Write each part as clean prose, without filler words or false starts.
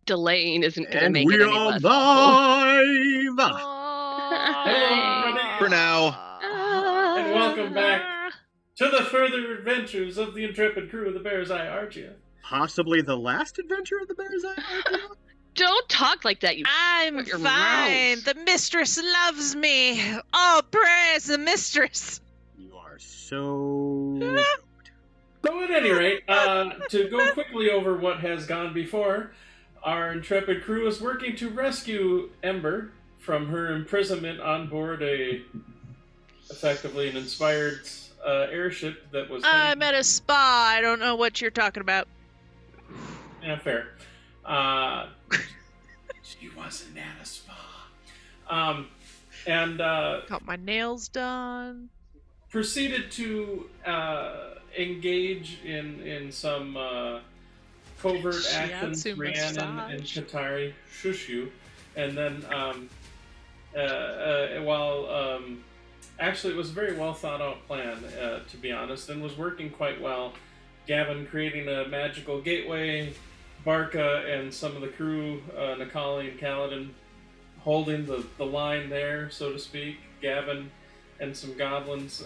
delaying isn't going to And make it we're any all less awful. live! Hello, everybody. For now. And welcome back to the further adventures of the intrepid crew of the Berezaya Argia. Possibly the last adventure of the Berezaya Argia? Don't talk like that, you. I'm your fine. mouth. The mistress loves me. Oh, praise the mistress. You are so... So at any rate, to go quickly over what has gone before, our intrepid crew is working to rescue Ember from her imprisonment on board effectively an inspired airship that was... I'm at a spa. I don't know what you're talking about. Yeah, fair. She wasn't at a spa. Got my nails done. Proceeded to engage in some covert actions, Shiatsu Rhiannon and massage. Katari shush you, and then actually it was a very well thought out plan, to be honest, and was working quite well. Gavin creating a magical gateway, Barca and some of the crew, Nikali and Kaladin, holding the line there, so to speak. Gavin and some goblins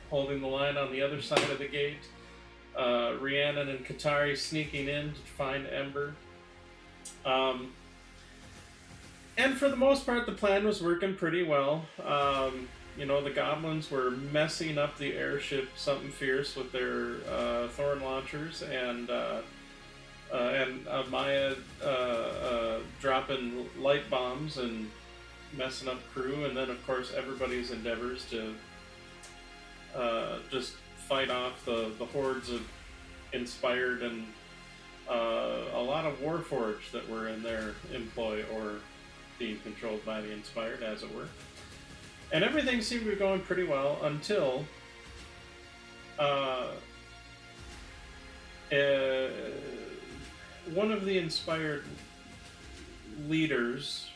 holding the line on the other side of the gate. Rhiannon and Katari sneaking in to find Ember. And for the most part, the plan was working pretty well. The goblins were messing up the airship something fierce with their thorn launchers, and Maya dropping light bombs and messing up crew, and then of course everybody's endeavors to just fight off the hordes of inspired and a lot of Warforged that were in their employ or being controlled by the inspired, as it were. And everything seemed to be going pretty well until one of the inspired leaders,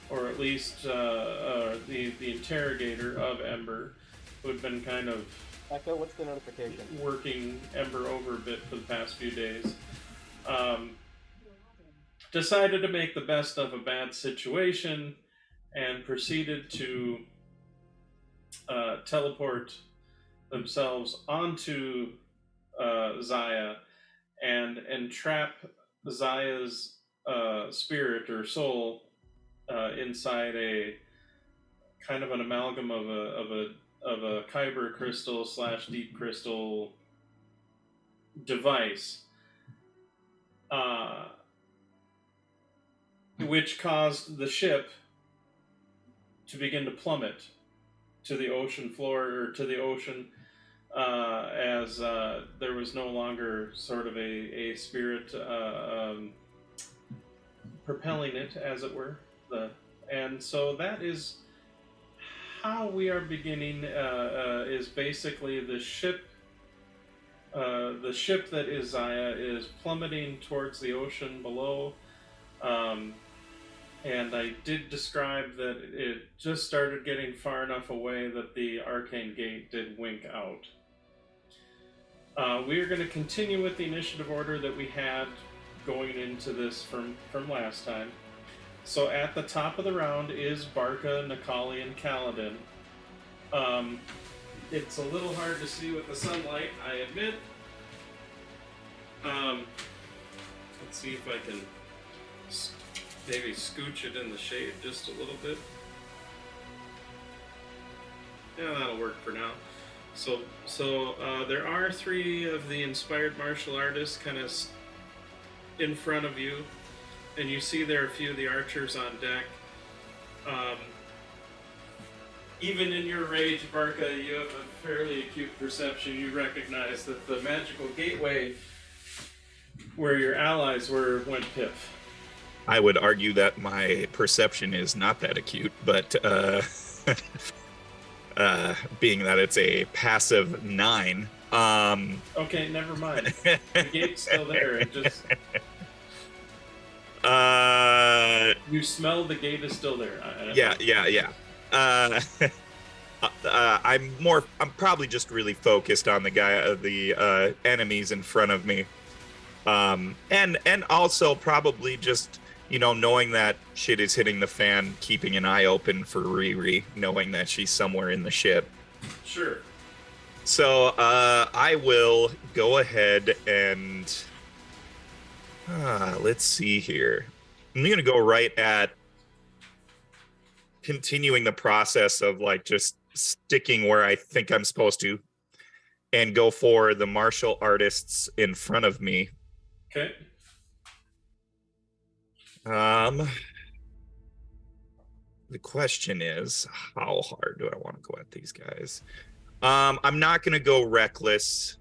or at least the interrogator of Ember, who had been kind of Echo, what's the notification? working Ember over a bit for the past few days, decided to make the best of a bad situation and proceeded to teleport themselves onto Zaya and entrap Zaya's spirit or soul inside a kind of an amalgam of a kyber crystal / deep crystal device, which caused the ship to begin to plummet to the ocean floor, or to the ocean, as there was no longer sort of a spirit propelling it, as it were. And so that is how we are beginning, is basically the ship that is Zaya is plummeting towards the ocean below. And I did describe that it just started getting far enough away that the arcane gate did wink out. We are going to continue with the initiative order that we had going into this from last time. So at the top of the round is Barca, Nikali, and Kaladin. It's a little hard to see with the sunlight, I admit. Let's see if I can maybe scooch it in the shade just a little bit. Yeah, that'll work for now. So there are 3 of the inspired martial artists kind of in front of you, and you see there are a few of the archers on deck. Even in your rage, Barca, you have a fairly acute perception. You recognize that the magical gateway where your allies were went piff. I would argue that my perception is not that acute, but being that it's a passive 9. Okay, never mind. The gate's still there. It just... you smell the gate is still there. Yeah. I'm probably just really focused on the enemies in front of me. And also probably just, knowing that shit is hitting the fan, keeping an eye open for Riri, knowing that she's somewhere in the ship. Sure. So I will go ahead and let's see here. I'm gonna go right at continuing the process of like just sticking where I think I'm supposed to, and go for the martial artists in front of me. Okay. The question is, how hard do I want to go at these guys? I'm not gonna go reckless.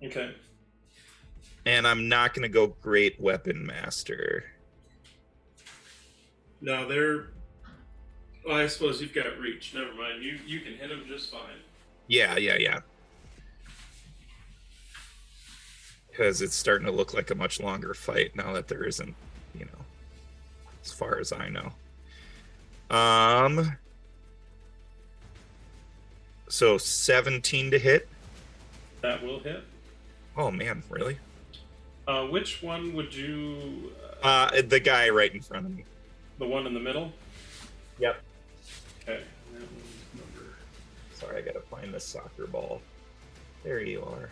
Okay. And I'm not gonna go great weapon master. Now they're. Well, I suppose you've got reach. Never mind. You can hit them just fine. Yeah. Because it's starting to look like a much longer fight now that there isn't, as far as I know. So 17 to hit. That will hit. Oh man, really? Which one would you? The guy right in front of me. The one in the middle. Yep. Okay. Sorry, I gotta find the soccer ball. There you are.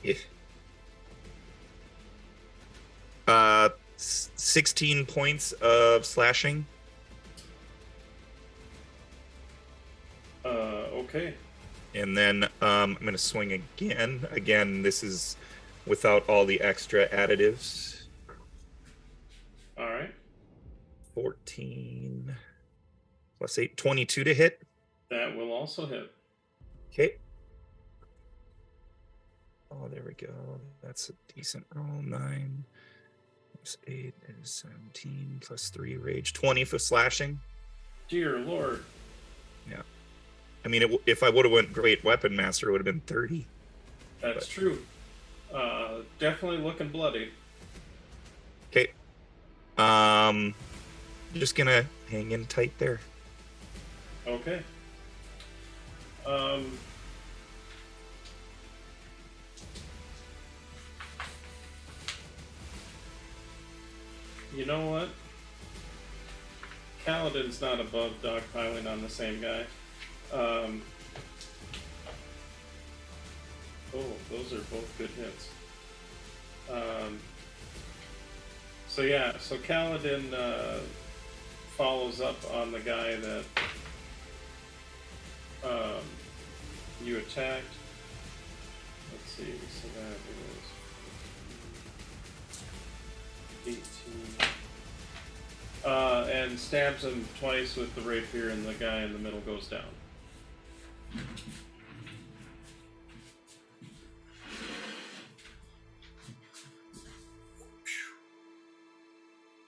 Yeah. 16 points of slashing. Okay. And then I'm going to swing again. Again, this is without all the extra additives. All right. 14 plus 8, 22 to hit. That will also hit. Okay. Oh, there we go. That's a decent roll. 9 plus 8 is 17 plus 3 rage. 20 for slashing. Dear Lord. Yeah. I mean, if I would have went great weapon master, it would have been 30. That's true. Definitely looking bloody. Okay. Just gonna hang in tight there. Okay. You know what? Kaladin's not above dogpiling on the same guy. Oh, those are both good hits. So Kaladin follows up on the guy that you attacked. Let's see, so that is 18. And stabs him twice with the rapier, and the guy in the middle goes down.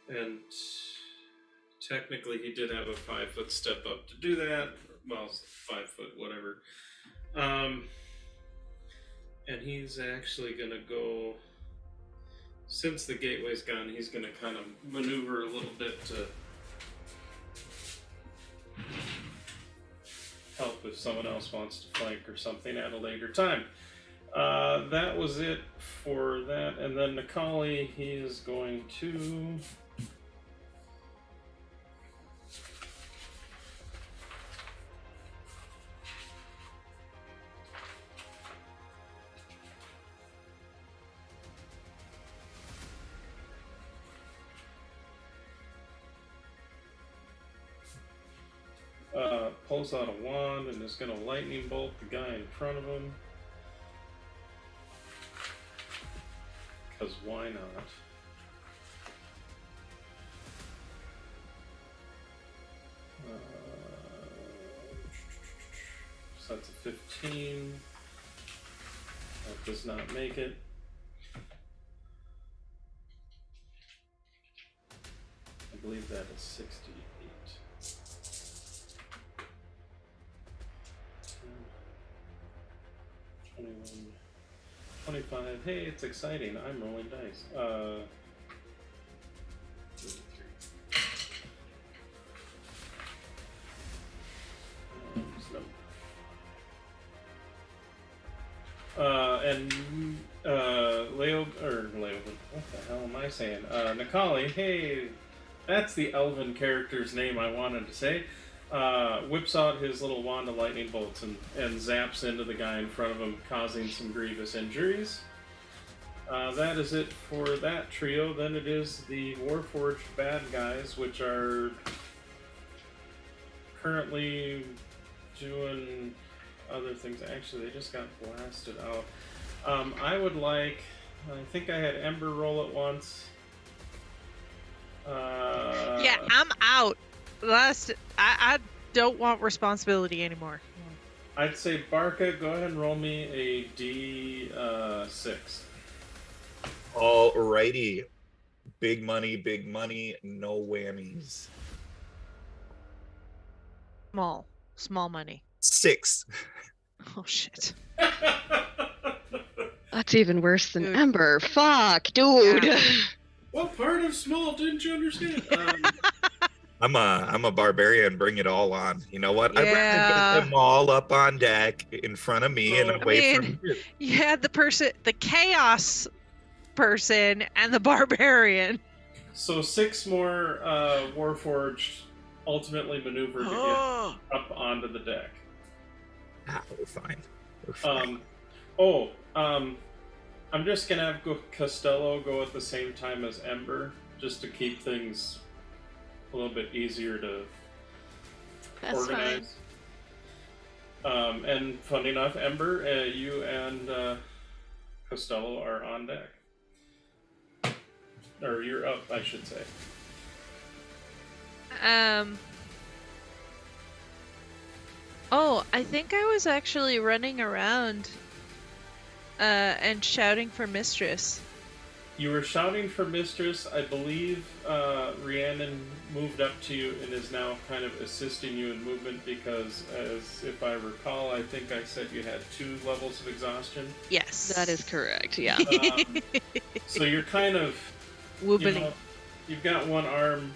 And technically he did have a 5-foot step up to do that. Well, 5 foot, whatever. And he's actually gonna go, since the gateway's gone, he's gonna kind of maneuver a little bit to help if someone else wants to flank or something at a later time. That was it for that. And then Nikali, he is going to... pulls out a wand and is going to lightning bolt the guy in front of him. Because why not? So that's a 15. That does not make it. I believe that is 68. 21, 25. Hey, it's exciting. I'm rolling dice. 2, 3. and Leo, what the hell am I saying? Nikali, hey, that's the elven character's name I wanted to say. Whips out his little wand of lightning bolts and zaps into the guy in front of him, causing some grievous injuries. That is it for that trio. Then it is the Warforged bad guys, which are currently doing other things. Actually, they just got blasted out. I think I had Ember roll it once. Yeah, I'm out. I don't want responsibility anymore. I'd say Barca, go ahead and roll me a D6. Alrighty. Big money, no whammies. Small money. 6. Oh shit. That's even worse than Dude. Ember. Fuck, dude. Yeah. What part of small didn't you understand? I'm a barbarian. Bring it all on. You know what? I'd rather Yeah. get them all up on deck in front of me and I away mean, from you. You had the chaos person and the barbarian. So 6 more Warforged ultimately maneuver to get up onto the deck. We're fine. We're fine. I'm just gonna have Costello go at the same time as Ember, just to keep things a little bit easier to That's organize. And funny enough, Ember, you and Costello are on deck. Or you're up, I should say. Oh, I think I was actually running around and shouting for Mistress. You were shouting for Mistress. I believe Rhiannon moved up to you and is now kind of assisting you in movement because, as if I recall, I think I said you had 2 levels of exhaustion. Yes. That is correct, yeah. So you're kind of... Woobly. You've got one arm...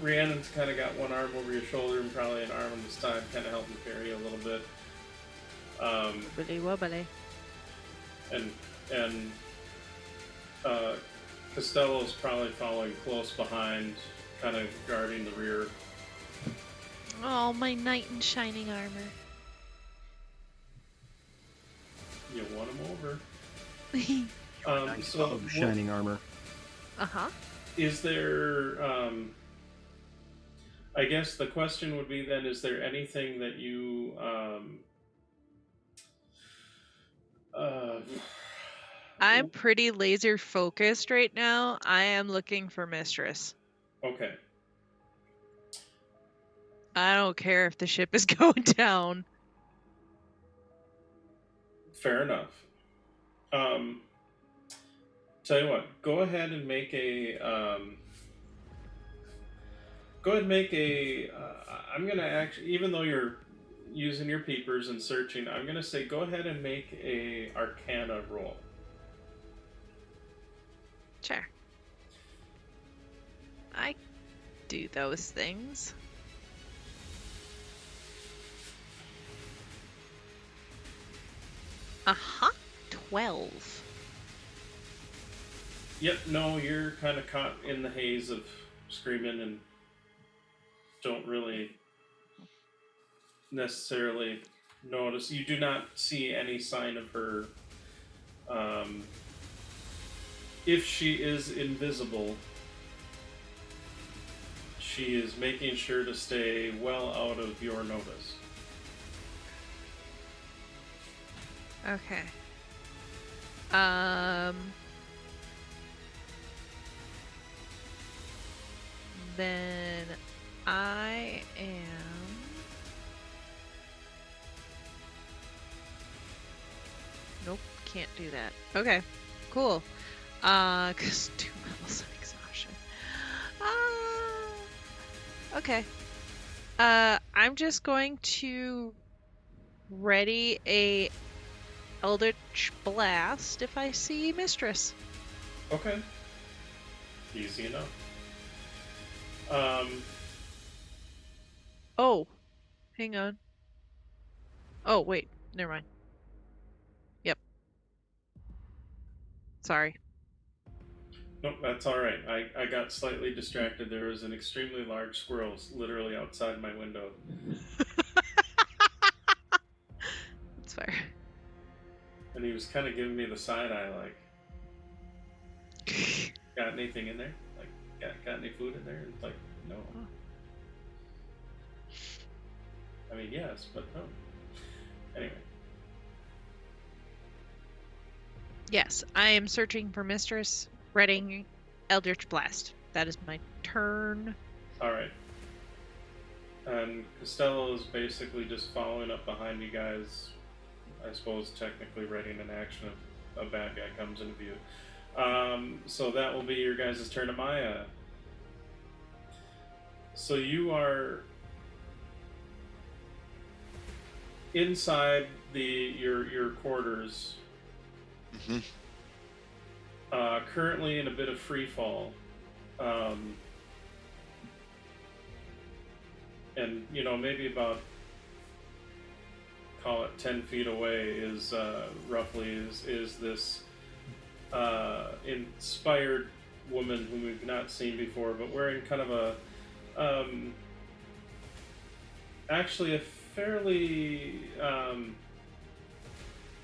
Rhiannon's kind of got one arm over your shoulder and probably an arm on the side, kind of helping carry you a little bit. Woobly wobbly. And Costello's probably following close behind, kind of guarding the rear. Oh, my knight in shining armor. You won him over. Knight of shining armor. Uh-huh. Is there... I guess the question would be then, is there anything that you... I'm pretty laser focused right now. I am looking for Mistress. Okay. I don't care if the ship is going down. Fair enough. Tell you what, go ahead and make a... I'm gonna actually, even though you're using your peepers and searching, I'm gonna say go ahead and make a Arcana roll. Sure. I do those things. Uh-huh. 12. Yep, no, you're kind of caught in the haze of screaming and don't really necessarily notice. You do not see any sign of her. If she is invisible, she is making sure to stay well out of your notice. Okay. Then I am... Nope, can't do that. Okay, cool. 'Cause 2 levels of exhaustion. Okay. I'm just going to ready a Eldritch Blast if I see Mistress. Okay. Easy enough. Oh, hang on. Oh, wait, never mind. Yep. Sorry. Nope, that's all right. I got slightly distracted. There was an extremely large squirrel literally outside my window. That's fair. And he was kind of giving me the side eye, like, got anything in there? Like, got any food in there? And it's like, no. I mean, yes, but no. Anyway. Yes, I am searching for Mistress Redding Eldritch Blast. That is my turn. All right. And Costello is basically just following up behind you guys. I suppose technically readying an action if a bad guy comes into view. So that will be your guys' turn. Maya. So you are inside your quarters. Mm-hmm. Currently in a bit of free fall. And maybe about, call it 10 feet away is roughly is this inspired woman whom we've not seen before, but wearing kind of a actually a fairly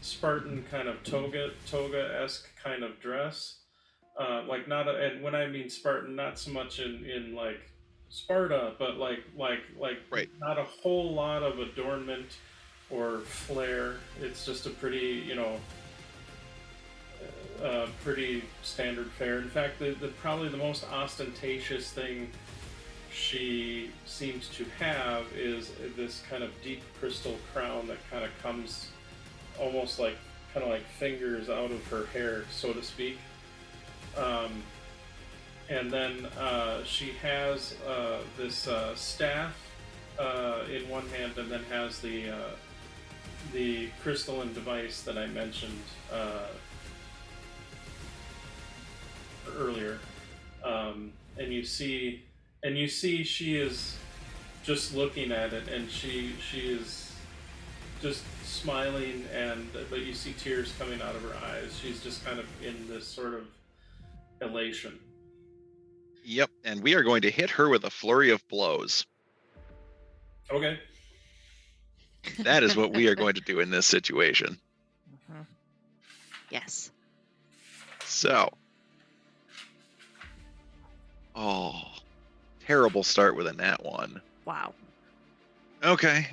Spartan kind of toga-esque kind of dress. Like not a, and when I mean Spartan, not so much in like Sparta, but like Right. Not a whole lot of adornment or flair. It's just a pretty, pretty standard fare. In fact, the probably the most ostentatious thing she seems to have is this kind of deep crystal crown that kind of comes almost like fingers out of her hair, so to speak. And then she has this staff in one hand, and then has the crystalline device that I mentioned earlier. And you see she is just looking at it, and she is just smiling, but you see tears coming out of her eyes. She's just kind of in this sort of elation. Yep, and we are going to hit her with a flurry of blows. Okay. That is what we are going to do in this situation. Mhm. Yes. So. Oh, terrible start with a nat 1. Wow. Okay.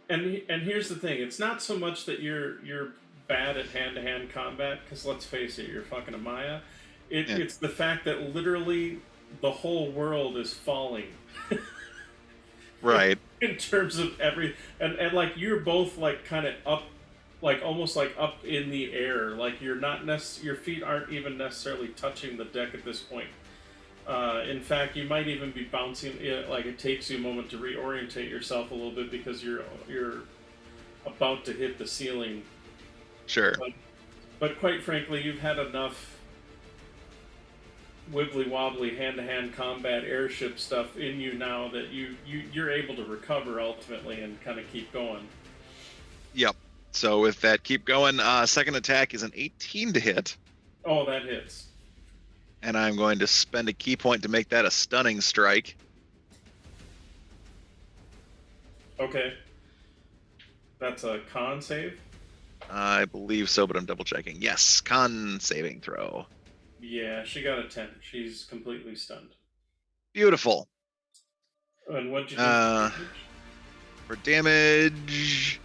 And here's the thing: it's not so much that you're bad at hand-to-hand combat, because let's face it, you're fucking Amaya. It's the fact that literally the whole world is falling. Right. In terms of and like you're both like kind of up, like almost like up in the air. Like you're not your feet aren't even necessarily touching the deck at this point. In fact, you might even be bouncing. Like it takes you a moment to reorientate yourself a little bit because you're about to hit the ceiling. Sure. But quite frankly, you've had enough wibbly wobbly hand-to-hand combat airship stuff in you now that you're able to recover ultimately and kind of keep going. Yep. So with that, keep going. Second attack is an 18 to hit. Oh, that hits. And I'm going to spend a key point to make that a stunning strike. Okay. That's a con save? I believe so, but I'm double checking. Yes, con saving throw. Yeah, she got a 10. She's completely stunned. Beautiful. And what'd you do for damage?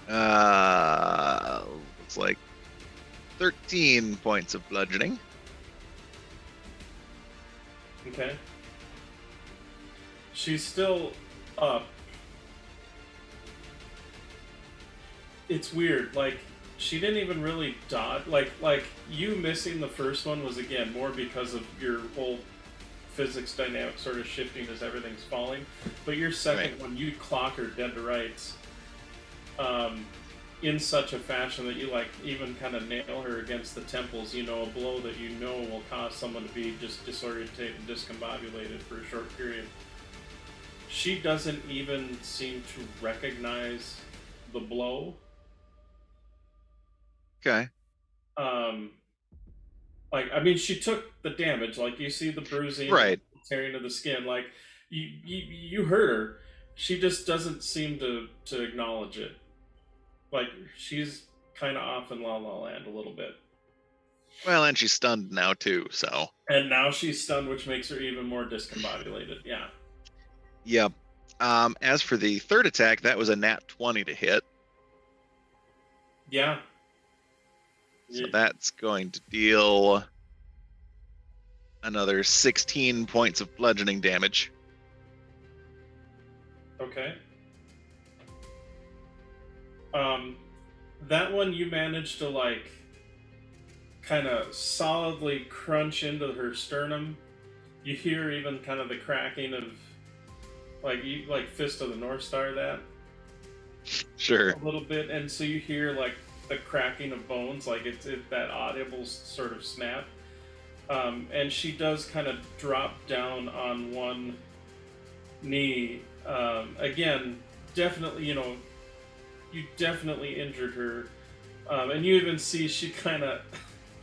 Looks like 13 points of bludgeoning. Okay. She's still up. It's weird, like, she didn't even really dodge. Like you missing the first one was, again, more because of your whole physics dynamic sort of shifting as everything's falling. But your second one, you clock her dead to rights in such a fashion that you, like, even kind of nail her against the temples, a blow that will cause someone to be just disorientated and discombobulated for a short period. She doesn't even seem to recognize the blow. Okay. like, I mean, she took the damage. Like, you see the bruising, Right. tearing of the skin. Like, you hurt her. She just doesn't seem to acknowledge it. Like, she's kind of off in La La Land a little bit. Well, and she's stunned now too, so. And now she's stunned, which makes her even more discombobulated. Yeah. Yep. As for the third attack, that was a nat 20 to hit. Yeah. So that's going to deal another 16 points of bludgeoning damage. Okay. That one you managed to, like, kind of solidly crunch into her sternum. You hear even kind of the cracking of, like Fist of the North Star, that Sure. a little bit, and so you hear like the cracking of bones, like it's that audible sort of snap. And she does kind of drop down on one knee. Again, definitely, you definitely injured her. And you even see she kind of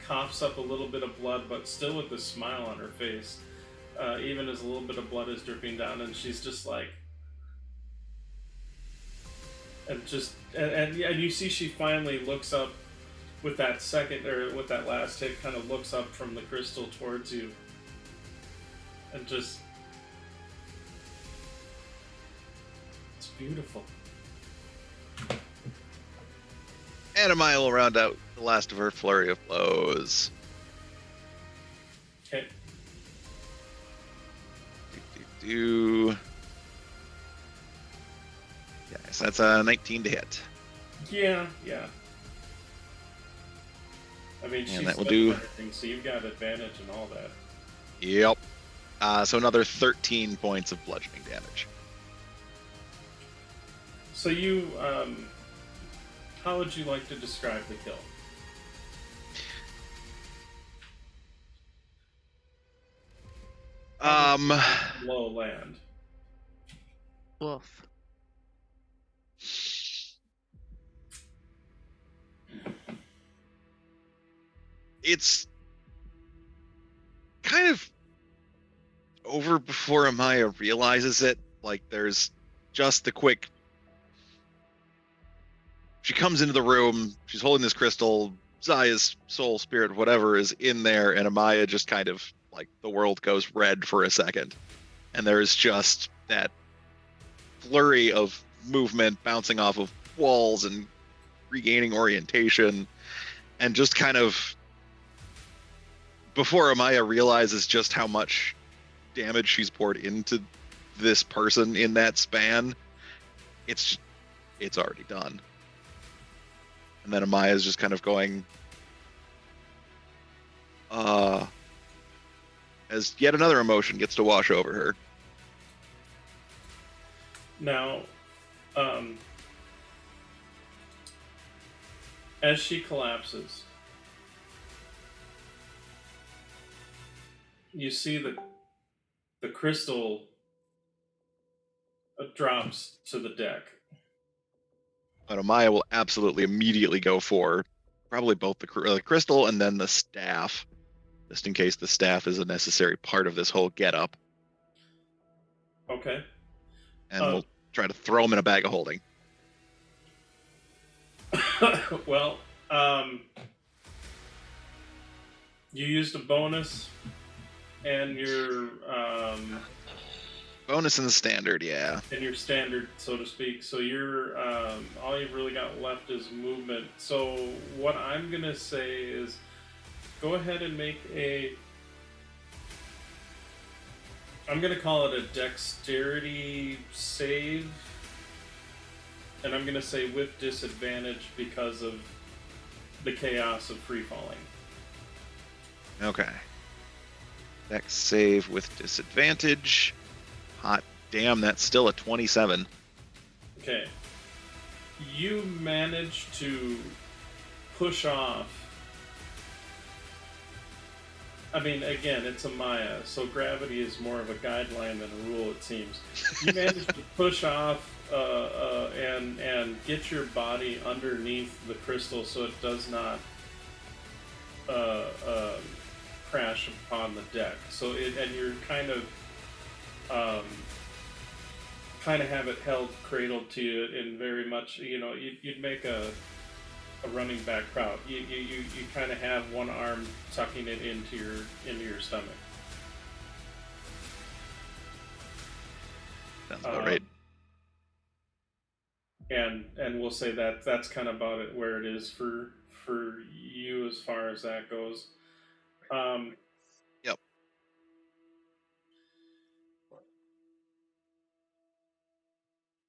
coughs up a little bit of blood, but still with a smile on her face, even as a little bit of blood is dripping down, and she's just like, and you see she finally looks up with that second, or with that last hit, kind of looks up from the crystal towards you, and just, it's beautiful. Anamaya will round out the last of her flurry of blows. Okay. Yes, that's a 19 to hit. Yeah. I mean, she's that will do. Everything, so you've got advantage and all that. Yep. So another 13 points of bludgeoning damage. So you, how would you like to describe the kill? Low land. Woof. It's kind of over before Amaya realizes it. Like, there's just the quick. She comes into the room, she's holding this crystal, Zaya's soul, spirit, whatever is in there, and Amaya just kind of, like, the world goes red for a second. And there's just that flurry of movement bouncing off of walls and regaining orientation, and just kind of, before Amaya realizes just how much damage she's poured into this person in that span, it's already done. And then Amaya's just kind of going, as yet another emotion gets to wash over her. Now, as she collapses, you see the crystal drops to the deck. But Amaya will absolutely immediately go for probably both the crystal and then the staff, just in case the staff is a necessary part of this whole getup. Okay. And we'll try to throw him in a bag of holding. Well, you used a bonus, and your Bonus in the standard, yeah. and your standard, so to speak. So you're all you've really got left is movement. So what I'm gonna say is, go ahead and make I'm gonna call it a dexterity save, and I'm gonna say with disadvantage because of the chaos of free falling. Okay. Dex save with disadvantage. Hot damn, that's still a 27. Okay. You manage to push off. I mean, again, it's a Maya, so gravity is more of a guideline than a rule, it seems. You manage to push off and get your body underneath the crystal so it does not splash upon the deck. So and you're kind of have it held cradled to you in very much, you'd make a running back crowd. You kind of have one arm tucking it into your stomach. Sounds about right. And we'll say that that's kind of about it where it is for you as far as that goes. Yep.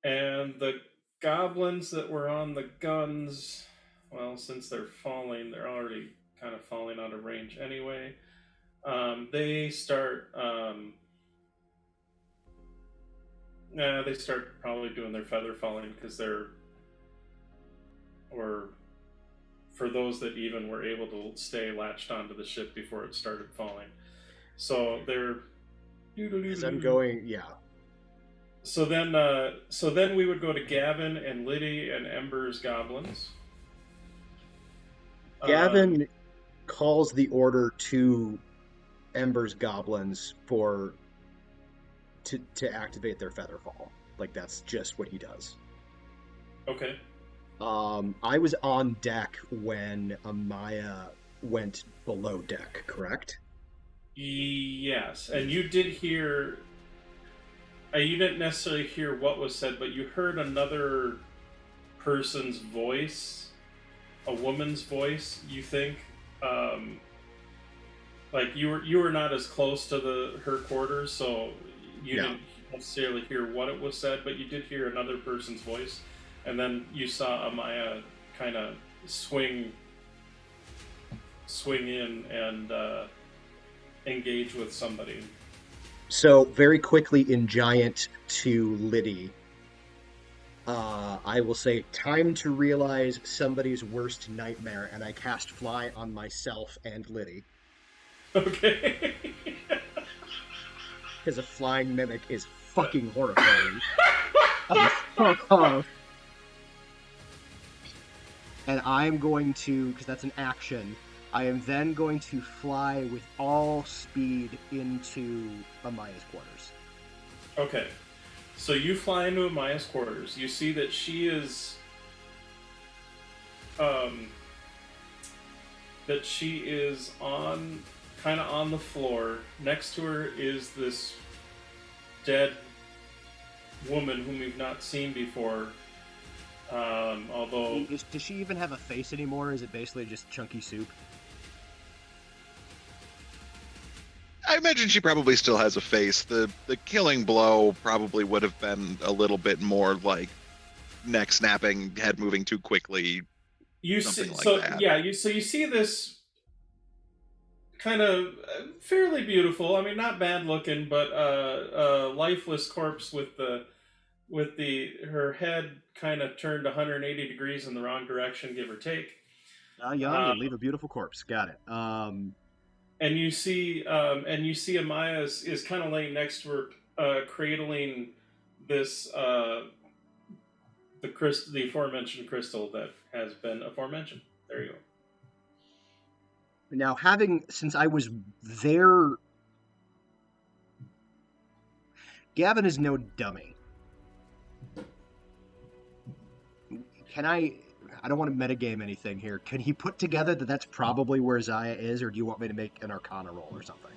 And the goblins that were on the guns, well, since they're falling, they're already kind of falling out of range anyway. They start probably doing their feather falling because or for those that even were able to stay latched onto the ship before it started falling. So they're... As I'm going, yeah. So then we would go to Gavin and Liddy and Ember's goblins. Gavin calls the order to Ember's goblins to activate their featherfall. Like, that's just what he does. Okay. I was on deck when Amaya went below deck, correct? Yes, and you did hear... you didn't necessarily hear what was said, but you heard another person's voice, a woman's voice, you think. Like, you were not as close to her quarters, so you didn't necessarily hear what it was said, but you did hear another person's voice. And then you saw Amaya kind of swing in and engage with somebody. So, very quickly in Giant to Liddy, I will say, time to realize somebody's worst nightmare, and I cast Fly on myself and Liddy. Okay. Because a flying mimic is fucking horrifying. And I'm going to, because that's an action, I am then going to fly with all speed into Amaya's quarters. Okay. So you fly into Amaya's quarters. You see that she is... kind of on the floor. Next to her is this dead woman whom we've not seen before. Although... Does she even have a face anymore? Is it basically just chunky soup? I imagine she probably still has a face. The killing blow probably would have been a little bit more like neck snapping, head moving too quickly. You see this kind of fairly beautiful. I mean, not bad looking, but a lifeless corpse with her head kind of turned 180 degrees in the wrong direction, give or take. Young and leave a beautiful corpse. Got it. And you see Amaya is kind of laying next to her, cradling this the aforementioned crystal that has been aforementioned. There you go. Now, since I was there, Gavin is no dummy. I don't want to metagame anything here. Can he put together that that's probably where Zaya is, or do you want me to make an Arcana roll or something?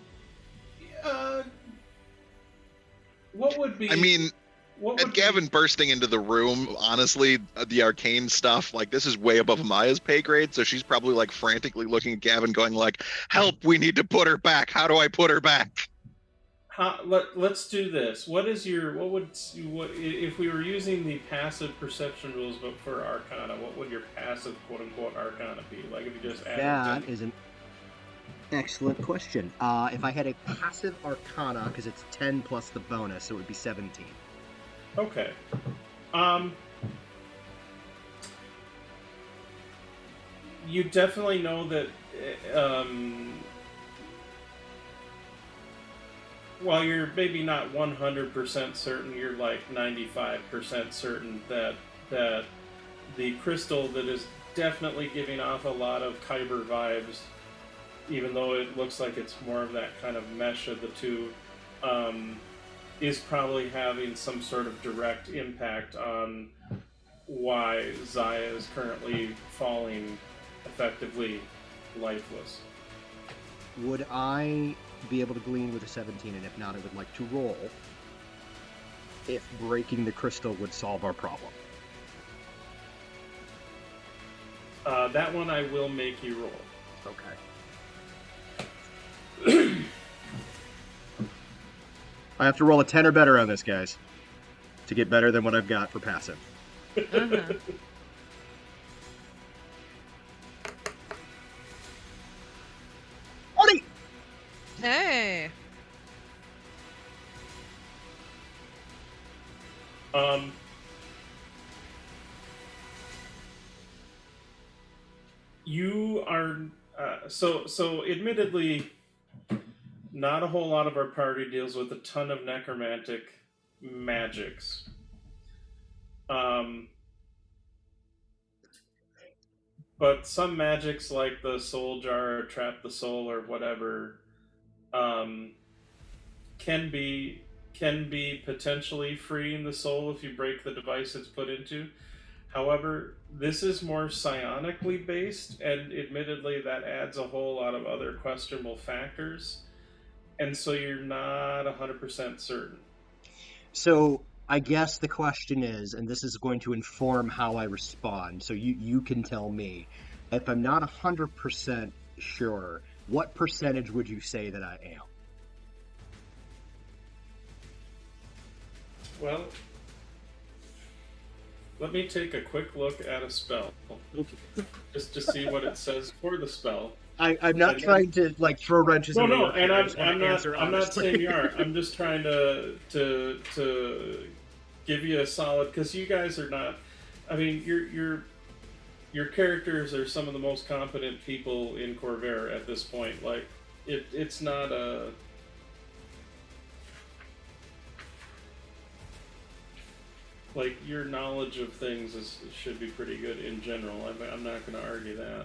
What would be... I mean, Gavin bursting into the room, honestly, the arcane stuff, like, this is way above Amaya's pay grade, so she's probably, like, frantically looking at Gavin going, like, help, we need to put her back. How do I put her back? Let's do this. If we were using the passive perception rules, but for Arcana, what would your passive quote-unquote Arcana be? Like, if you just added... That is an excellent question. If I had a passive Arcana, because it's 10 plus the bonus, it would be 17. Okay. You definitely know that... while you're maybe not 100% certain, you're like 95% certain that the crystal that is definitely giving off a lot of Kyber vibes even though it looks like it's more of that kind of mesh of the two, is probably having some sort of direct impact on why Zaya is currently falling effectively lifeless. Would I be able to glean with a 17, and if not, I would like to roll if breaking the crystal would solve our problem? That one I will make you roll. Okay. I have to roll a 10 or better on this, guys, to get better than what I've got for passive. Uh-huh. 20! Hey. You are so admittedly, not a whole lot of our party deals with a ton of necromantic magics. But some magics like the soul jar or trap the soul or whatever can be potentially freeing the soul if you break the device it's put into. However, this is more psionically based, and admittedly that adds a whole lot of other questionable factors, and so you're not 100% certain. So I guess the question is, and this is going to inform how I respond, so you can tell me, if I'm not 100% sure, what percentage would you say that I am? Well, let me take a quick look at a spell, just to see what it says for the spell. I'm not trying to like throw wrenches. No, in no, your and I just wanna I'm answer not honestly. saying you are. I'm just trying to give you a solid, because you guys are not. I mean, your characters are some of the most competent people in Corvair at this point. Like, it's not a. Like, your knowledge of things should be pretty good in general. I'm not going to argue that.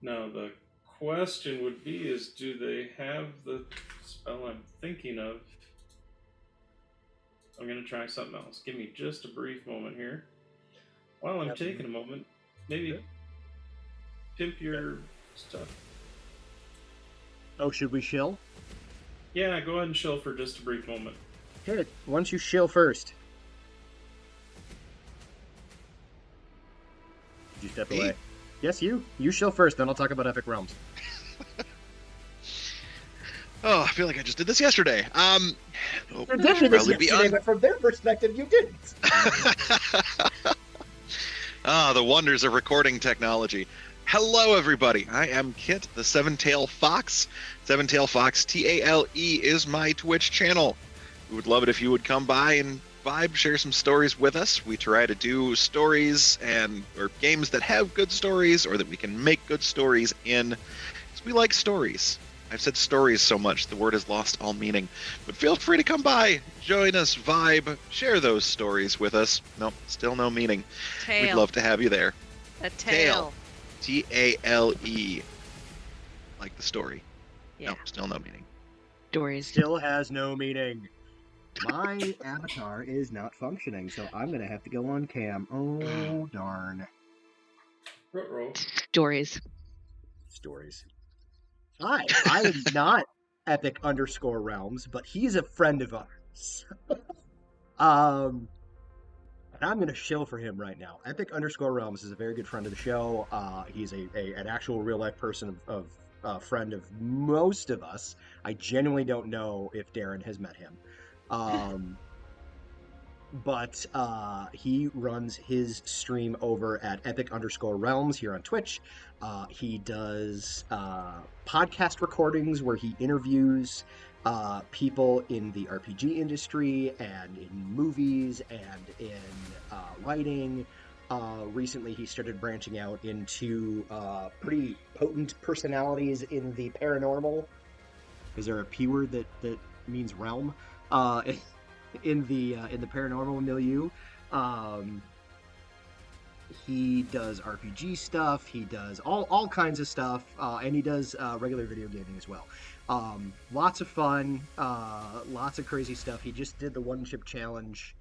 Now, the question would be is, do they have the spell I'm thinking of? I'm going to try something else. Give me just a brief moment here. While I'm taking a moment, maybe pimp your stuff. Oh, should we shill? Yeah, go ahead and chill for just a brief moment. Hit it. Why don't you shill first? Did you step away? Yes, you. You shill first, then I'll talk about Epic Realms. Oh, I feel like I just did this yesterday. You did this probably be yesterday, but from their perspective, you didn't. Ah, the wonders of recording technology. Hello, everybody. I am Kit, the Seven-Tail Fox. Seven-Tail Fox, Tale is my Twitch channel. We would love it if you would come by and vibe, share some stories with us. We try to do stories or games that have good stories, or that we can make good stories in. Because we like stories. I've said stories so much, the word has lost all meaning. But feel free to come by, join us, vibe, share those stories with us. Nope, still no meaning. Tail. We'd love to have you there. A tail. Tale. Like the story. Yeah. Nope, still no meaning. Stories. Still has no meaning. My avatar is not functioning, so I'm going to have to go on cam. Oh, darn. Ruh-roh. Stories. Stories. Hi, I am not Epic_Realms, but he's a friend of ours. And I'm going to shill for him right now. Epic_Realms is a very good friend of the show. He's an actual real-life person of friend of most of us. I genuinely don't know if Darren has met him. But he runs his stream over at Epic_Realms here on Twitch. He does podcast recordings where he interviews people in the RPG industry and in movies and in writing. Recently, he started branching out into pretty potent personalities in the paranormal. Is there a P word that means realm? In the paranormal milieu, He does RPG stuff. He does all kinds of stuff, and he does regular video gaming as well. Lots of fun, lots of crazy stuff. He just did the one chip challenge.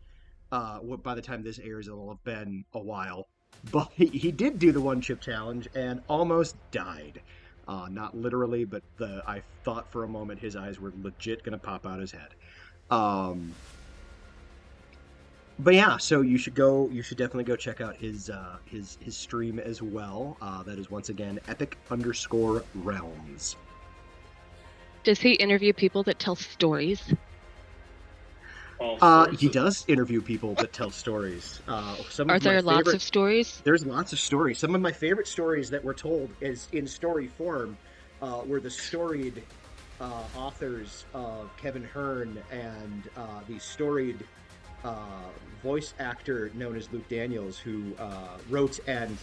By the time this airs, it'll have been a while. But he did do the one chip challenge and almost died. Not literally, but I thought for a moment his eyes were legit gonna pop out his head. But yeah, so you should definitely go check out his stream as well. That is once again epic_realms. Does he interview people that tell stories? He does interview people that tell stories. Are there lots of stories? There's lots of stories. Some of my favorite stories that were told is in story form were the storied authors of Kevin Hearn and the storied voice actor known as Luke Daniels, who wrote and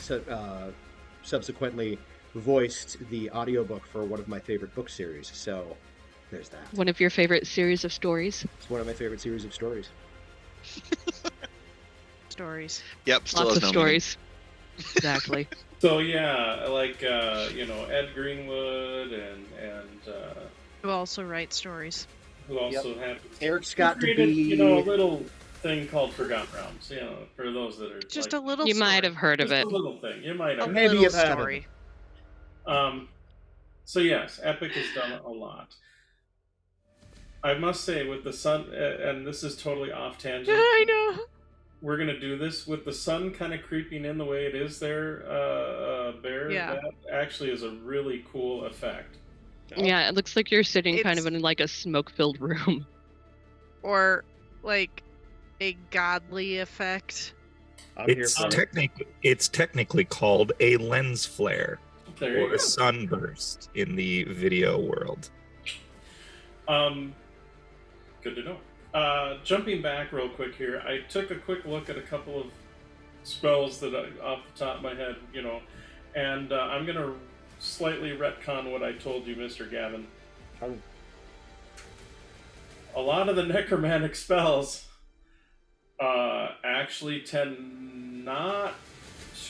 subsequently voiced the audiobook for one of my favorite book series. So there's that. One of your favorite series of stories? It's one of my favorite series of stories. Stories. Yep, still Lots has of no stories. Exactly. So yeah, like Ed Greenwood and Who also write stories. who also have Eric's got to created, be a little thing called Forgotten Realms. For those that are Just like, a little You story. might have heard of just it. a little thing. You might A have. Maybe little you've heard of story. So yes, Epic has done a lot. I must say, with the sun, and this is totally off tangent. I know. We're gonna do this with the sun kind of creeping in the way it is there, Bear. Yeah. That actually is a really cool effect. Yeah, it looks like you're sitting kind of It's- in like a smoke-filled room. Or like a godly effect. I'm here It's for it. it's technically called a lens flare There you or go. a sunburst in the video world. Good to know. Jumping back real quick here, I took a quick look at a couple of spells that off the top of my head, and I'm gonna slightly retcon what I told you, Mr. Gavin. Oh. A lot of the necromantic spells actually tend not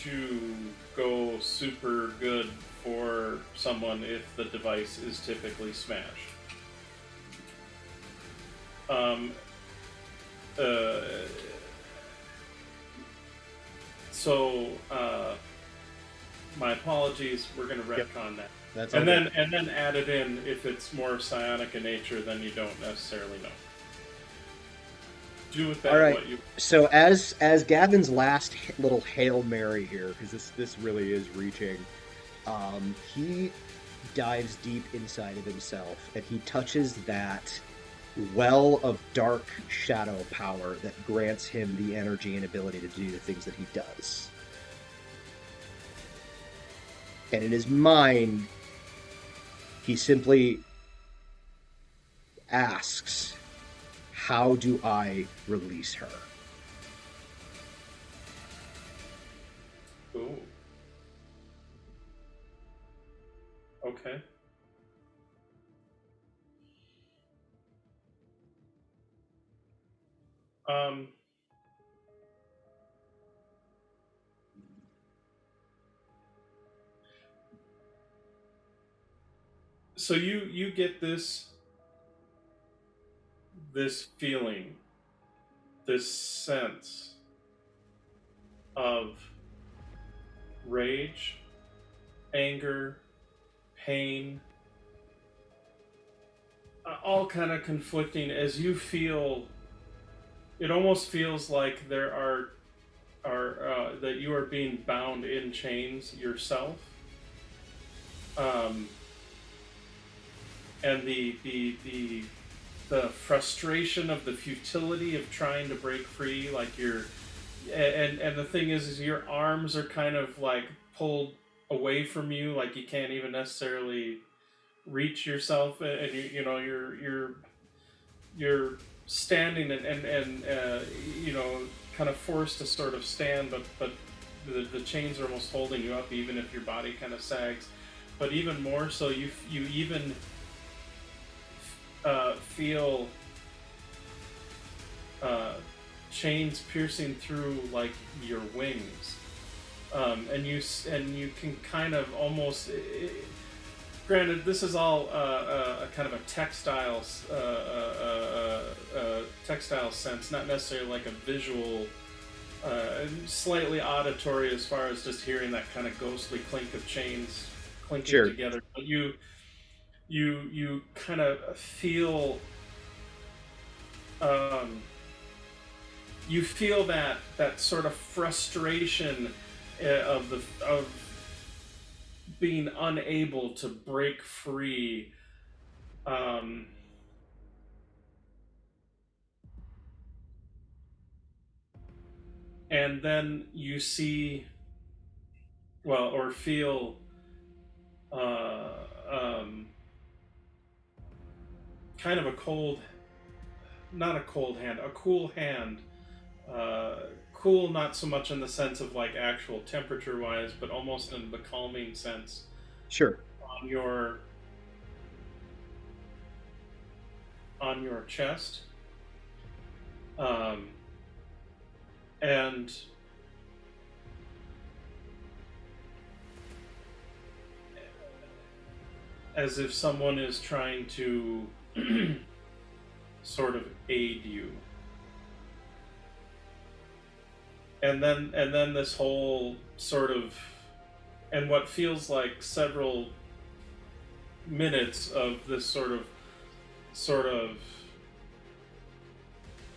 to go super good for someone if the device is typically smashed. My apologies. We're going to retcon that, That's and okay. then add it in if it's more psionic in nature than you don't necessarily know. Do with that All right. what you. So as Gavin's last little Hail Mary here, because this really is reaching, he dives deep inside of himself and he touches that well of dark shadow power that grants him the energy and ability to do the things that he does. And in his mind, he simply asks, how do I release her? Ooh. Okay. So you get this feeling, this sense of rage, anger, pain, all kind of conflicting as you feel. It almost feels like there are that you are being bound in chains yourself. And the frustration of the futility of trying to break free, like and the thing is your arms are kind of like pulled away from you, like you can't even necessarily reach yourself, and you're standing and kind of forced to sort of stand, but the chains are almost holding you up, even if your body kind of sags. But even more so, you even feel chains piercing through like your wings, and you can kind of almost. Granted, this is all a kind of a textile sense, not necessarily like a visual, slightly auditory as far as just hearing that kind of ghostly clink of chains clinking together. But you kind of feel. You feel that sort of frustration of being unable to break free, and then you see, well, or feel, kind of a cold, not a cold hand, a cool hand. Cool, not so much in the sense of like actual temperature wise, but almost in the calming sense. Sure. On your chest. And as if someone is trying to sort of aid you. And then this whole sort of, and what feels like several minutes of this sort of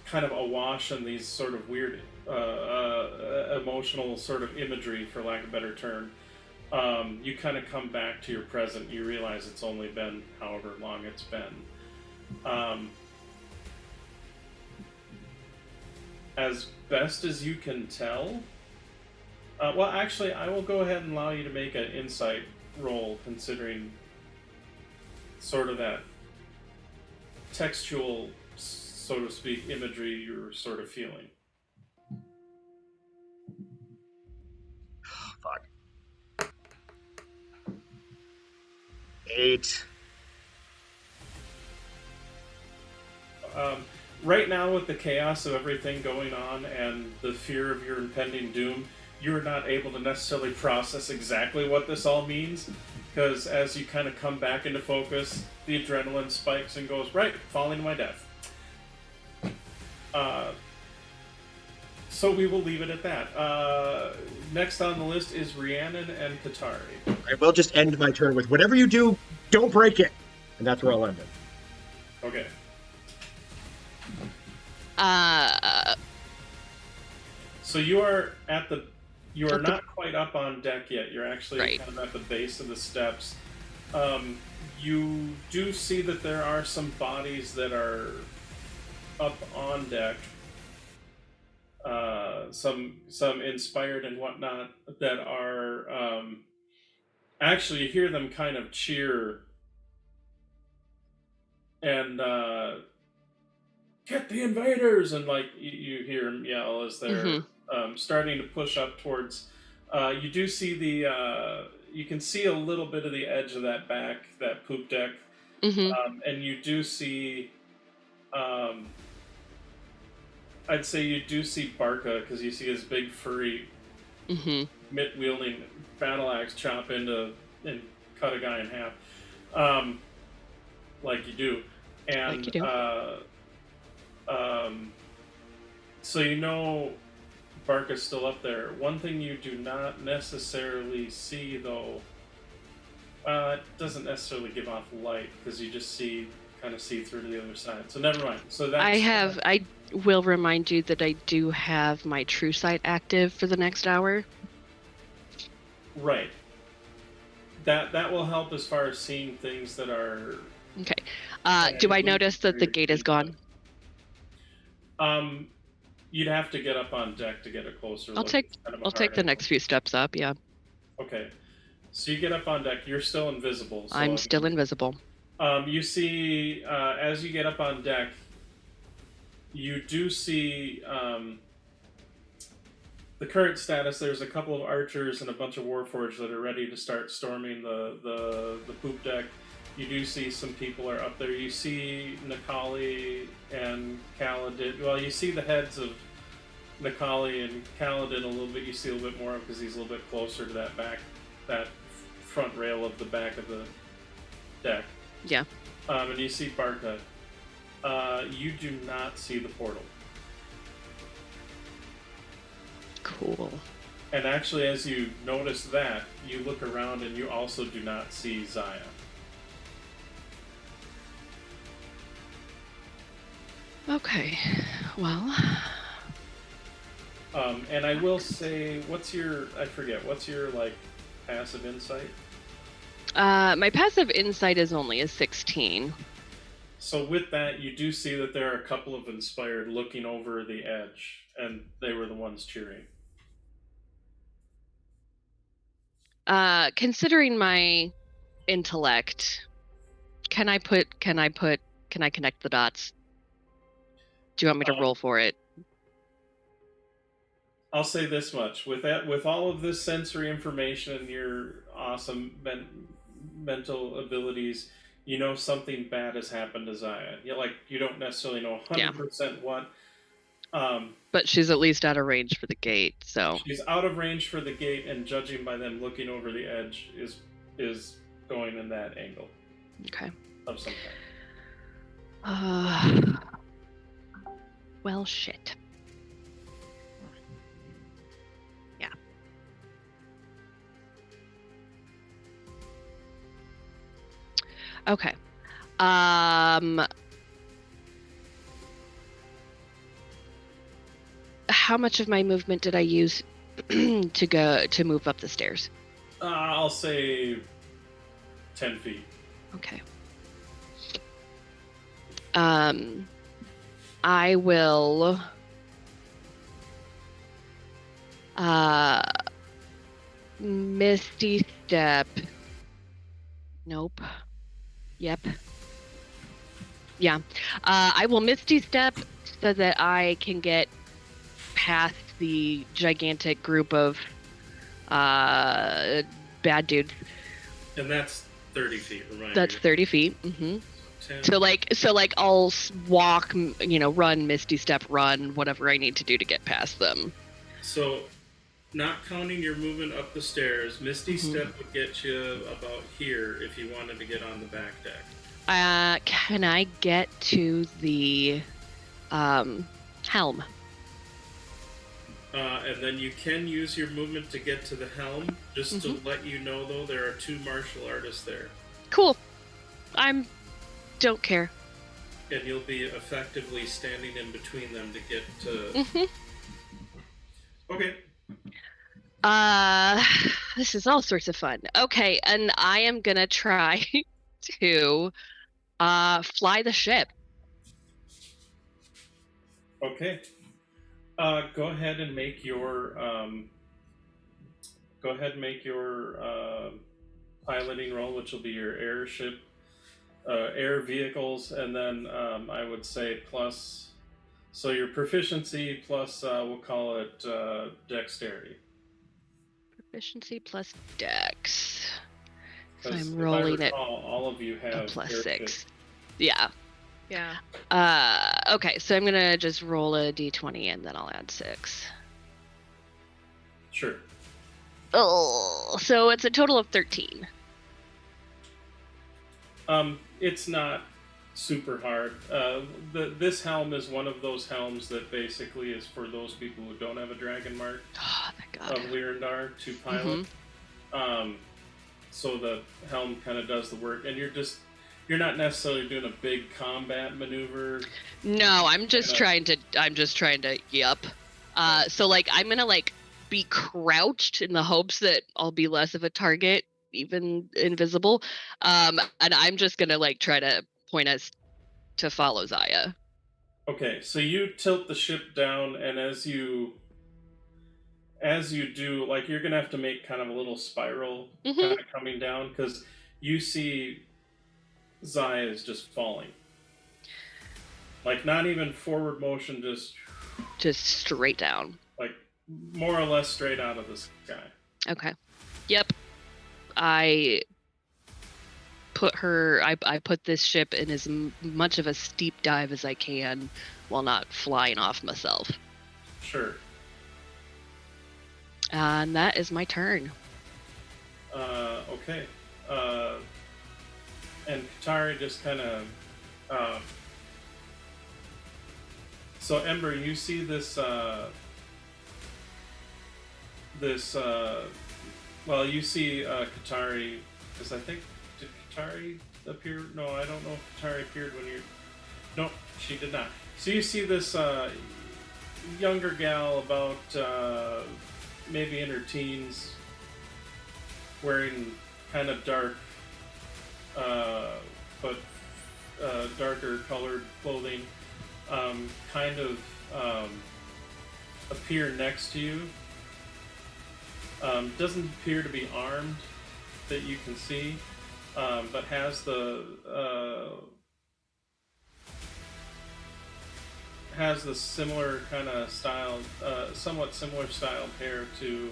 kind of awash in these sort of weird emotional sort of imagery, for lack of a better term. You kind of come back to your present. You realize it's only been however long it's been. As best as you can tell, well, actually, I will go ahead and allow you to make an insight roll, considering sort of that textual, so to speak, imagery you're sort of feeling. Fuck. 8. Right now, with the chaos of everything going on and the fear of your impending doom, you're not able to necessarily process exactly what this all means, because as you kind of come back into focus, the adrenaline spikes and goes, right, falling to my death. So we will leave it at that. Next on the list is Rhiannon and Katari. I will just end my turn with, whatever you do, don't break it. And that's where I'll end it. Okay. So you are not quite up on deck yet. You're actually kind of at the base of the steps. You do see that there are some bodies that are up on deck. Some inspired and whatnot that are actually, you hear them kind of cheer and get the invaders, and like you hear them yell as they're starting to push up towards. You do see you can see a little bit of the edge of that poop deck, and you do see. I'd say you do see Barca, because you see his big furry mitt-wielding battle axe chop into and cut a guy in half, like you do, and like you do. So you know Barca's still up there. One thing you do not necessarily see, though, it doesn't necessarily give off light, because you just kind of see through to the other side. So never mind. So that's, I will remind you that I do have my true sight active for the next hour. Right. That will help as far as seeing things that are. Okay. Do I notice that the gate is gone? You'd have to get up on deck to get a closer look. I'll take the next few steps up. Yeah. Okay. So you get up on deck. You're still invisible. So I'm still invisible. You see, as you get up on deck, you do see the current status. There's a couple of archers and a bunch of warforged that are ready to start storming the poop deck. You do see some people are up there. You see Nikali and Kaladin. Well, you see the heads of Nikali and Kaladin a little bit. You see a little bit more because he's a little bit closer to that front rail of the back of the deck. Yeah. And you see Barka. You do not see the portal. Cool. And actually, as you notice that, you look around and you also do not see Zaya. Okay. Well. And I will say, what's your like passive insight? My passive insight is only a 16. So with that, you do see that there are a couple of inspired looking over the edge, and they were the ones cheering. Considering my intellect, can I connect the dots? Do you want me to roll for it? I'll say this much: with all of this sensory information and your awesome mental abilities, you know something bad has happened to Zaya. You don't necessarily know 100% what. But she's at least out of range for the gate, so she's out of range for the gate, and judging by them looking over the edge, is going in that angle. Okay. Of some kind. Well, shit. Yeah. Okay. How much of my movement did I use to move up the stairs? I'll say 10 feet. Okay. I will Misty Step. Nope. Yep. Yeah. I will Misty Step so that I can get past the gigantic group of bad dudes. And that's 30 feet, remind That's you. 30 feet. Mm-hmm. So I'll walk, run, Misty Step, run, whatever I need to do to get past them. So, not counting your movement up the stairs, Misty Step would get you about here if you wanted to get on the back deck. Can I get to the helm? And then you can use your movement to get to the helm. Just to let you know, though, there are 2 martial artists there. Cool. Don't care. And you'll be effectively standing in between them to get to... Okay. This is all sorts of fun. Okay, and I am gonna try to fly the ship. Okay. Go ahead and make your piloting roll, which will be your airship, air vehicles, and then I would say plus. So your proficiency plus, we'll call it dexterity. Proficiency plus dex. So 'Cause I'm if rolling I it. recall, all of you have A plus airship. 6. Yeah. Yeah. Okay, so I'm gonna just roll a d20 and then I'll add 6. Sure. Oh, so it's a total of 13. It's not super hard. This helm is one of those helms that basically is for those people who don't have a dragon mark Oh, thank God. of Lyrandar to pilot. So the helm kind of does the work, and you're not necessarily doing a big combat maneuver. No, I'm just trying to. Yup. So I'm gonna be crouched in the hopes that I'll be less of a target, even invisible. And I'm just gonna try to point us to follow Zaya. Okay, so you tilt the ship down, and as you do, you're gonna have to make kind of a little spiral kind of coming down, because you see Zaya is just falling. Not even forward motion, just straight down. More or less straight out of the sky. Okay. Yep. I put this ship in as much of a steep dive as I can while not flying off myself. Sure. And that is my turn. Okay. And Katari just kind of. So Ember, you see this. Well, you see Katari, because I think did Katari appear? No, I don't know if Katari appeared when you. No, she did not. So you see this younger gal, about maybe in her teens, wearing kind of dark, but darker colored clothing, kind of appear next to you. Doesn't appear to be armed that you can see, but has the similar kind of style, somewhat similar style hair to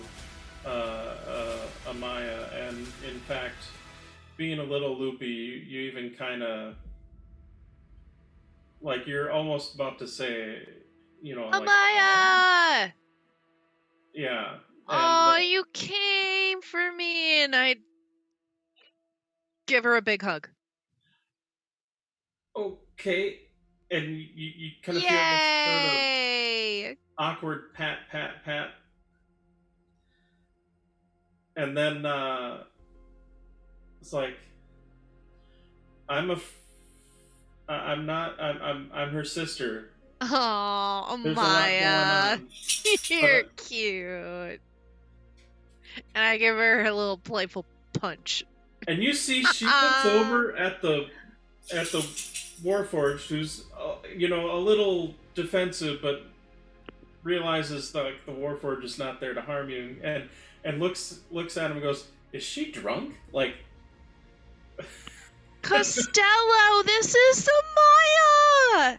Amaya, and in fact, being a little loopy, you even kind of like you're almost about to say, Amaya! like, yeah. Oh, you came for me, and I give her a big hug. Okay, and you kind of feel this sort of awkward pat, and then it's like, I'm her sister. Oh, There's a lot going Amaya, on. you're cute. And I give her a little playful punch. And you see, she looks over at the Warforged, who's a little defensive, but realizes that the Warforged is not there to harm you, and looks at him and goes, "Is she drunk?" Like, Costello, this is Amaya.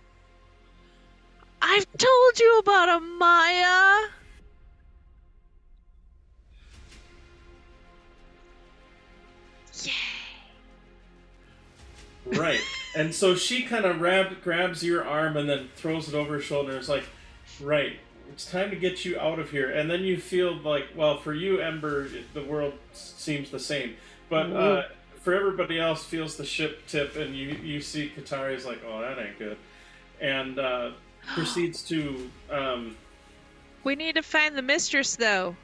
I've told you about Amaya. Yay. Right. And so she kind of grabs your arm and then throws it over her shoulder. It's like, right, it's time to get you out of here. And then you feel like, well, for you, Ember, the world seems the same. But for everybody else, feels the ship tip, and you see Katari's like, oh, that ain't good. And proceeds to... We need to find the mistress, though.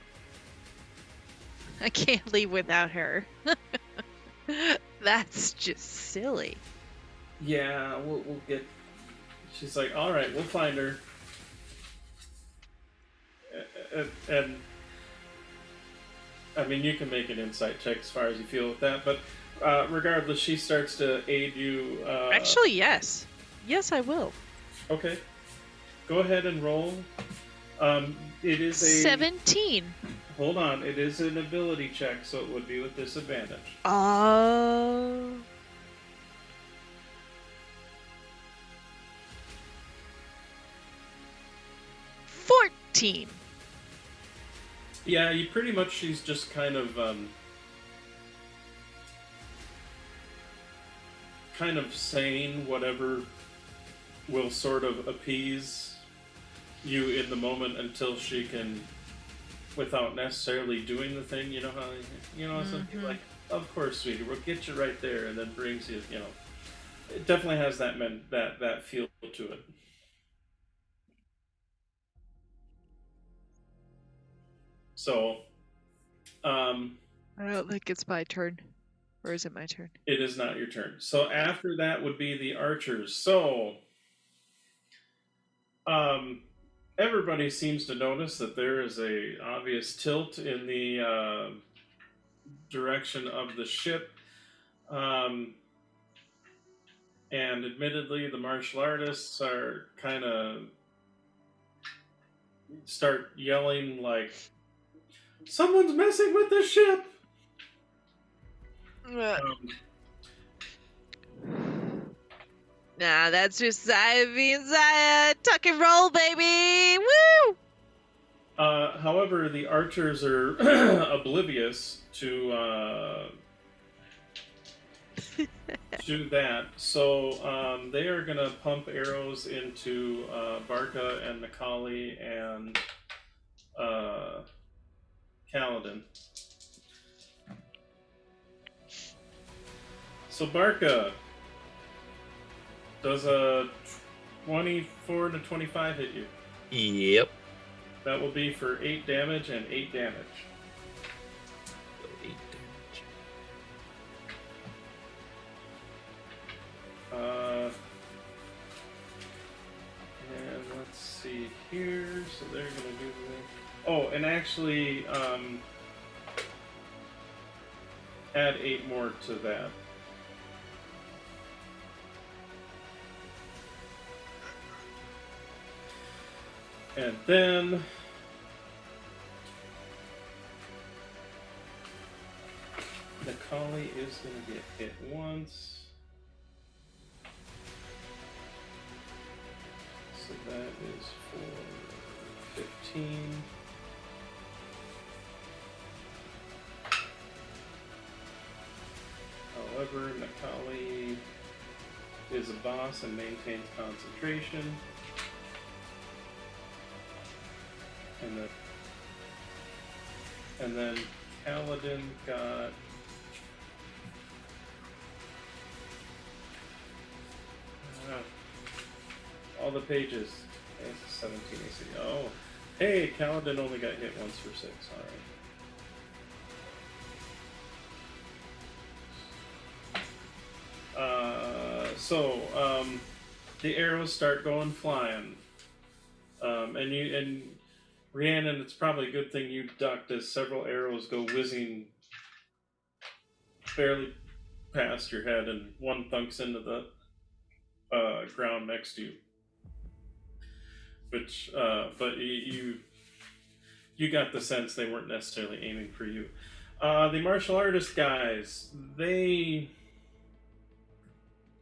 I can't leave without her. That's just silly. Yeah, we'll get... She's like, all right, we'll find her. And I mean, you can make an insight check as far as you feel with that, but regardless, she starts to aid you. Actually, yes. Yes, I will. Okay. Go ahead and roll. It is a... 17. Hold on, it is an ability check, so it would be with disadvantage. Oh. 14. Yeah, you pretty much, she's just kind of saying whatever will sort of appease you in the moment until she can, without necessarily doing the thing. You know how, some people like, of course, sweetie, we'll get you right there, and then brings you, it definitely has that feel to it. So, I don't think it's my turn. Or is it my turn? It is not your turn. So after that would be the archers. So, everybody seems to notice that there is a obvious tilt in the direction of the ship. And admittedly, the martial artists are kind of start yelling like, someone's messing with the ship! Nah, that's just Zaya being Zaya. Tuck and roll, baby! Woo! However, the archers are oblivious to that, so they are going to pump arrows into Barca and Nikali and Kaladin. So Barca, does a 24 to 25 hit you? Yep. That will be for 8 damage and 8 damage. 8 damage. And let's see here. So they're gonna do the. Oh, and actually, add 8 more to that. And then the collie is going to get hit once. So that is for 15. However, Nakali is a boss and maintains concentration. And then Kaladin got all the pages. It's 17 AC. Oh, hey, Kaladin only got hit once for 6. All right. So the arrows start going flying, and Rhiannon, it's probably a good thing you ducked as several arrows go whizzing barely past your head, and one thunks into the ground next to you. Which, but you got the sense they weren't necessarily aiming for you. The martial artist guys, they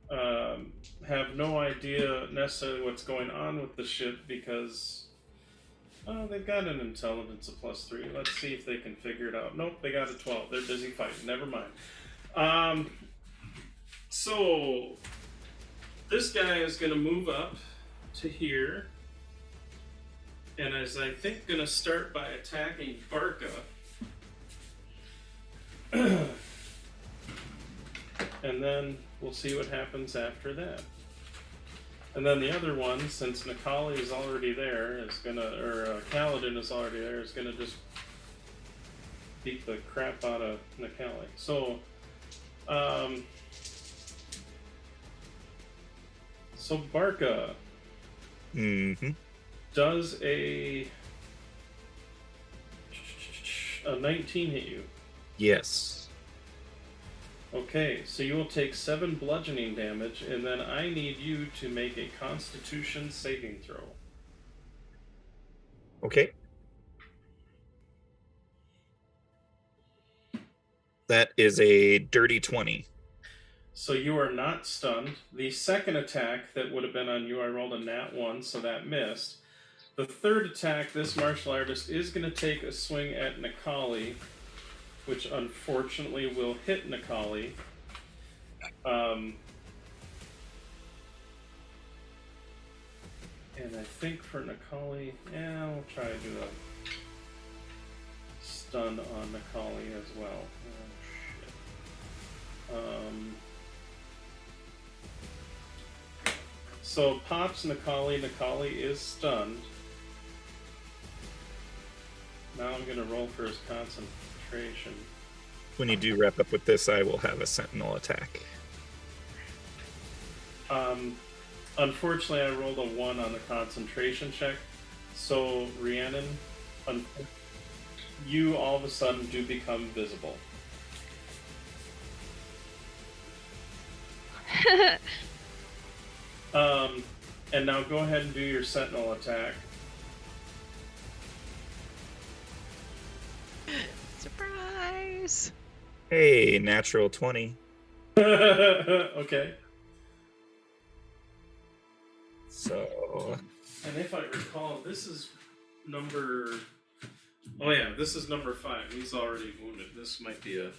have no idea necessarily what's going on with the ship because they've got an intelligence of +3. Let's see if they can figure it out. Nope, they got a 12. They're busy fighting. Never mind. So this guy is going to move up to here, and is I think going to start by attacking Barca. And then we'll see what happens after that. And then the other one, since Nakali is already there, is gonna, or Kaladin is already there, is gonna just beat the crap out of Nakali. So, so Barca does a 19 hit you? Yes. Okay, so you will take 7 bludgeoning damage, and then I need you to make a Constitution saving throw. Okay. That is a dirty 20. So you are not stunned. The second attack that would have been on you, I rolled a nat 1, so that missed. The third attack, this martial artist is going to take a swing at Nakali, which unfortunately will hit Nakali. And I think for Nakali, yeah, we'll try to do a stun on Nakali as well. Oh, shit. So pops Nakali. Nakali is stunned. Now I'm going to roll for his concentration. When you do wrap up with this, I will have a sentinel attack. Unfortunately, I rolled a 1 on the concentration check. So, Rhiannon, you all of a sudden do become visible. And now go ahead and do your sentinel attack. Surprise! Hey, natural 20. Okay. So. And if I recall, this is number. Oh yeah, this is number 5. He's already wounded. This might be a.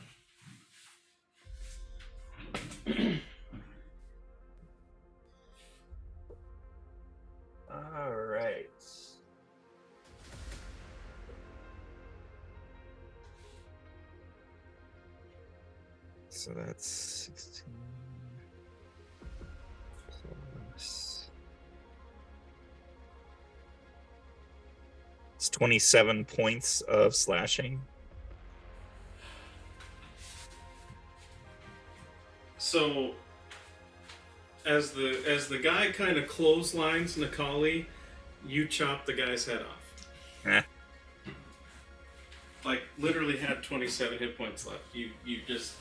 All right. So that's 16 plus. It's 27 points of slashing. So as the guy kind of clotheslines Nikali, you chop the guy's head off. Eh. Like literally had 27 hit points left. You just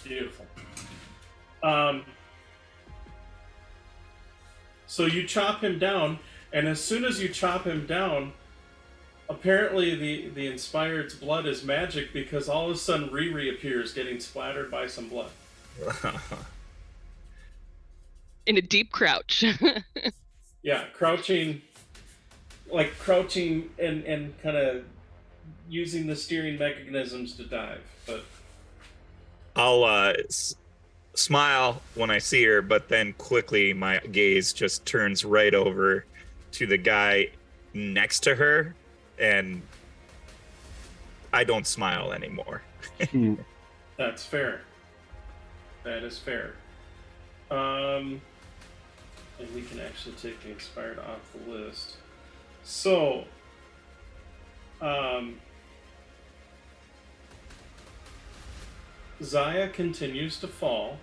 beautiful. So you chop him down, and as soon as you chop him down, apparently the Inspired's blood is magic because all of a sudden Riri appears getting splattered by some blood. In a deep crouch. Yeah, crouching and kind of using the steering mechanisms to dive. But I'll smile when I see her, but then quickly my gaze just turns right over to the guy next to her, and I don't smile anymore. that's fair. That is fair. And we can actually take the Inspired off the list. So, Zaya continues to fall.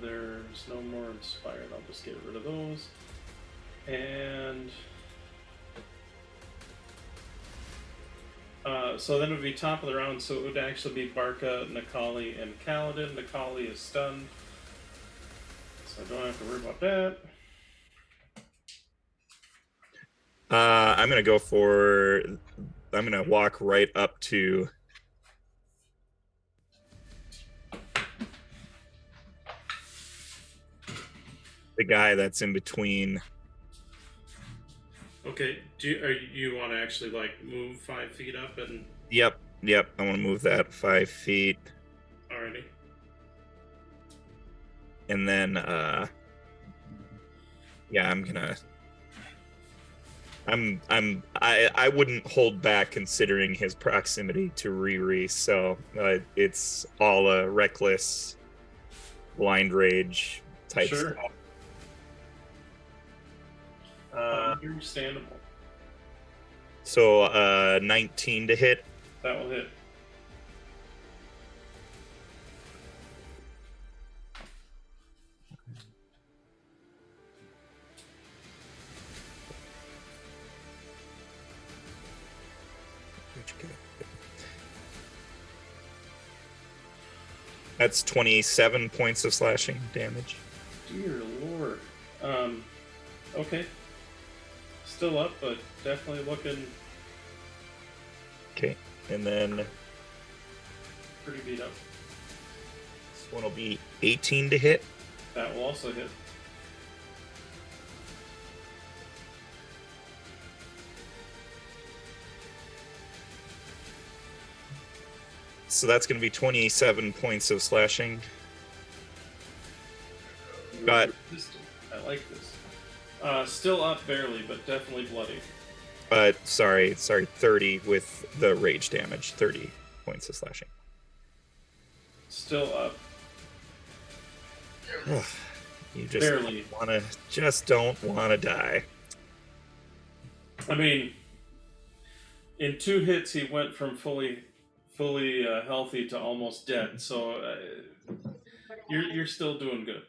There's no more Inspired. I'll just get rid of those. And so then it would be top of the round, so it would actually be Barca, Nikali, and Kaladin. Nikali is stunned, so I don't have to worry about that. I'm gonna walk right up to the guy that's in between. Okay, you want to actually like move 5 feet up and? Yep. I want to move that 5 feet, Alrighty. and then yeah, I wouldn't hold back considering his proximity to Riri, so it's all a reckless blind rage type Sure. stuff. Understandable. So 19 to hit. That will hit. That's 27 points of slashing damage. Dear Lord. Okay. Still up, but definitely looking Okay, and then pretty beat up. this one will be 18 to hit. That will also hit. So that's going to be 27 points of slashing. Got- Resistant. I like this. Still up barely, but definitely bloody. Sorry, 30 with the rage damage. 30 points of slashing. Still up. You just Barely. don't want to die. I mean, in 2 hits, he went from fully healthy to almost dead. So you're still doing good.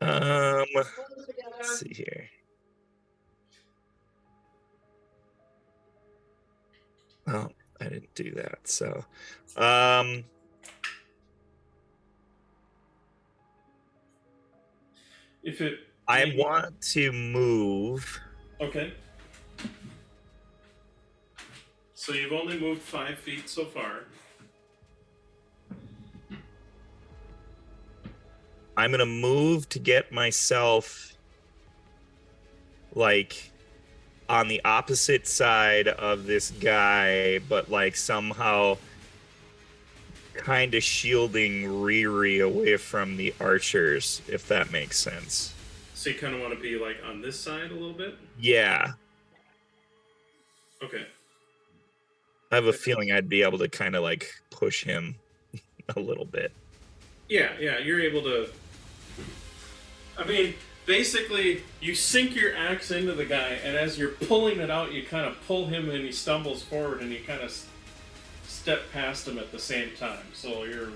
Let's see here. Oh, I didn't do that. So, If it. I want to move. Okay. So you've only moved 5 feet so far. I'm gonna move to get myself like on the opposite side of this guy, but like somehow kind of shielding Riri away from the archers, if that makes sense. So you kind of want to be like on this side a little bit? Yeah. Okay. I have a feeling I'd be able to kind of like push him a little bit. Yeah, you're able to. I mean, basically, you sink your axe into the guy, and as you're pulling it out, you kind of pull him, and he stumbles forward, and you kind of step past him at the same time. So you're.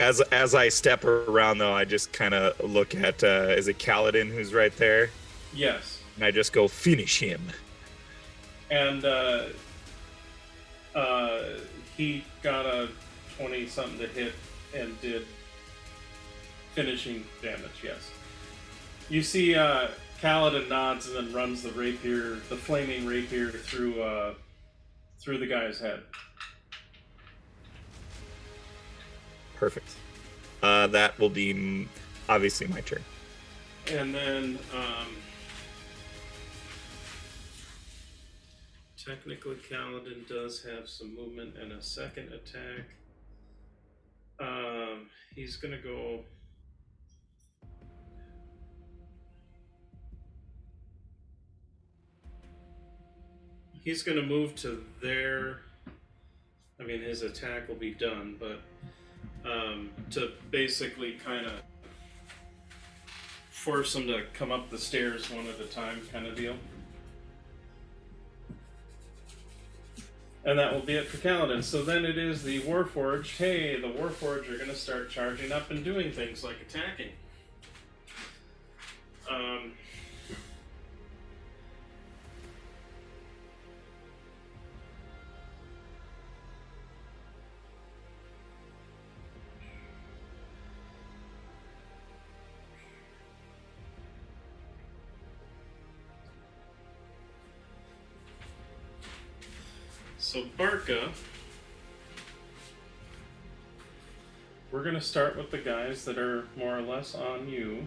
As I step around, though, I just kind of look at is it Kaladin who's right there? Yes. And I just go finish him. And he got a 20-something to hit and did finishing damage, yes. You see Kaladin nods and then runs the rapier, the flaming rapier, through the guy's head. Perfect. That will be obviously my turn. And then technically Kaladin does have some movement and a second attack. He's gonna go. He's gonna move to there. I mean, his attack will be done, but to basically kind of force him to come up the stairs one at a time, kind of deal. And that will be it for Kaladin. So then it is the Warforged. Hey, the Warforged are going to start charging up and doing things like attacking. So Barca, we're going to start with the guys that are more or less on you.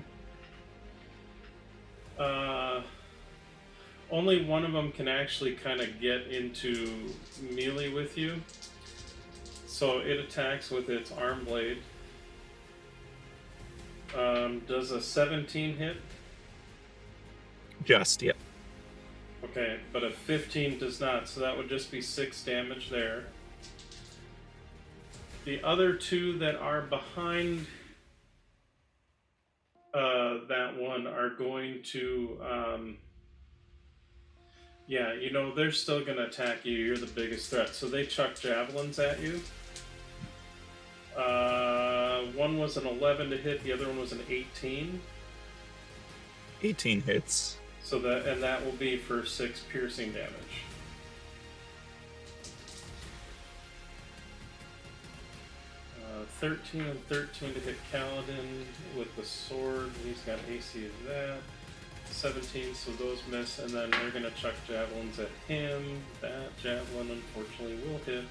Only one of them can actually kind of get into melee with you. So it attacks with its arm blade. Does a 17 hit? Just, yeah. Okay, but a 15 does not, so that would just be 6 damage there. The other two that are behind that one are going to, yeah, you know, they're still going to attack you. You're the biggest threat. So they chuck javelins at you. One was an 11 to hit, the other one was an 18. 18 hits. So that will be for 6 piercing damage. Uh, 13 and 13 to hit Kaladin with the sword. He's got AC of that. 17, so those miss, and then they're gonna chuck javelins at him. That javelin unfortunately will hit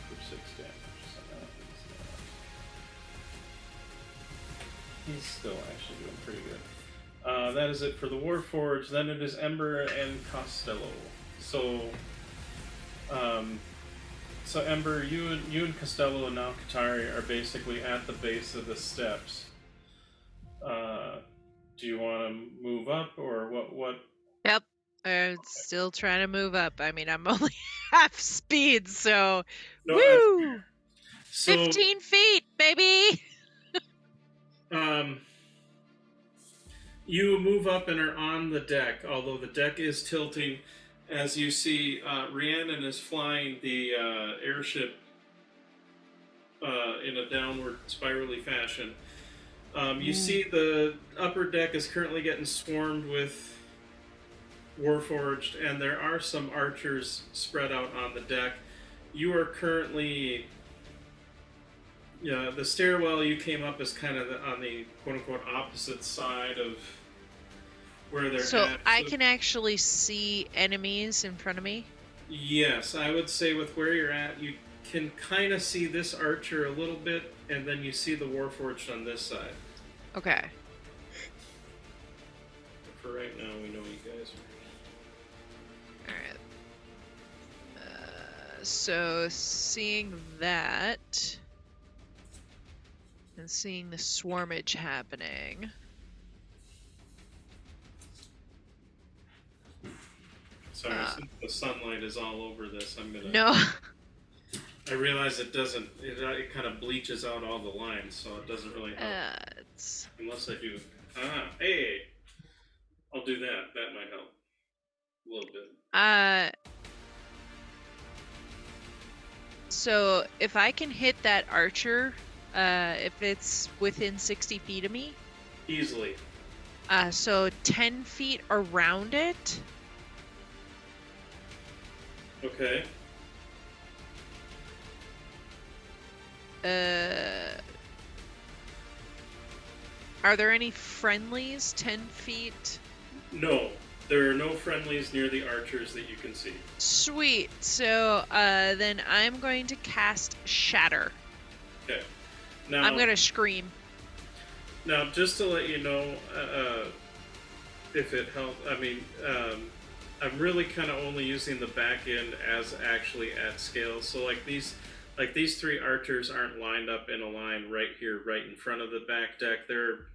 for 6 damage. So he's still actually doing pretty good. That is it for the Warforged. Then it is Ember and Costello. So, Ember, you and Costello and now Katari are basically at the base of the steps. Do you want to move up or what? Yep. I'm still trying to move up. I mean, I'm only half speed, so No, woo! so, 15 feet, baby! You move up and are on the deck, although the deck is tilting as you see Rhiannon is flying the airship in a downward spirally fashion. You see the upper deck is currently getting swarmed with Warforged, and there are some archers spread out on the deck. You are currently... Yeah, the stairwell you came up is kind of on the quote-unquote opposite side of where they're at. So I can actually see enemies in front of me? Yes, I would say with where you're at, you can kind of see this archer a little bit, and then you see the Warforged on this side. Okay. But for right now, we know you guys are... Alright. So seeing that and seeing the swarmage happening. Sorry, since the sunlight is all over this, I'm gonna. No. I realize it doesn't. It kind of bleaches out all the lines, so it doesn't really help. It's... Unless I do. Hey, I'll do that. That might help a little bit. So if I can hit that archer, if it's within 60 feet of me, Easily. so 10 feet around it. Okay. Are there any friendlies 10 feet? No, there are no friendlies near the archers that you can see. Sweet. So then I'm going to cast Shatter. Okay. Now I'm going to scream. Now, just to let you know, if it helps, I mean, I'm really kind of only using the back end as actually at scale. So like these 3 archers aren't lined up in a line right here, right in front of the back deck. They're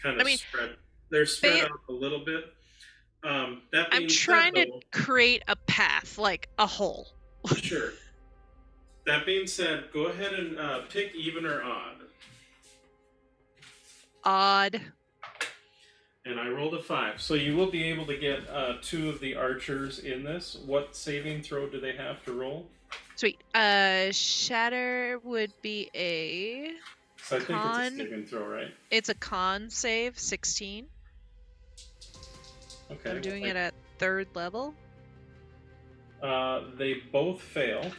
kind of spread. They're spread out a little bit. That being I'm trying said, to create a path, like a hole. Sure. That being said, go ahead and pick even or odd. Odd. And I rolled a 5. So you will be able to get 2 of the archers in this. What saving throw do they have to roll? Sweet. Shatter would be a So I think it's a saving throw, right? It's a con save, 16. Okay. I'm doing it at 3rd level. They both fail.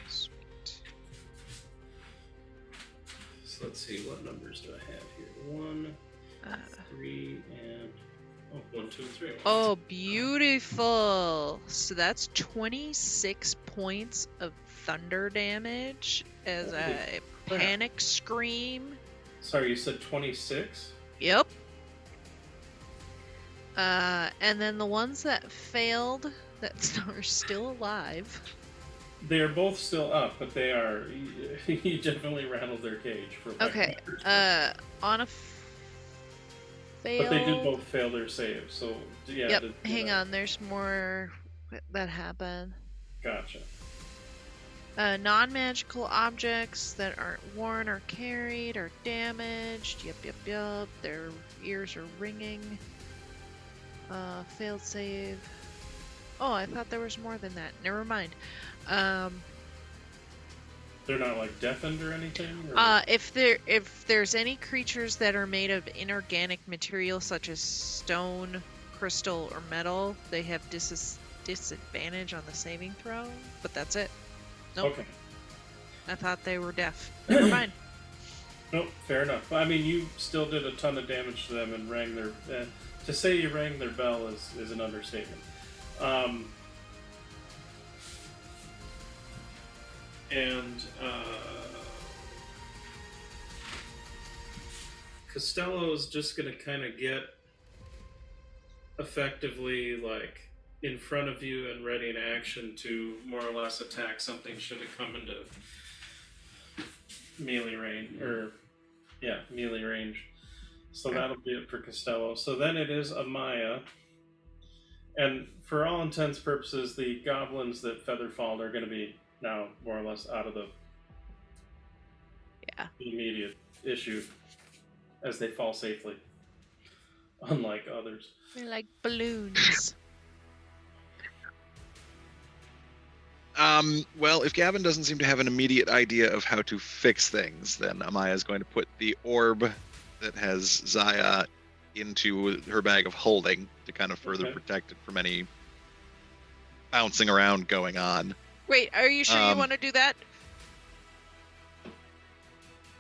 Sweet. So let's see, what numbers do I have here? 1, 3, and 1, 2, 3. Oh, beautiful. So that's 26 points of thunder damage as I panic scream. Sorry, you said 26? Yep. And then the ones that failed that are still alive. They are both still up, but they are. You definitely rattled their cage. Okay. On a fail. But they did both fail their save, so yeah. Yep. Hang on. There's more that happen. Gotcha. Non-magical objects that aren't worn or carried are damaged. Yep. Their ears are ringing. Failed save. Oh, I thought there was more than that. Never mind. They're not like deafened or anything? Or? If there's any creatures that are made of inorganic material such as stone, crystal, or metal, they have disadvantage on the saving throw. But that's it. Nope. Okay. I thought they were deaf. Never mind. Nope. Fair enough. I mean, you still did a ton of damage to them and rang their. To say you rang their bell is an understatement. Costello's just going to kind of get effectively like in front of you and ready in action to more or less attack something should it come into melee range melee range. So that'll be it for Costello. So then it is Amaya. And for all intents and purposes, the goblins that featherfall are going to be now more or less out of the immediate issue as they fall safely, unlike others. They're like balloons. Well, if Gavin doesn't seem to have an immediate idea of how to fix things, then Amaya is going to put the orb that has Zaya into her bag of holding to kind of further protect it from any bouncing around going on. Wait, are you sure you want to do that?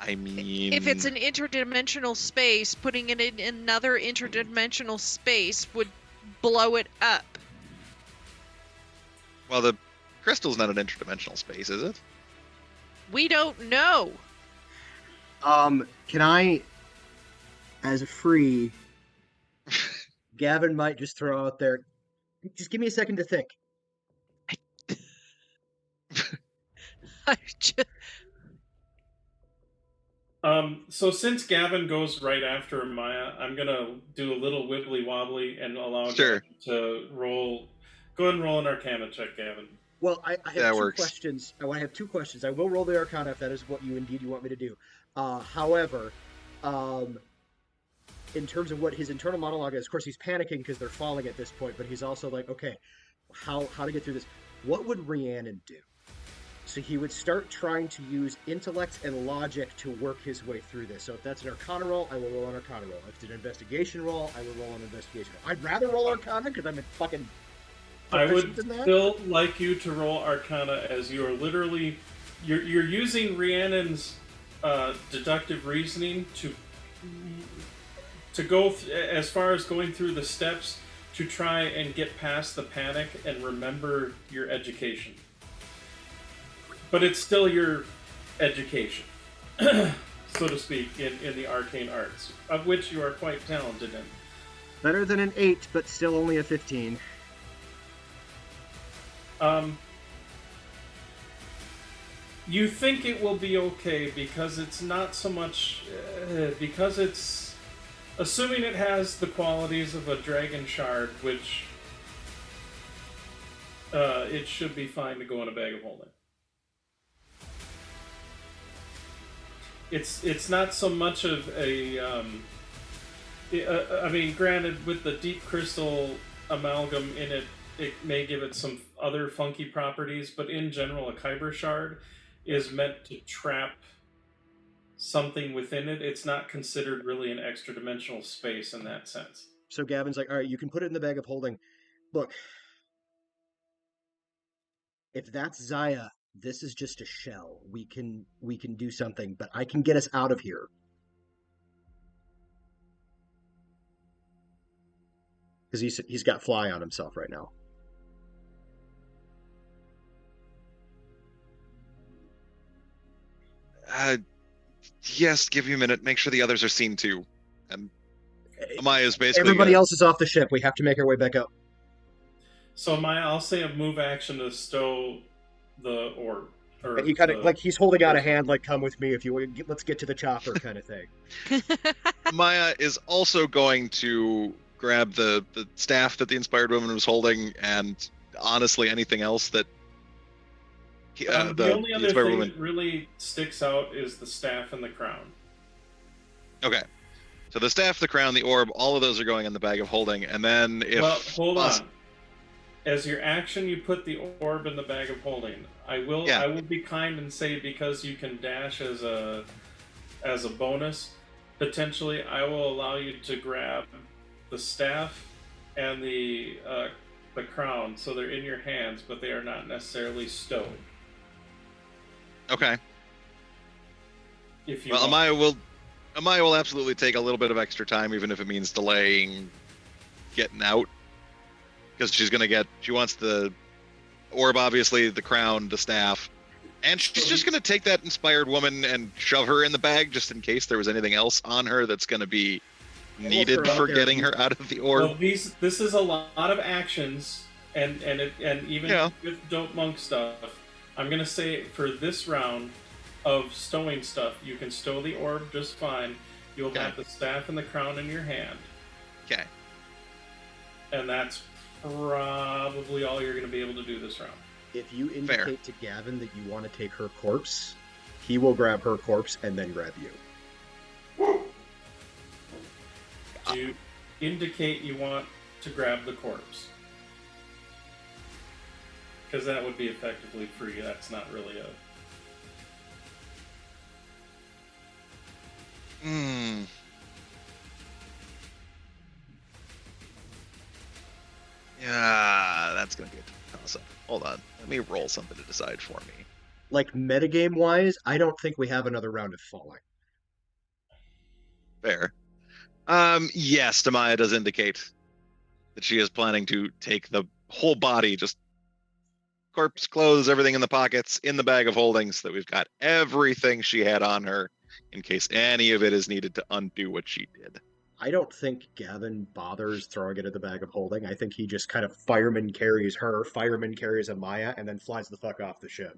I mean... If it's an interdimensional space, putting it in another interdimensional space would blow it up. Well, the crystal's not an interdimensional space, is it? We don't know. Can I, as a free, Gavin might just throw out there, just give me a second to think. I just- So since Gavin goes right after Maya, I'm gonna do a little wibbly wobbly and allow Sure. Gavin to roll. Go ahead and roll an Arcana check, Gavin. Well, I have That two works. questions. I have two questions. I will roll the Arcana if that is what you want me to do. However, in terms of what his internal monologue is, of course, he's panicking because they're falling at this point, but he's also like, okay, how to get through this? What would Rhiannon do? So he would start trying to use intellect and logic to work his way through this. So if that's an Arcana roll, I will roll an Arcana roll. If it's an investigation roll, I will roll an investigation roll. I'd rather roll Arcana because I'm a fucking I would proficient in that. still like you to roll Arcana, as you are literally you're using Rhiannon's deductive reasoning to go as far as going through the steps to try and get past the panic and remember your education. But it's still your education, so to speak, in the arcane arts, of which you are quite talented in. Better than an 8, but still only a 15. You think it will be okay because it's not so much because it's assuming it has the qualities of a dragon shard, which it should be fine to go in a bag of holding. It's not so much of a I mean, granted, with the deep crystal amalgam in it, it may give it some other funky properties, but in general, a kyber shard is meant to trap something within it. It's not considered really an extra dimensional space in that sense. So Gavin's like, all right, you can put it in the bag of holding. Look, if that's Zaya, this is just a shell. We can do something, but I can get us out of here. Because he's got fly on himself right now. Yes, give you a minute. Make sure the others are seen too. And Amaya's basically Everybody else is off the ship. We have to make our way back up. So Maya, I'll say a move action to stow the orb. And he kind of like he's holding out a hand, like "Come with me if you want. Let's get to the chopper," kind of thing. Maya is also going to grab the staff that the inspired woman was holding, and honestly, anything else that the only other thing that really sticks out is the staff and the crown. Okay. So the staff, the crown, the orb, all of those are going in the bag of holding, and then if... Well, hold on. As your action, you put the orb in the bag of holding. I will be kind and say, because you can dash as a bonus, potentially I will allow you to grab the staff and the crown, so they're in your hands, but they are not necessarily stowed. Okay. If you Amaya will absolutely take a little bit of extra time, even if it means delaying getting out, because she wants the orb, obviously, the crown, the staff, and she's just going to take that inspired woman and shove her in the bag, just in case there was anything else on her that's going to be needed for getting her out of the orb. Well, this is a lot of actions, and even with dope monk stuff, I'm going to say for this round of stowing stuff, you can stow the orb just fine. You'll have the staff and the crown in your hand. Okay. And that's probably all you're going to be able to do this round. If you indicate to Gavin that you want to take her corpse, he will grab her corpse and then grab you. Do you indicate you want to grab the corpse? Because that would be effectively free. That's not really a... Yeah, that's going to be a toss-up. Hold on. Let me roll something to decide for me. Like, metagame-wise, I don't think we have another round of falling. Fair. Yes, Amaya does indicate that she is planning to take the whole body, just corpse, clothes, everything in the pockets, in the bag of holding, so that we've got everything she had on her in case any of it is needed to undo what she did. I don't think Gavin bothers throwing it in the bag of holding. I think he just kind of fireman carries her, fireman carries Amaya, and then flies the fuck off the ship.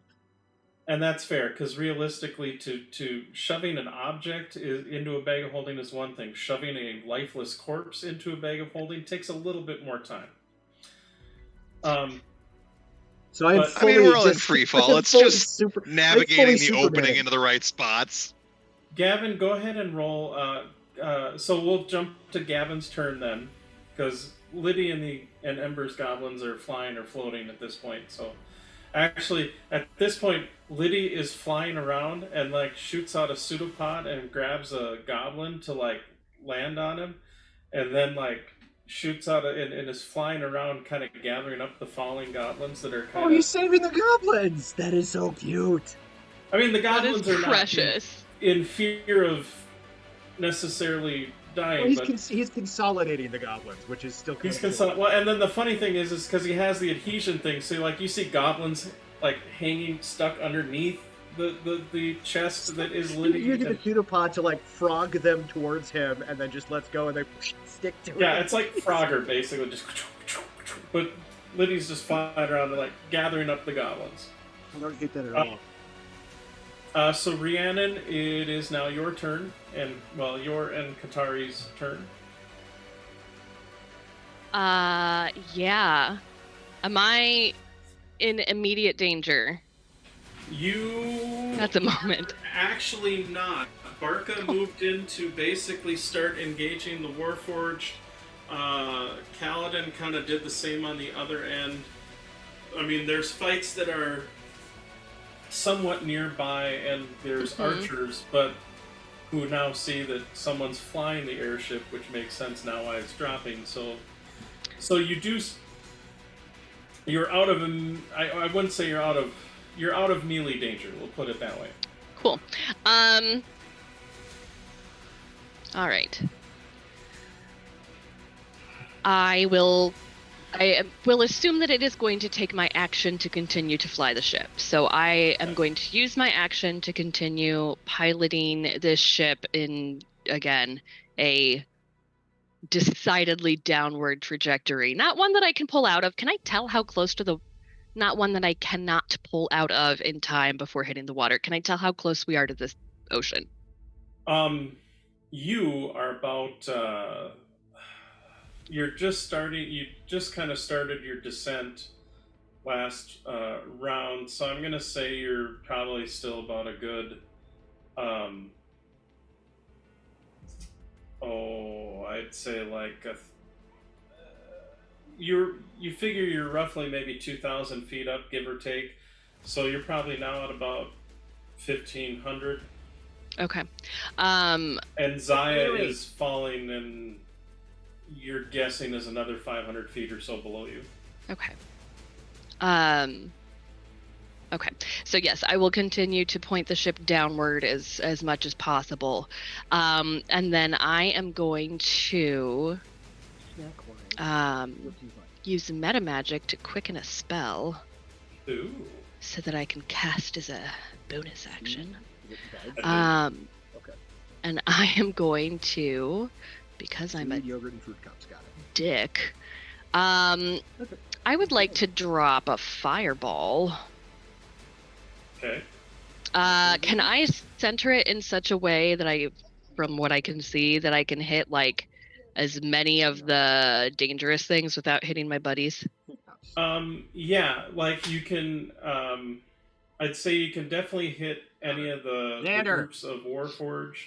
And that's fair, because realistically, to shoving an object into a bag of holding is one thing. Shoving a lifeless corpse into a bag of holding takes a little bit more time. So I'm But- fully I mean, we're all in just, free fall. I'm It's fully just I'm navigating fully the Superman. opening into the right spots. Gavin, go ahead and roll. So we'll jump to Gavin's turn then, because Liddy and Ember's goblins are flying or floating at this point. So actually, at this point, Liddy is flying around and like shoots out a pseudopod and grabs a goblin to like land on him, and then like shoots out and is flying around, kind of gathering up the falling goblins that are kind Oh, you're of. saving the goblins! That is so cute. I mean, the That goblins is are precious. not in fear of necessarily dying, Well, but he's consolidating the goblins, which is still kind he's of cool. well. And then the funny thing is because he has the adhesion thing. So like you see goblins like hanging stuck underneath the chest that is Liddy. You get the pseudopod to like frog them towards him, and then just lets go, and they stick to it. Yeah, it's like Frogger basically, just. But Liddy's just flying around and like gathering up the goblins. I don't hate that at all. So Rhiannon, it is now your turn, and well, your and Katari's turn. Yeah. Am I in immediate danger You at the moment? actually not. Barca moved in to basically start engaging the Warforged. Kaladin kind of did the same on the other end. I mean, there's fights that are somewhat nearby, and there's archers, but who now see that someone's flying the airship, which makes sense now why it's dropping. So you do. You're out of. I wouldn't say you're out of melee danger. We'll put it that way. Cool. All right. I will assume that it is going to take my action to continue to fly the ship. So I am going to use my action to continue piloting this ship in, again, a decidedly downward trajectory. Not one that I can pull out of. Can I tell how close to the... Not one that I cannot pull out of in time before hitting the water. Can I tell how close we are to this ocean? You are about... you're just starting. You just kind of started your descent last round, so I'm gonna say you're probably still about a good. I'd say like you figure you're roughly maybe 2,000 feet up, give or take. So you're probably now at about 1,500. Okay. And Zaya is falling, and you're guessing is another 500 feet or so below you. Okay. Okay. So yes, I will continue to point the ship downward as much as possible. And then I am going to use meta magic to quicken a spell. Ooh. So that I can cast as a bonus action. Okay. And I am going to, because I'm a yogurt and fruit cups. Got it. dick, I would like to drop a fireball. Okay. Can I center it in such a way that from what I can see, that I can hit like as many of the dangerous things without hitting my buddies? Yeah, like you can. I'd say you can definitely hit any of the groups of Warforged.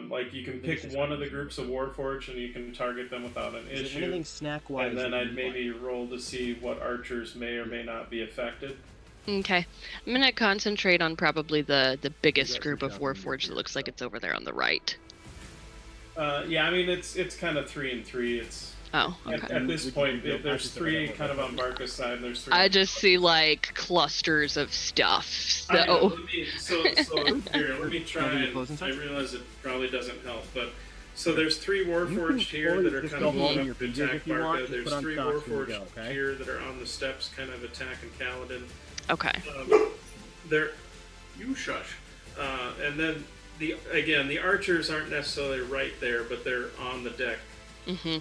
Like you can pick one of the groups of Warforged and you can target them without an issue. Anything snack-wise? And then I'd maybe roll to see what archers may or may not be affected. Okay. I'm going to concentrate on probably the biggest group of Warforged that looks like it's over there on the right. Yeah, I mean, it's kind of 3 and 3. It's okay. At this point, there's 3 kind of on Barca's side, and there's 3. I just see like clusters of stuff. So Here, let me try. And I realize it probably doesn't help, but so there's 3 Warforged here that are kind of going up to attack Barca. There's 3 Warforged here that are on the steps, kind of attacking Kaladin. Okay. You shush. And then the archers aren't necessarily right there, but they're on the deck. Mm-hmm.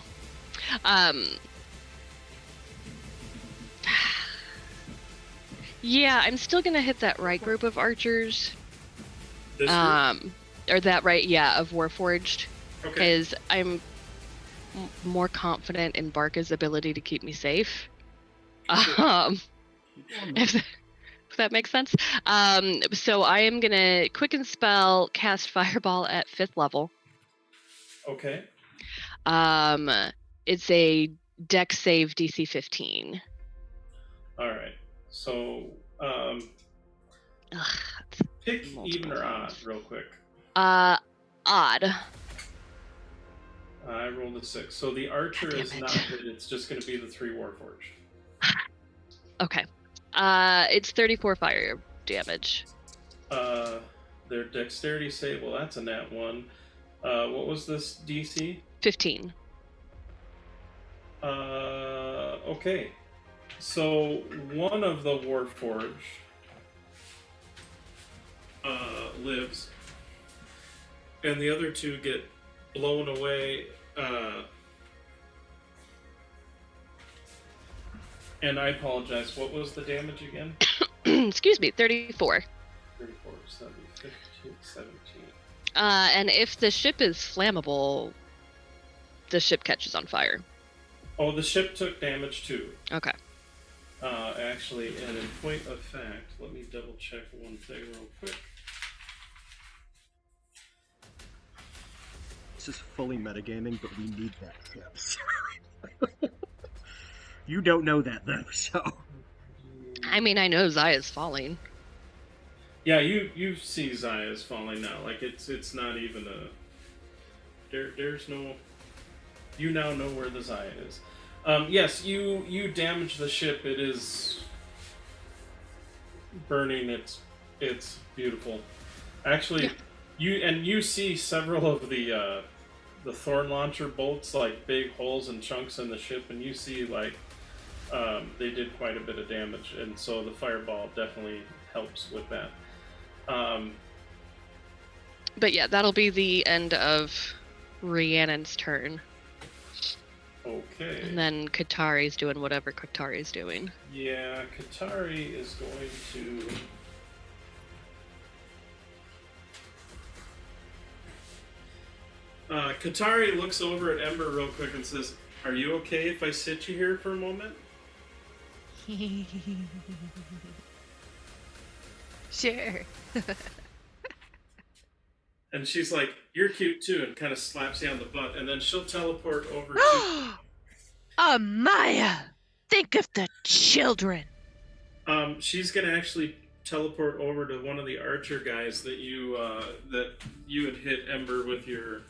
Yeah, I'm still gonna hit that right group of archers. This group? Or that right, yeah, of Warforged. Okay. Because I'm more confident in Barca's ability to keep me safe. Sure. If that makes sense. So I am gonna quicken spell, cast Fireball at 5th level. Okay. It's a Dex save DC 15. All right. So, Ugh, pick multiple even or odd, ones. real quick. Odd. I rolled a 6. So the archer God is damn not it. hit. It's just going to be the 3 Warforged. Okay. It's 34 fire damage. Their dexterity save. Well, that's a nat 1. What was this DC? 15. Okay. So one of the Warforged lives, and the other 2 get blown away. And I apologize. What was the damage again? Excuse me, 34. 34, so that'd be 15, 17. And if the ship is flammable, the ship catches on fire. Oh, the ship took damage too. Okay. Actually, and in point of fact, let me double check one thing real quick. This is fully metagaming, but we need that ship. You don't know that though, so. I mean, I know Zaya's falling. Yeah, you see Zaya's falling now. Like it's not even a. There's no. You now know where the Zaya is. Yes, you damage the ship. It is burning. It's beautiful. Actually, Yeah. you see several of the thorn launcher bolts, like big holes and chunks in the ship, and you see like they did quite a bit of damage, and so the fireball definitely helps with that. But yeah, that'll be the end of Rhiannon's turn. Okay. And then Katari's doing whatever Katari's doing. Yeah, Katari is going to. Katari looks over at Ember real quick and says, "Are you okay if I sit you here for a moment?" Sure. And she's like, "You're cute too," and kind of slaps you on the butt, and then she'll teleport over to. Amaya! Think of the children! She's gonna actually teleport over to one of the archer guys that you had hit Ember with your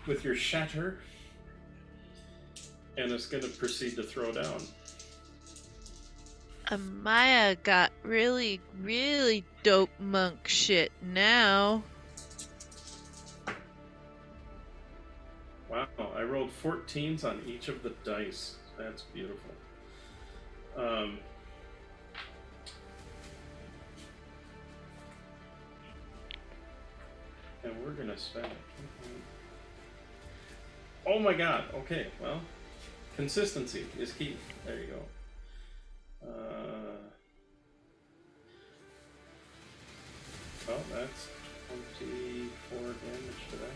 with your shatter, and is gonna proceed to throw down. Amaya got really, really dope monk shit now. Wow, I rolled 14s on each of the dice. That's beautiful. And we're gonna spend it. Oh my god, okay, well, consistency is key. There you go. Well, that's 24 damage to that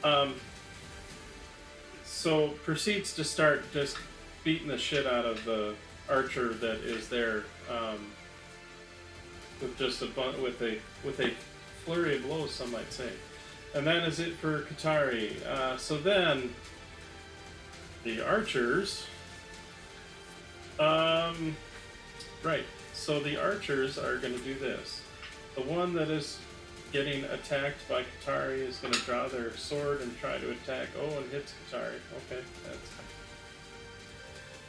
guy. So proceeds to start just beating the shit out of the archer that is there, with just with a flurry of blows, some might say. And that is it for Katari. So then the archers. Right. So the archers are going to do this. The one that is getting attacked by Katari is going to draw their sword and try to attack. Oh, and hits Katari. Okay, that's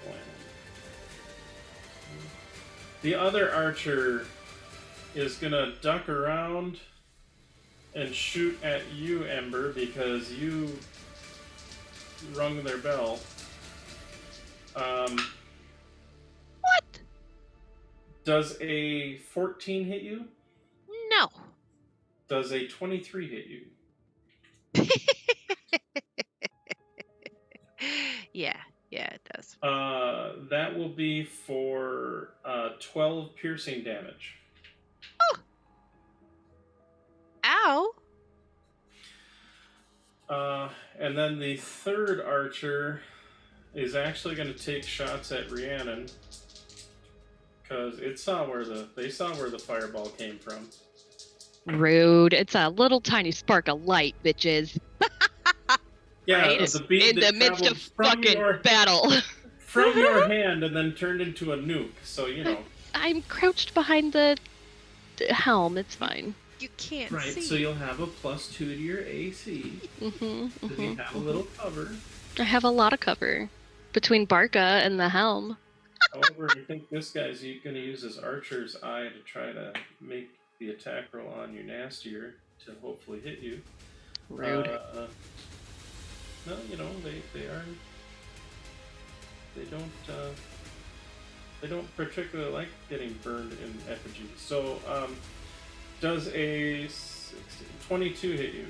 one. The other archer is going to duck around and shoot at you, Ember, because you rung their bell. What? Does a 14 hit you? No. Does a 23 hit you? Yeah, it does. That will be for 12 piercing damage. Ow! And then the third archer is actually going to take shots at Rhiannon because they saw where the fireball came from. Rude. It's a little tiny spark of light, bitches. Yeah, Right? the beam In the that midst traveled of from fucking battle. from your hand and then turned into a nuke. So you know. I'm crouched behind the helm. It's fine. You can't Right, see. so you'll have a +2 to your AC. Because you have a little cover. I have a lot of cover between Barca and the helm. However, I think this guy's going to use his archer's eye to try to make the attack roll on you nastier to hopefully hit you. Rude. No, you know they don't particularly like getting burned in effigy. So, does a 22 hit you?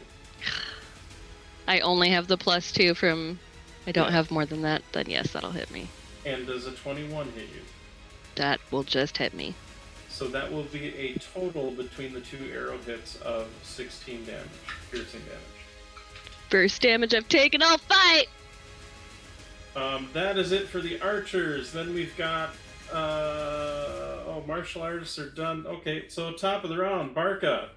I only have the +2 from. I don't Yeah. have more than that. Then yes, that'll hit me. And does a 21 hit you? That will just hit me. So that will be a total between the two arrow hits of 16 damage, piercing damage. First damage I've taken all fight. That is it for the archers. Then we've got martial artists are done. Okay, so top of the round, Barca.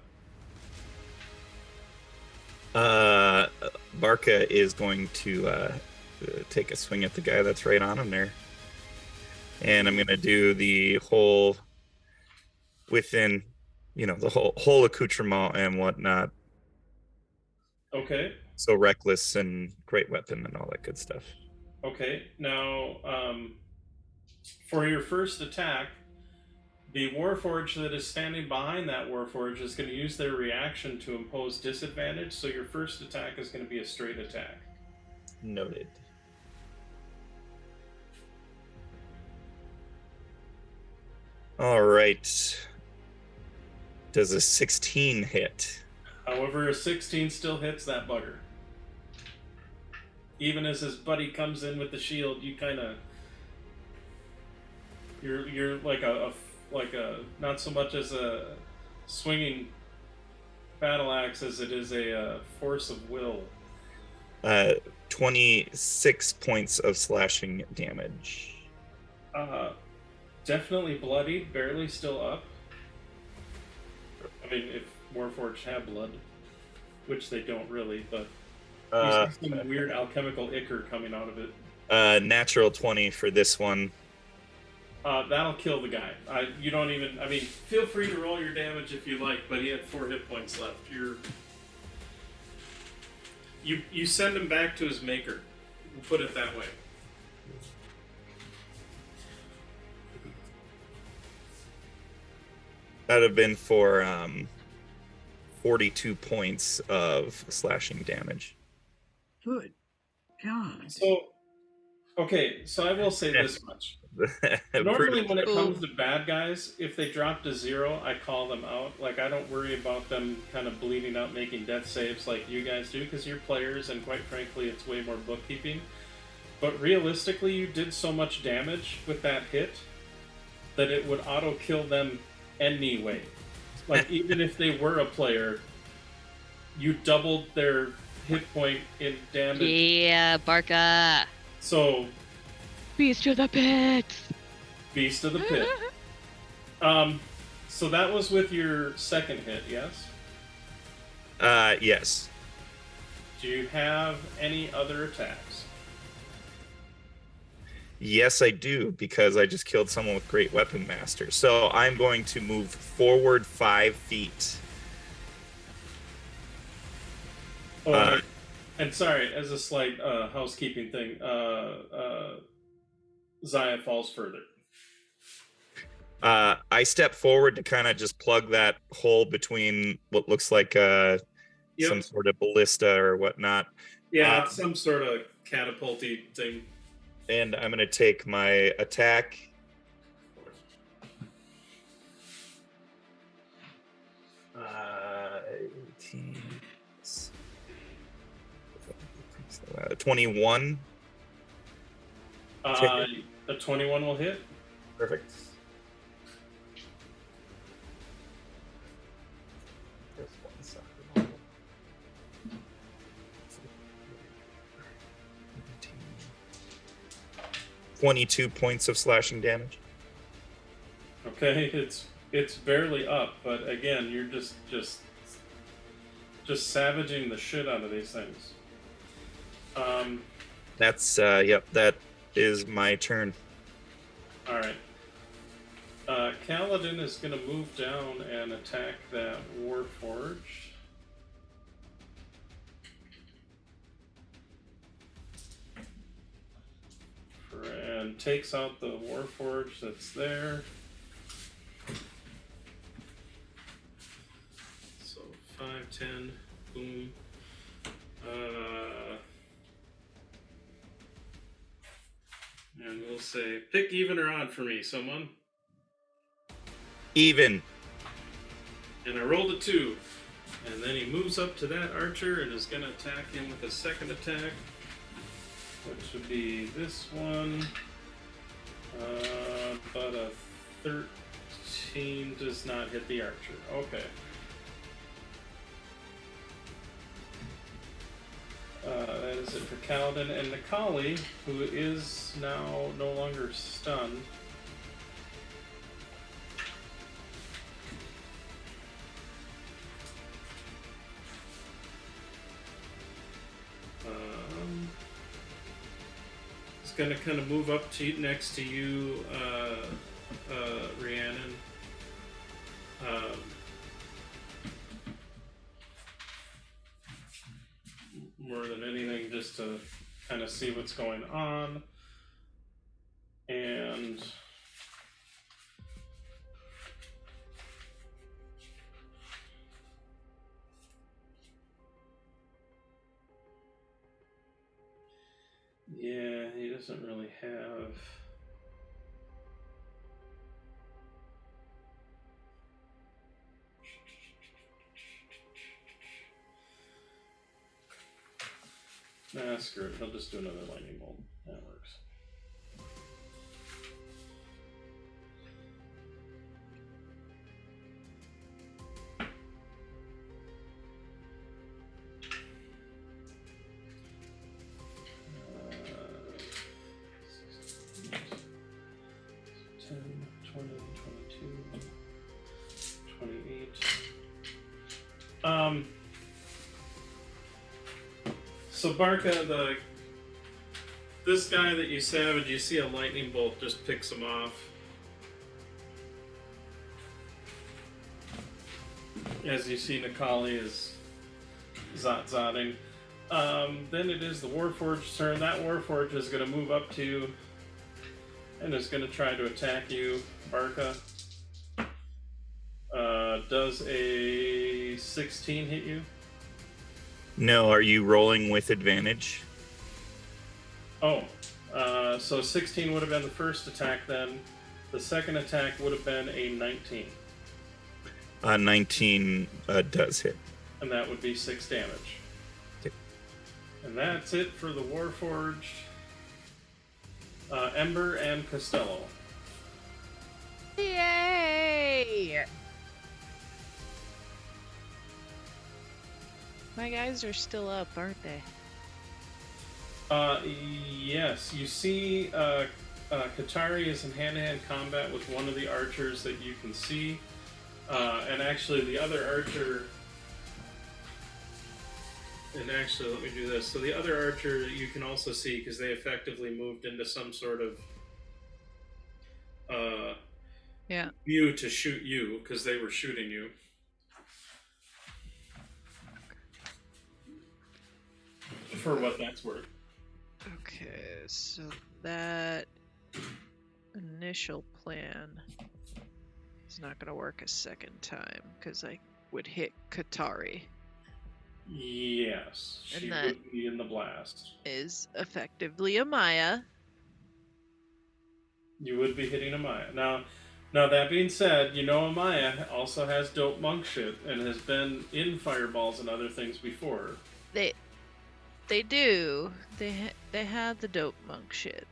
Barca is going to take a swing at the guy that's right on him there. And I'm going to do the whole within, the whole accoutrement and whatnot. Okay. So reckless and great weapon and all that good stuff. Okay. Now, for your first attack, the Warforged that is standing behind that Warforged is going to use their reaction to impose disadvantage. So your first attack is going to be a straight attack. Noted. All right. Does a 16 hit? However, a 16 still hits that bugger. Even as his buddy comes in with the shield, you kind of you're like a not so much as a swinging battle axe as it is a force of will. 26 points of slashing damage. Definitely bloodied, barely still up. I mean, if Warforged have blood, which they don't really, but you see some weird alchemical ichor coming out of it. Natural 20 for this one. That'll kill the guy. You don't even. I mean, feel free to roll your damage if you like, but he had 4 hit points left. You send him back to his maker. We'll put it that way. That'd have been for 42 points of slashing damage. Good God. So I will say this much. Normally, when it comes to bad guys, if they drop to 0, I call them out. Like, I don't worry about them kind of bleeding out, making death saves like you guys do, because you're players, and quite frankly, it's way more bookkeeping. But realistically, you did so much damage with that hit that it would auto-kill them anyway. Like, even if they were a player, you doubled their hit point in damage. Yeah, Barca. So... Beast of the pit. Beast of the pit. So that was with your second hit, yes? Yes. Do you have any other attacks? Yes, I do, because I just killed someone with Great Weapon Master. So I'm going to move forward 5 feet. And sorry, as a slight housekeeping thing, Zaya falls further. I step forward to kind of just plug that hole between what looks like some sort of ballista or whatnot. Yeah, it's some sort of catapulty thing. And I'm going to take my attack. 21. A 21 will hit. Perfect. Just 1 second. 22 points of slashing damage. Okay, it's barely up, but again, you're just savaging the shit out of these things. That's yep, that is my turn. All right. Kaladin is going to move down and attack that Warforged. And takes out the Warforged that's there. So 5, 10, boom. And we'll say, pick even or odd for me, someone. Even. And I rolled a 2. And then he moves up to that archer and is going to attack him with a second attack, which would be this one. But a 13 does not hit the archer. Okay. That is it for Kaladin. And Nikali, who is now no longer stunned, is going to kind of move up to next to you, Rhiannon. More than anything, just to kind of see what's going on. And yeah, he doesn't really have screw it. He'll just do another lightning bolt. That works. $10, 20, 22, 28. So Barca, this guy that you savage, you see a lightning bolt just picks him off. As you see, Nikali is zot-zotting. Then it is the Warforged's turn. That Warforged is going to move up to you and is going to try to attack you, Barca. Does a 16 hit you? No, are you rolling with advantage? Oh, so 16 would have been the first attack then. The second attack would have been a 19. 19 does hit. And that would be 6 damage. Okay. And that's it for the Warforged. Ember and Costello. Yay! My guys are still up, aren't they? Yes. You see Katari is in hand-to-hand combat with one of the archers that you can see. And actually the other archer... And actually, let me do this. So the other archer you can also see, because they effectively moved into some sort of view to shoot you, because they were shooting you. For what that's worth. Okay, so that initial plan is not going to work a second time, because I would hit Katari. Yes, And she that would be in the blast. is effectively a Maya. You would be hitting Amaya. Now that being said, you know Amaya also has dope monk shit and has been in fireballs and other things before. They do. They have the dope monk shit.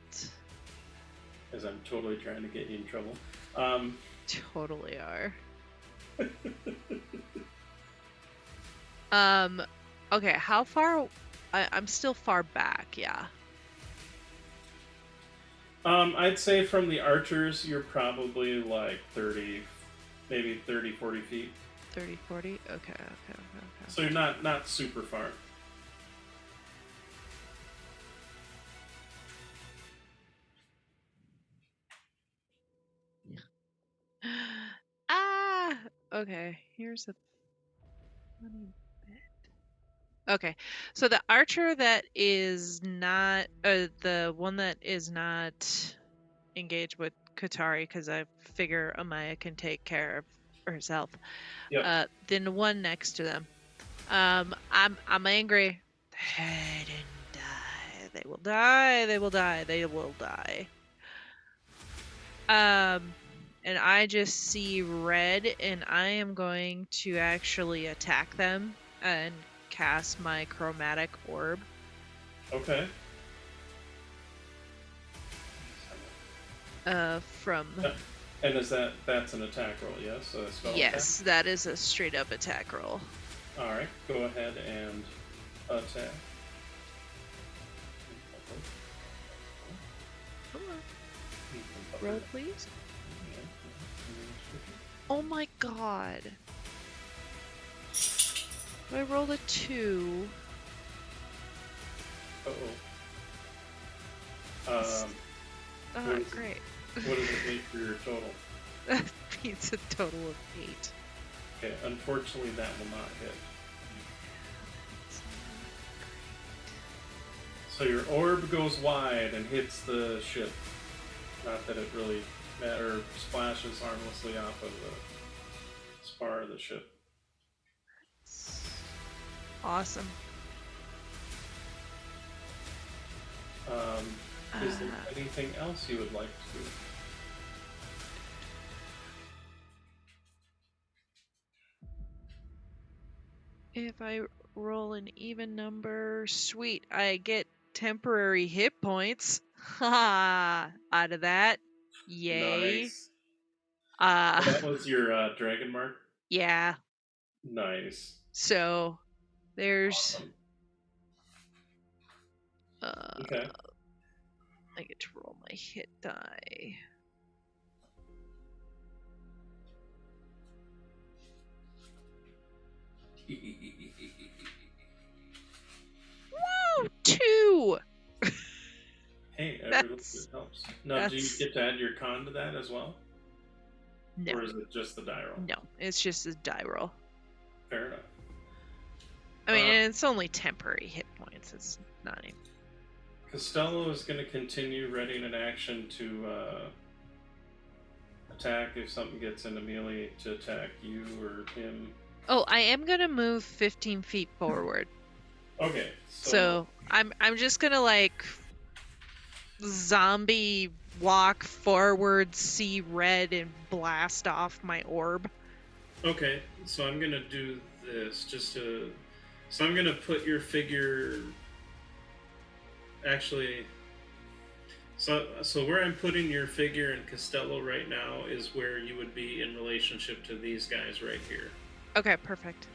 As I'm totally trying to get you in trouble. Totally are. Okay, how far? I'm still far back, yeah. I'd say from the archers, you're probably like 30, maybe 30, 40 feet. 30, 40? Okay. So you're not super far. Ah! Okay, here's a funny bit. Okay, so the archer that is not, the one that is not engaged with Katari, because I figure Amaya can take care of herself. Yep. Then the one next to them. I'm angry. They didn't die. They will die. They will die. They will die. And I just see red, and I am going to actually attack them and cast my chromatic orb. Okay. From. And that's an attack roll? Yes. A spell Yes, that is a straight up attack roll. All right. Go ahead and attack. Come on. Roll, please. Oh my god. I rolled a 2. Uh-oh. Great. What does it make for your total? That means a total of 8. Okay, unfortunately that will not hit. So your orb goes wide and hits the ship. Not that it really matters, splashes harmlessly off of the spar of the ship. Awesome. Is there anything else you would like to do? If I roll an even number, sweet, I get temporary hit points. Ha! Out of that. Yay. Nice. That was your dragon mark? Yeah. Nice. So there's Awesome. Okay. I get to roll my hit die. Woo! 2! Hey, every little bit helps. Now, do you get to add your con to that as well? No. Or is it just the die roll? No, it's just a die roll. Fair enough. I mean, it's only temporary hit points. It's not even. Costello is going to continue readying an action to attack if something gets into melee to attack you or him. Oh, I am going to move 15 feet forward. Okay. So I'm just going to like zombie walk forward, see red, and blast off my orb. Okay, so I'm going to do this So I'm going to put your figure... Actually, so where I'm putting your figure in Costello right now is where you would be in relationship to these guys right here. Okay, perfect.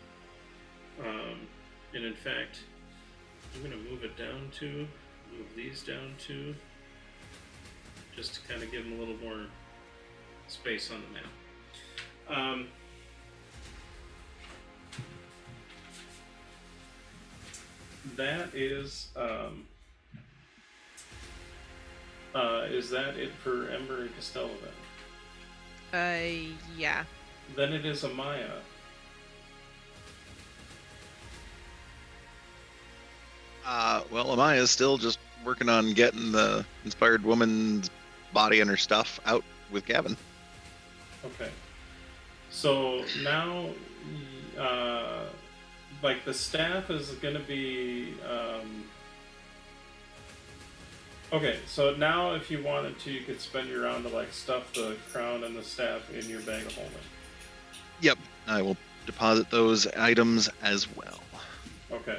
And in fact, I'm going to move these down to, just to kind of give them a little more space on the map. That is that it for Ember and Costello then? Yeah. Then it is Amaya. Well, Amaya's still just working on getting the inspired woman's body and her stuff out with Gavin. Okay. So now, like the staff is going to be. Okay, so now if you wanted to, you could spend your round to like stuff the crown and the staff in your bag of holding. Yep, I will deposit those items as well. Okay.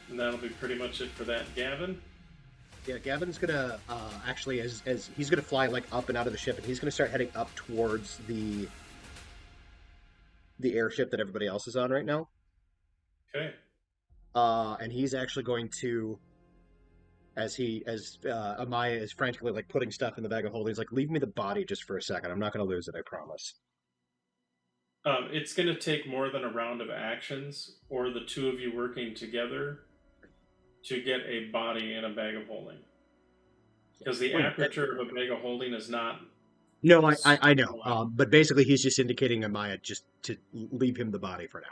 And that'll be pretty much it for that. Gavin? Yeah, Gavin's gonna actually, as he's gonna fly like up and out of the ship, and he's gonna start heading up towards the airship that everybody else is on right now. Okay. And he's actually going to, as Amaya is frantically like putting stuff in the bag of holding, he's like, "Leave me the body just for a second. I'm not gonna lose it. I promise." It's going to take more than a round of actions or the two of you working together to get a body in a bag of holding. Because the aperture of a bag of holding is not. No, I know. But basically, he's just indicating Amaya just to leave him the body for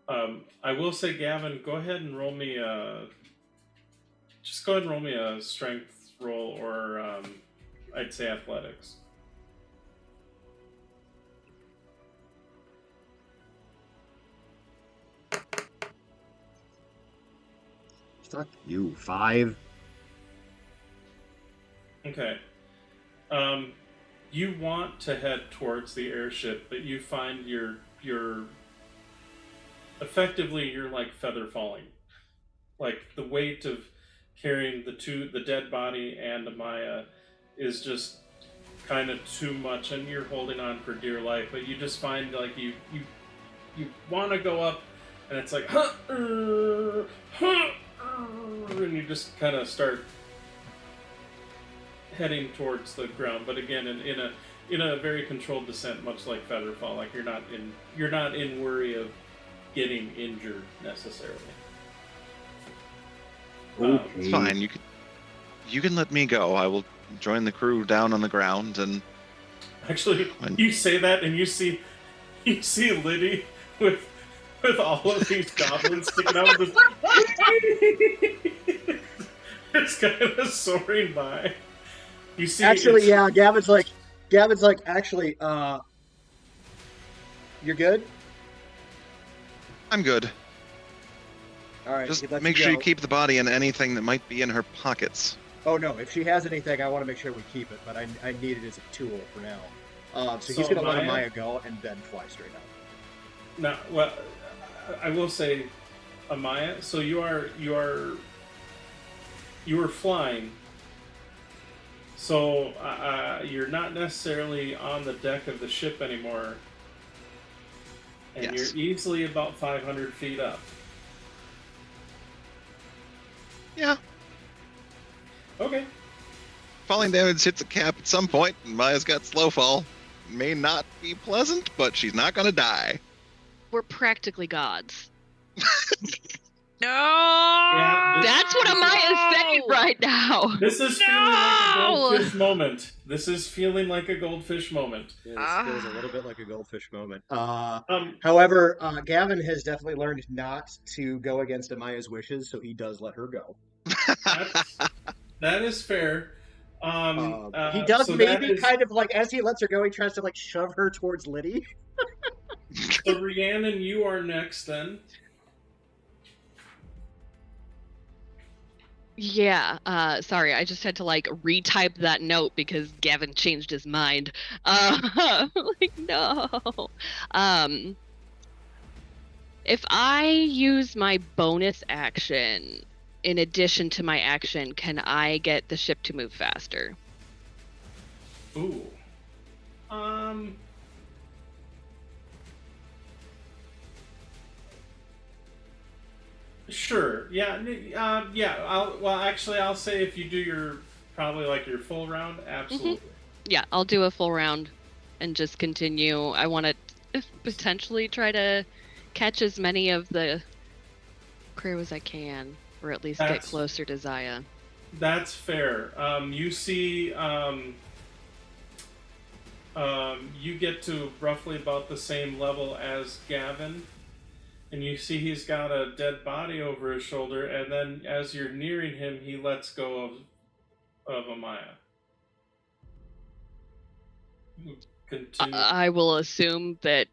now. I will say, Gavin, go ahead and roll me a. Just go ahead and roll me a strength roll, or I'd say athletics. Fuck you, 5. Okay. You want to head towards the airship, but you find you're effectively you're like feather falling. Like the weight of carrying the dead body and Amaya is just kind of too much, and you're holding on for dear life. But you just find like you want to go up, and it's like and you just kind of start heading towards the ground, but again in a very controlled descent, much like Featherfall. Like you're not in worry of getting injured necessarily. It's fine. You can let me go. I will join the crew down on the ground. And actually, you say that, and you see Liddy with all of these goblins sticking out of it's kind of soaring by. You see, actually, yeah. Gavin's like, actually, you're good. I'm good. All right. Just make sure you keep the body and anything that might be in her pockets. Oh no! If she has anything, I want to make sure we keep it. But I need it as a tool for now. So he's gonna let Amaya go and then fly straight out. Now, well, I will say, Amaya. So you are flying. So you're not necessarily on the deck of the ship anymore, and Yes. you're easily about 500 feet up. Yeah. Okay. Falling damage hits a cap at some point, and Maya's got slow fall. May not be pleasant, but she's not gonna die. We're practically gods. No! Yeah, That's what Amaya is saying right now. This is feeling like a goldfish moment. This is feeling like a goldfish moment. Yeah, this feels a little bit like a goldfish moment. However, Gavin has definitely learned not to go against Amaya's wishes, so he does let her go. That is fair. He does so maybe kind of like, as he lets her go, he tries to like shove her towards Liddy. So Rhiannon, you are next then. Yeah, sorry, I just had to like retype that note because Gavin changed his mind. Like no. If I use my bonus action in addition to my action, can I get the ship to move faster? Ooh. Sure. Yeah. Yeah. I'll say if you do your full round, absolutely. Yeah, I'll do a full round and just continue. I want to potentially try to catch as many of the crew as I can, or at least get closer to Zaya. That's fair. You see, you get to roughly about the same level as Gavin, and you see he's got a dead body over his shoulder, and then as you're nearing him, he lets go of Amaya. Continue. I will assume that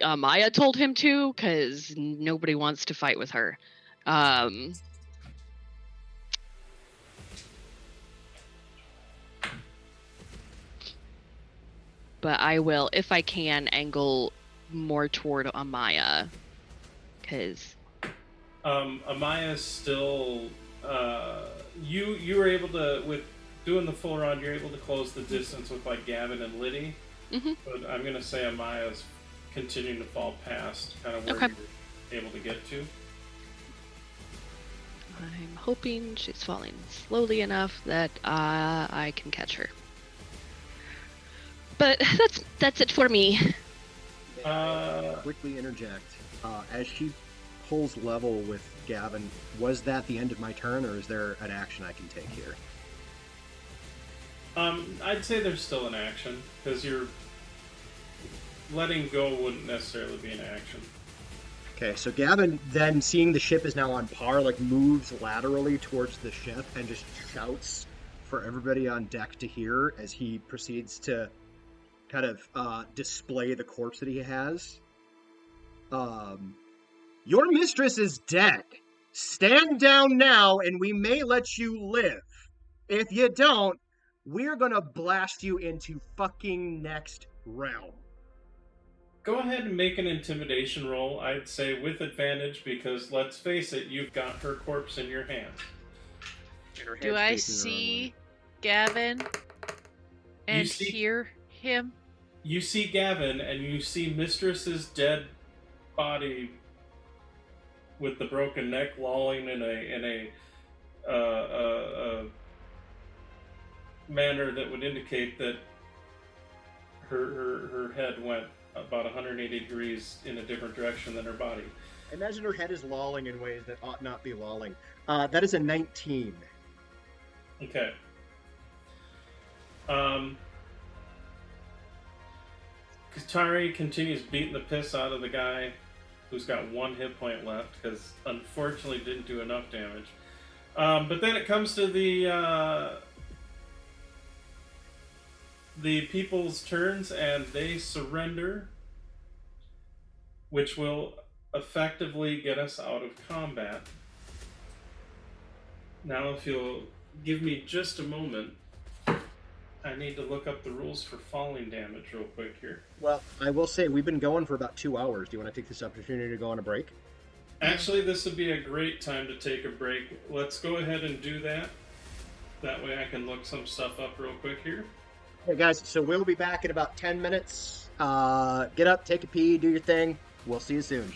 Amaya told him to, because nobody wants to fight with her. But I will, if I can, angle more toward Amaya, because Amaya's still. You were able to, with doing the full round, you're able to close the distance with like Gavin and Liddy. Mhm. But I'm gonna say Amaya's continuing to fall past kind of where Okay. you're able to get to. I'm hoping she's falling slowly enough that I can catch her. But that's it for me. Quickly interject. As she pulls level with Gavin, was that the end of my turn, or is there an action I can take here? I'd say there's still an action because you're letting go wouldn't necessarily be an action. Okay, so Gavin, then seeing the ship is now on par, like moves laterally towards the ship and just shouts for everybody on deck to hear as he proceeds to kind of display the corpse that he has. Your mistress is dead. Stand down now and we may let you live. If you don't, we're gonna blast you into fucking next realm. Go ahead and make an intimidation roll, I'd say with advantage, because let's face it, you've got her corpse in your hands. Do I see Gavin and hear him? You see Gavin, and you see Mistress's dead body with the broken neck lolling in a manner that would indicate that her head went about 180 degrees in a different direction than her body. I imagine her head is lolling in ways that ought not be lolling. That is a 19. Okay. Katari continues beating the piss out of the guy who's got 1 hit point left because unfortunately didn't do enough damage. But then it comes to the people's turns and they surrender, which will effectively get us out of combat. Now, if you'll give me just a moment, I need to look up the rules for falling damage real quick here. Well, I will say we've been going for about 2 hours. Do you want to take this opportunity to go on a break? Actually, this would be a great time to take a break. Let's go ahead and do that. That way I can look some stuff up real quick here. Hey guys, so we'll be back in about 10 minutes. Get up, take a pee, do your thing. We'll see you soon.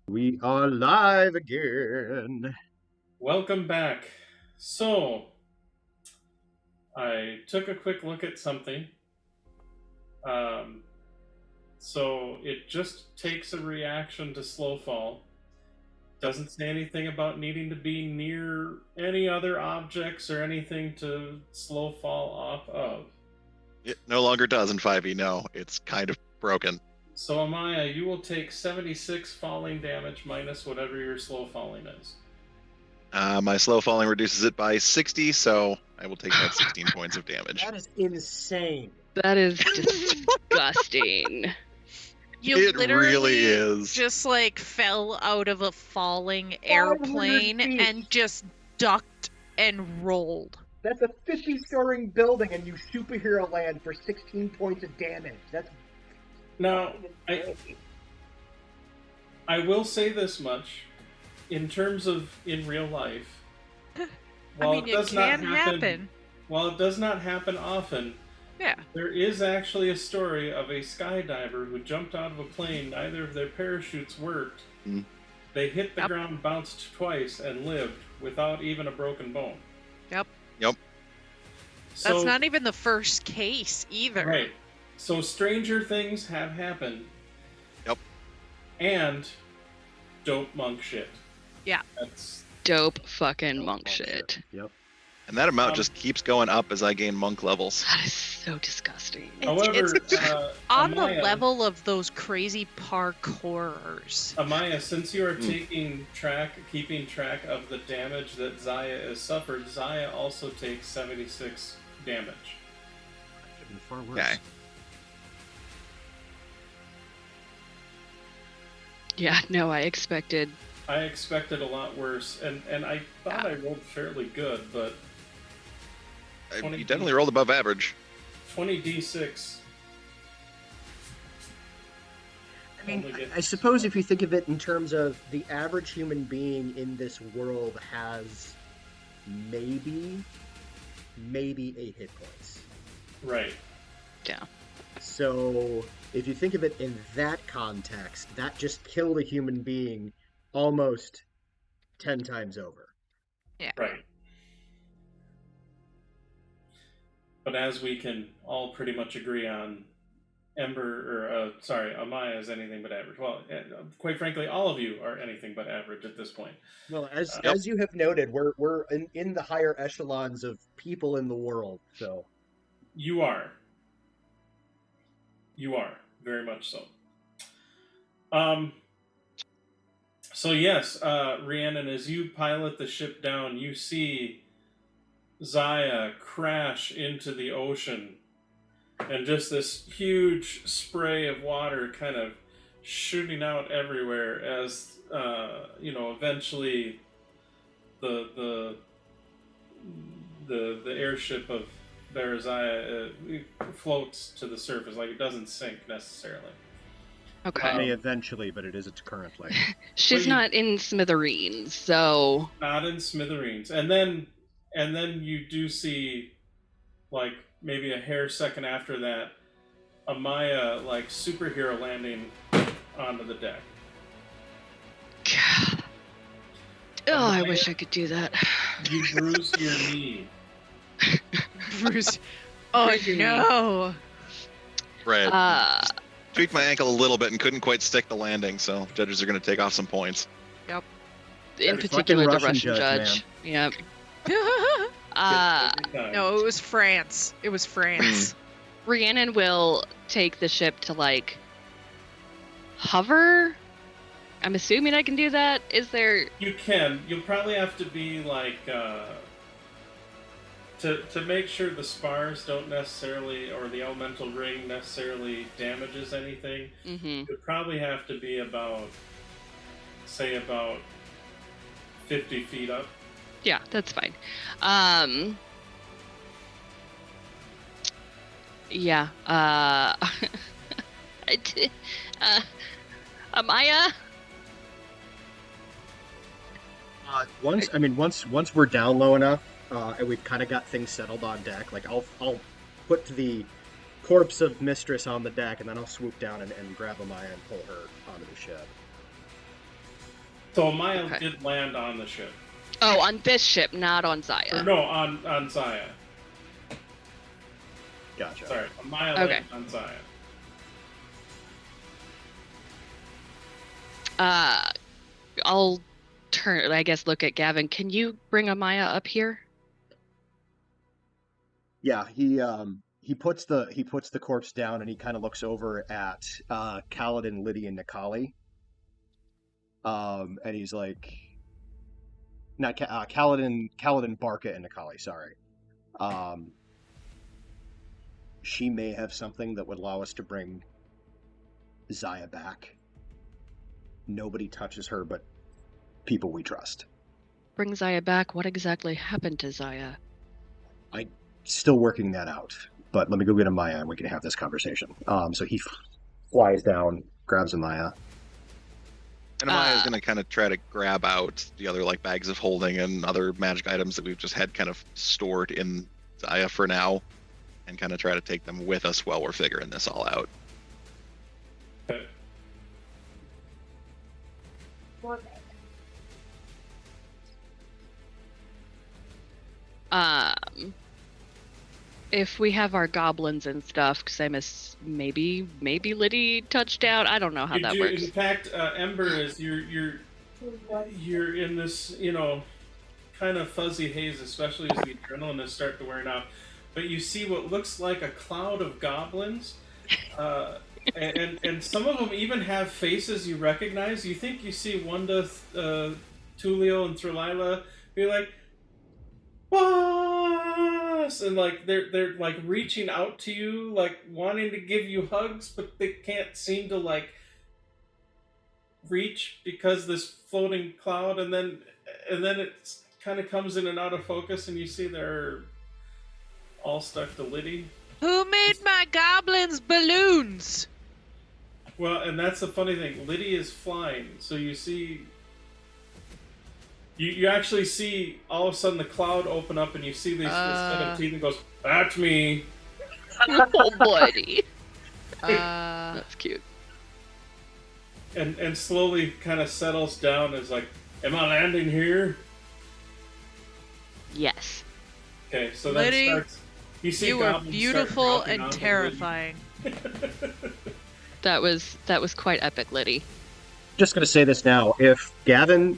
We are live again. Welcome back. So, I took a quick look at something. So it just takes a reaction to slow fall. Doesn't say anything about needing to be near any other objects or anything to slow fall off of. It no longer does in 5e, no. It's kind of broken. So, Amaya, you will take 76 falling damage minus whatever your slow falling is. My slow falling reduces it by 60, so I will take that 16 points of damage. That is insane. That is disgusting. You It literally really is. just like fell out of a falling airplane 500 feet. and just ducked and rolled. That's a 50-story building, and you superhero land for 16 points of damage. That's Now, insane. I will say this much. In terms of in real life, I mean, it can happen. while it does not happen often, Yeah. there is actually a story of a skydiver who jumped out of a plane. Neither of their parachutes worked. Hmm. They hit the Yep. ground, bounced twice, and lived without even a broken bone. Yep. So, That's not even the first case either. right. So stranger things have happened. Yep. And dope monk shit. Yeah. That's Dope fucking monk shit. Yep. And that amount Um, just keeps going up as I gain monk levels. That is so disgusting. however, It's on the Amaya- level of those crazy parkourers. Amaya, since you are keeping track of the damage that Zaya has suffered, Zaya also takes 76 damage. Could be far worse. Okay. Yeah, no, I expected. I expected a lot worse, and I thought I rolled fairly good, but You definitely rolled above average. 20d6. I mean, Only get- I suppose if you think of it in terms of the average human being in this world has maybe 8 hit points. Right. Yeah. So if you think of it in that context, that just killed a human being almost 10 times over. Right. But as we can all pretty much agree on, Amaya is anything but average. Well, quite frankly, all of you are anything but average at this point. Well, as you have noted, we're in the higher echelons of people in the world. So You are. You are. Very much so. So yes, Rhiannon, as you pilot the ship down, you see Zaya crash into the ocean, and just this huge spray of water kind of shooting out everywhere as eventually the airship of Berezaya floats to the surface. Like, it doesn't sink necessarily. Okay. it may eventually, but it is currently. She's you- not in smithereens, so Not in smithereens. And then you do see, like, maybe a hair second after that, Amaya, like, superhero landing onto the deck. God. Oh, I wish I could do that. You bruise your knee. Bruce. Oh Bruising me. no. Right. Tweaked my ankle a little bit and couldn't quite stick the landing, so judges are going to take off some points. In That particular, the fucking Russian Russian judge. judge, Yep. Every time. No, it was France. It was France. Rhiannon will take the ship to, like, hover. I'm assuming I can do that. Is there... You can. You'll probably have to be, like, to make sure the spars don't necessarily, or the elemental ring necessarily damages anything, Mm-hmm. you'd probably have to be about 50 feet up. Yeah, that's fine. Yeah. Amaya? Once we're down low enough, and we've kind of got things settled on deck, like I'll put the corpse of Mistress on the deck, and then I'll swoop down and grab Amaya and pull her onto the ship. So Maya Okay. did land on the ship. Oh, on this ship, not on Or Zaya. no, on Zaya. Gotcha. Sorry, Maya Okay. landed on Zaya. I'll turn. I guess look at Gavin. Can you bring Amaya up here? Yeah, he puts the corpse down and he kind of looks over at Kaladin, Liddy, and Nikali. And he's like, not Kaladin, Barca, and Nikali. Sorry. She may have something that would allow us to bring Zaya back. Nobody touches her but people we trust. Bring Zaya back. What exactly happened to Zaya? Still working that out, but let me go get Amaya and we can have this conversation. So he flies down, grabs Amaya. And Amaya's going to kind of try to grab out the other like bags of holding and other magic items that we've just had kind of stored in Zaya for now, and kind of try to take them with us while we're figuring this all out. Okay. If we have our goblins and stuff, because I miss maybe Liddy touched out. I don't know how that works. In fact, Ember, is you're in this, kind of fuzzy haze, especially as the adrenaline is starting to wear off. But you see what looks like a cloud of goblins, and some of them even have faces you recognize. You think you see Wanda, Tulio, and Thralila be like, "Boss!" and like they're like reaching out to you, like wanting to give you hugs, but they can't seem to like reach because this floating cloud, and then it kind of comes in and out of focus, and you see they're all stuck to Liddy. Who made my goblins balloons? Well, and that's the funny thing. Liddy is flying, so you see. You actually see all of a sudden the cloud open up and you see this set of teeth and goes, "That's me." Oh, buddy. Uh, That's cute. And slowly kind of settles down as like, "Am I landing here?" Yes. Okay, so Liddy, that starts. You see you are goblins start beautiful dropping and onto terrifying. Liddy. That was quite epic, Liddy. Just gonna say this now: if Gavin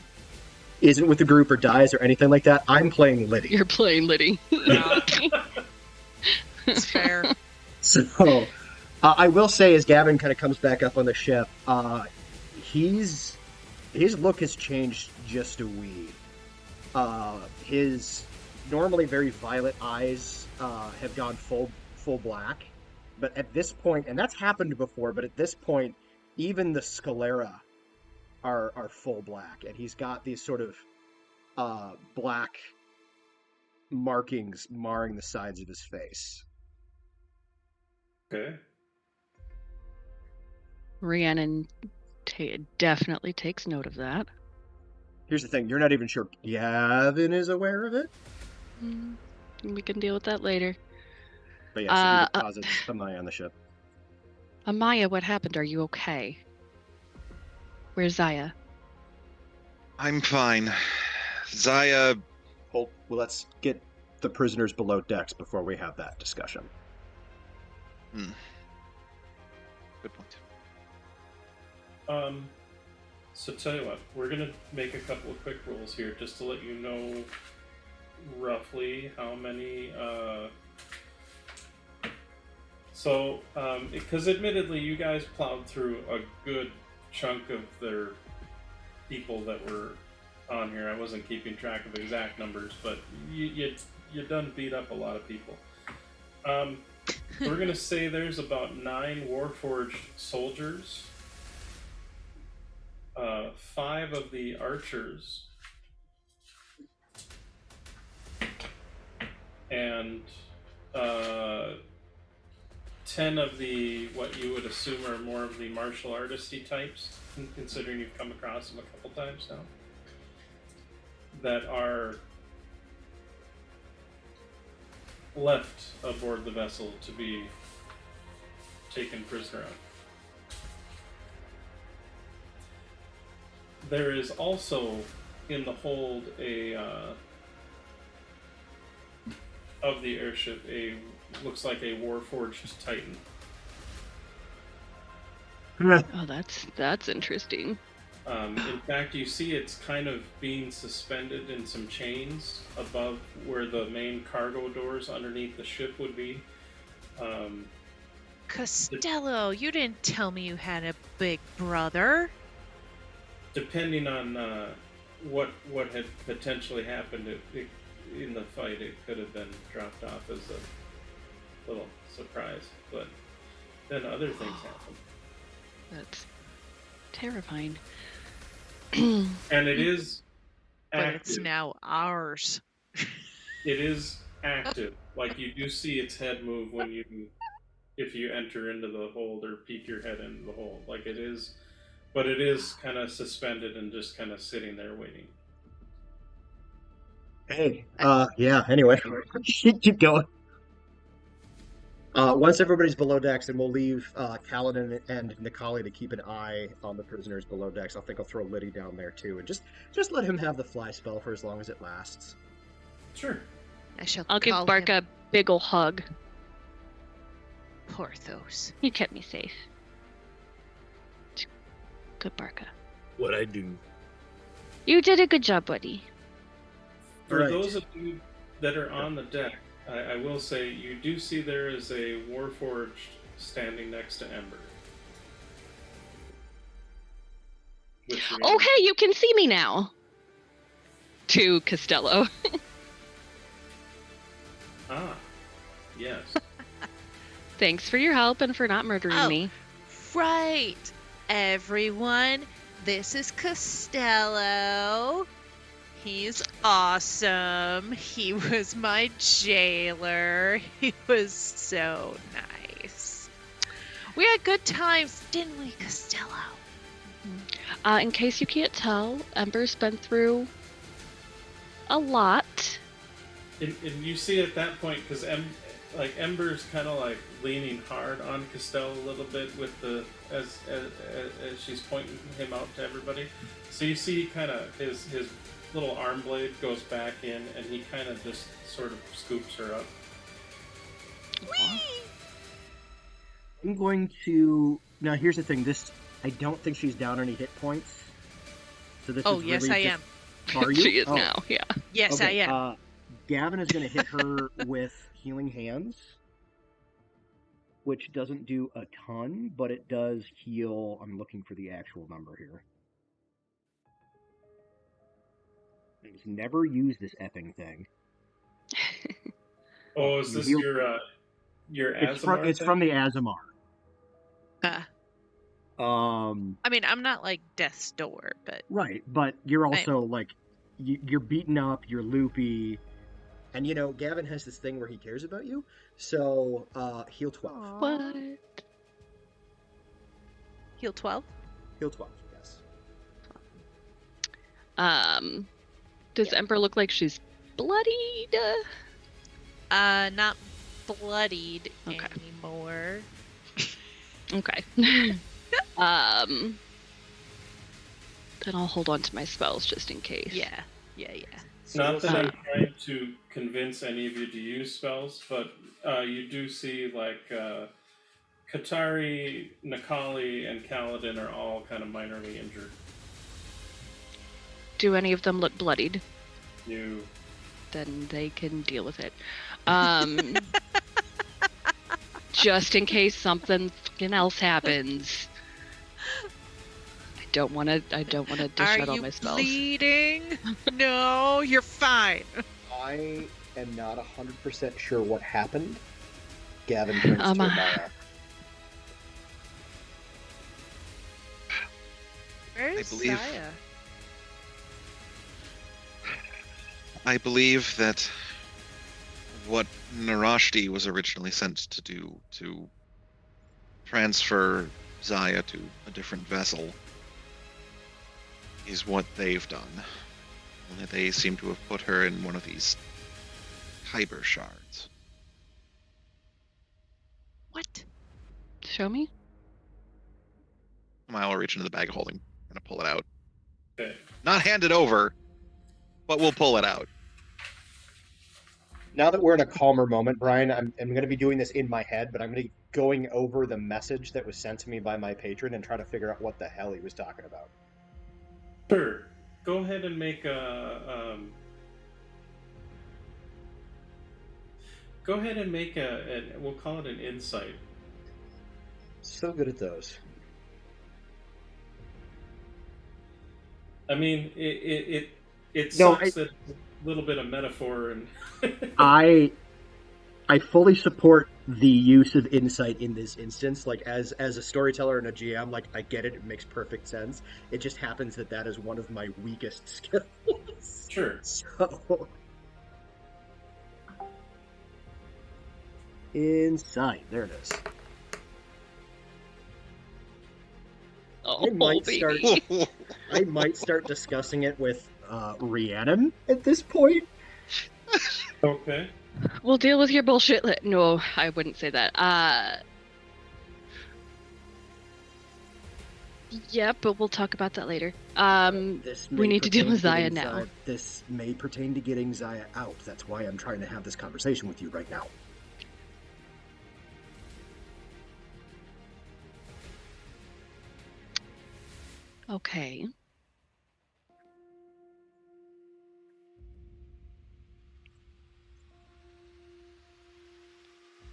isn't with the group or dies or anything like that, I'm playing Liddy. You're playing Liddy. Yeah. It's fair. So I will say, as Gavin kind of comes back up on the ship, his look has changed just a wee. His normally very violet eyes have gone full black, but at this point, and that's happened before, but at this point, even the sclera are full black, and he's got these sort of black markings marring the sides of his face. Okay. Rhiannon definitely takes note of that. Here's the thing: you're not even sure Gavin is aware of it. We can deal with that later. But yeah, so he deposits Amaya on the ship. Amaya, what happened? Are you okay? Where's Zaya? I'm fine. Zaya, Well, let's get the prisoners below decks before we have that discussion. good point. So tell you what, we're gonna make a couple of quick rolls here just to let you know roughly how many. Because admittedly, you guys plowed through a good chunk of their people that were on here. I wasn't keeping track of exact numbers, but you done beat up a lot of people. We're gonna say there's about 9 Warforged soldiers, 5 of the archers, and 10 of the what you would assume are more of the martial artisty types, considering you've come across them a couple times now, that are left aboard the vessel to be taken prisoner of. there is also in the hold of the airship looks like a Warforged Titan. Oh, that's interesting. In fact, you see it's kind of being suspended in some chains above where the main cargo doors underneath the ship would be. Costello, you didn't tell me you had a big brother. Depending on what had potentially happened in the fight, it could have been dropped off as a little surprise. But then other things happen. That's terrifying. And it is But active. it's now ours. It is active. Like you do see its head move if you enter into the hold or peek your head into the hold. Like it is, but it is kind of suspended and just kind of sitting there waiting. Hey, yeah, anyway, keep going. Once everybody's below decks, then we'll leave Kaladin and Nikali to keep an eye on the prisoners below decks. I think I'll throw Liddy down there too, and just let him have the fly spell for as long as it lasts. Sure. I'll give call Bark him a big ol' hug. Porthos. You kept me safe. Good Barca. What I do? You did a good job, buddy. For Right. those of you that are on the deck, I will say you do see there is a Warforged standing next to Ember. Okay, you can see me now. To Costello. Ah, yes. Thanks for your help and for not murdering me. Right. Everyone, this is Costello. He's awesome. He was my jailer. He was so nice. We had good times, didn't we, Costello? In case you can't tell, Ember's been through a lot. And you see at that point, because Ember's kind of like leaning hard on Costello a little bit with as she's pointing him out to everybody. So you see kind of his little arm blade goes back in, and he kind of just sort of scoops her up. I'm going to now. Here's the thing. I don't think she's down any hit points. So this. Oh, is yes, really I am. Are you? She is Oh. now, yeah. Yes, Okay, I am. Gavin is going to hit her with Healing Hands, which doesn't do a ton, but it does heal. I'm looking for the actual number here. I've never used this effing thing. Oh, is this Heal- your It's Azamar thing? from the Azamar. I mean, I'm not like Death's Door, but Right, but you're also like you're beaten up, you're loopy, and Gavin has this thing where he cares about you. So heal 12. What? Heal 12? Heal 12. Yes. Does Ember look like she's bloodied? Not bloodied Okay. anymore. Okay. Then I'll hold on to my spells just in case. Yeah. Not that I'm trying to convince any of you to use spells, but you do see like Katari, Nikali, and Kaladin are all kind of minorly injured. Do any of them look bloodied? No. Then they can deal with it. Just in case something fucking else happens. I don't want to dish out all my spells. Are you bleeding? No, you're fine. I am not 100% sure what happened. Gavin turns to Maya. Where's Saya? I believe that what Narashti was originally sent to do, to transfer Zaya to a different vessel, is what they've done. Only they seem to have put her in one of these kyber shards. What? Show me. I'll reach into the bag of holding and pull it out. Okay. Not hand it over, but we'll pull it out. Now that we're in a calmer moment, Brian, I'm going to be doing this in my head, but I'm going to be going over the message that was sent to me by my patron and try to figure out what the hell he was talking about. Sure. Go ahead and make a. Go ahead and make we'll call it an insight. So good at those. I mean, it No, sucks that it's a little bit of metaphor and. I fully support the use of insight in this instance. Like as a storyteller and a GM, like I get it; it makes perfect sense. It just happens that is one of my weakest skills. Sure. So, insight. There it is. Oh, I might baby. I might start discussing it with Rhiannon at this point. Okay. We'll deal with your bullshit. No, I wouldn't say that. Yeah, but we'll talk about that later. We need to deal with Zaya now. This may pertain to getting Zaya out. That's why I'm trying to have this conversation with you right now. Okay.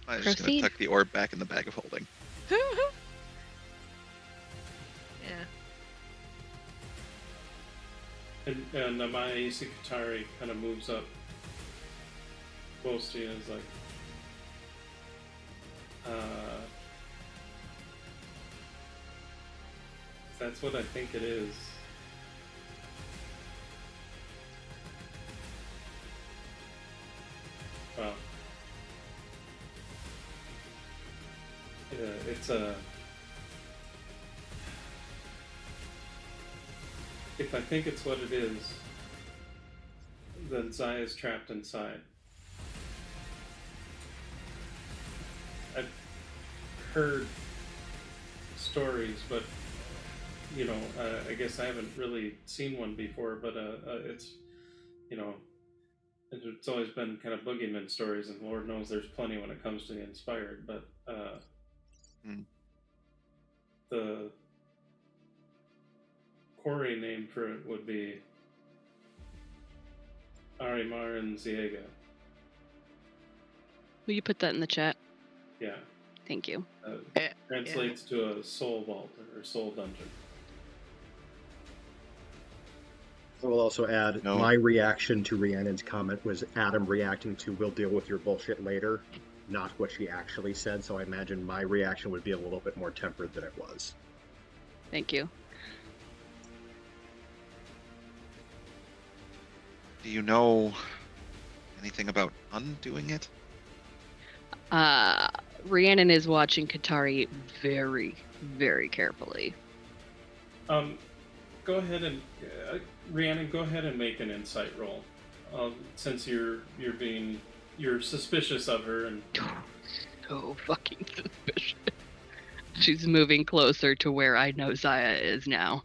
I'm just going to tuck the orb back in the bag of holding. Yeah. And my Katari kind of moves up close to you and is like, that's what I think it is. Well, it's a. If I think it's what it is, then Zaya's trapped inside. I've heard stories, but you know, I guess I haven't really seen one before. But it's, you know, it's always been kind of boogeyman stories, and Lord knows there's plenty when it comes to the inspired. But the Quarry name for it would be Arimaran Ziega. Will you put that in the chat? Yeah. Thank you. Translates to a soul vault or soul dungeon. I will also add, my reaction to Rhiannon's comment was Adam reacting to "we'll deal with your bullshit later," not what she actually said, so I imagine my reaction would be a little bit more tempered than it was. Thank you. Do you know anything about undoing it? Rhiannon is watching Katari very, very carefully. Go ahead and Rhiannon, go ahead and make an insight roll. Since you're suspicious of her and so fucking suspicious. She's moving closer to where I know Zaya is now.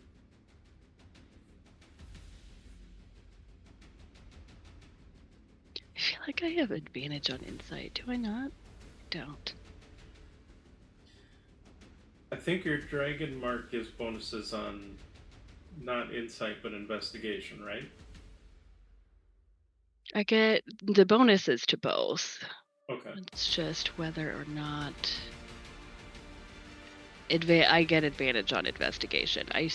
I feel like I have advantage on insight. Do I not? Don't. I think your dragon mark gives bonuses on not insight but investigation, right? I get the bonuses to both. Okay. It's just whether or not I get advantage on investigation. I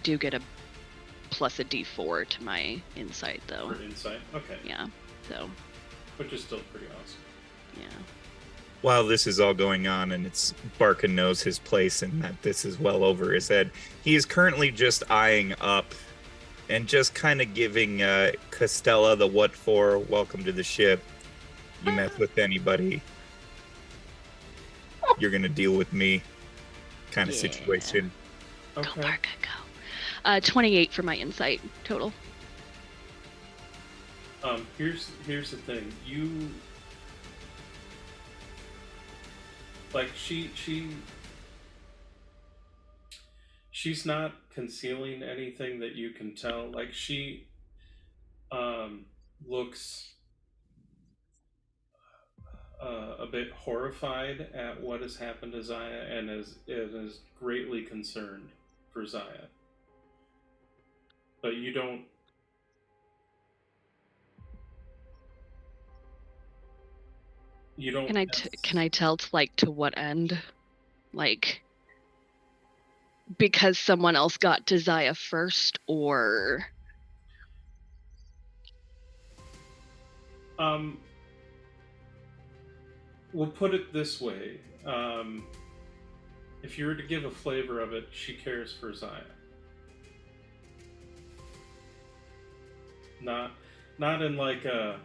do get a plus a d4 to my insight though. For insight, okay. Yeah. So. Which is still pretty awesome. Yeah. While this is all going on and it's Barca knows his place and that this is well over his head, he is currently just eyeing up and just kind of giving Costella the what for, welcome to the ship. You mess with anybody, you're going to deal with me kind of situation. Okay. Go, Barca, go. 28 for my insight total. Here's the thing. You like she she's not concealing anything that you can tell. Like, she looks a bit horrified at what has happened to Zaya, and is greatly concerned for Zaya. But you don't. You don't. Can I tell to what end? Like, because someone else got to Zaya first, or We'll put it this way. If you were to give a flavor of it, she cares for Zaya. Not in like a,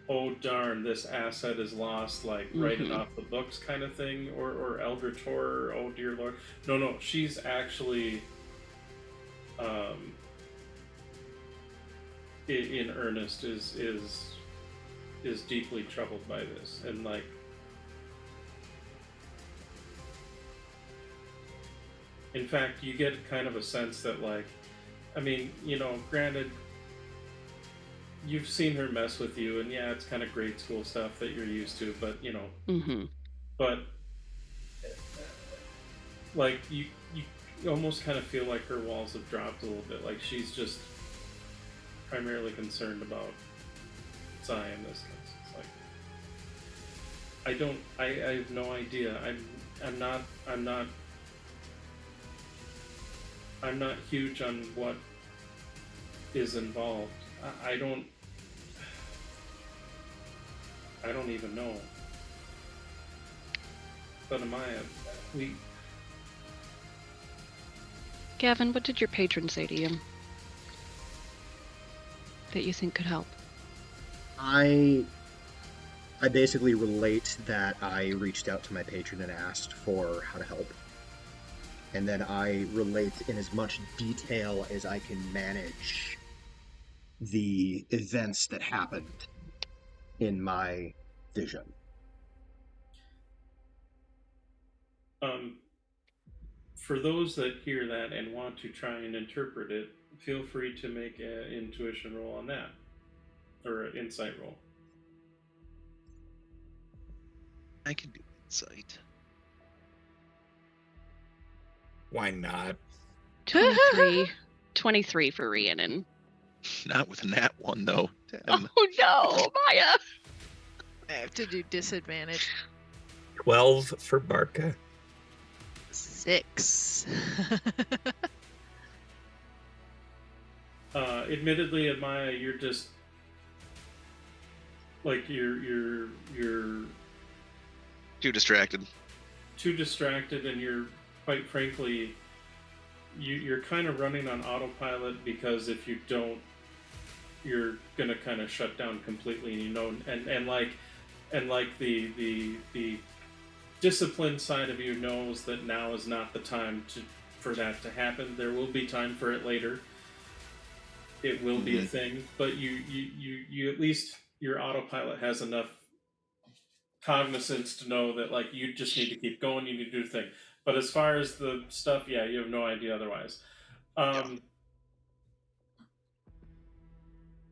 oh darn, this asset is lost, like write it off the books kind of thing, or Eldritch horror, oh dear lord. No, she's actually in earnest, is deeply troubled by this, and like, in fact, you get kind of a sense that, like, I mean, granted, you've seen her mess with you, and yeah, it's kind of grade school stuff that you're used to, but but like, you almost kind of feel like her walls have dropped a little bit. Like, she's just primarily concerned about Zaya in this case. It's like, I have no idea. I'm not huge on what is involved. I don't even know. But Amaya, Gavin, what did your patron say to you that you think could help? I basically relate that I reached out to my patron and asked for how to help. And then I relate in as much detail as I can manage the events that happened in my vision. For those that hear that and want to try and interpret it, feel free to make an intuition roll on that, or an insight roll. I can do insight. Why not? 23 for Rhiannon. Not with a nat one, though. Damn. Oh no, Maya! I have to do disadvantage. 12 for Barca. 6. Admittedly, Amaya, you're just like you're Too distracted. And you're, quite frankly, you're kind of running on autopilot, because if you don't, you're gonna kind of shut down completely, and like the disciplined side of you knows that now is not the time for that to happen. There will be time for it later. It will be a thing, but you at least, your autopilot has enough cognizance to know that, like, you just need to keep going, you need to do the thing. But as far as the stuff, yeah, you have no idea otherwise.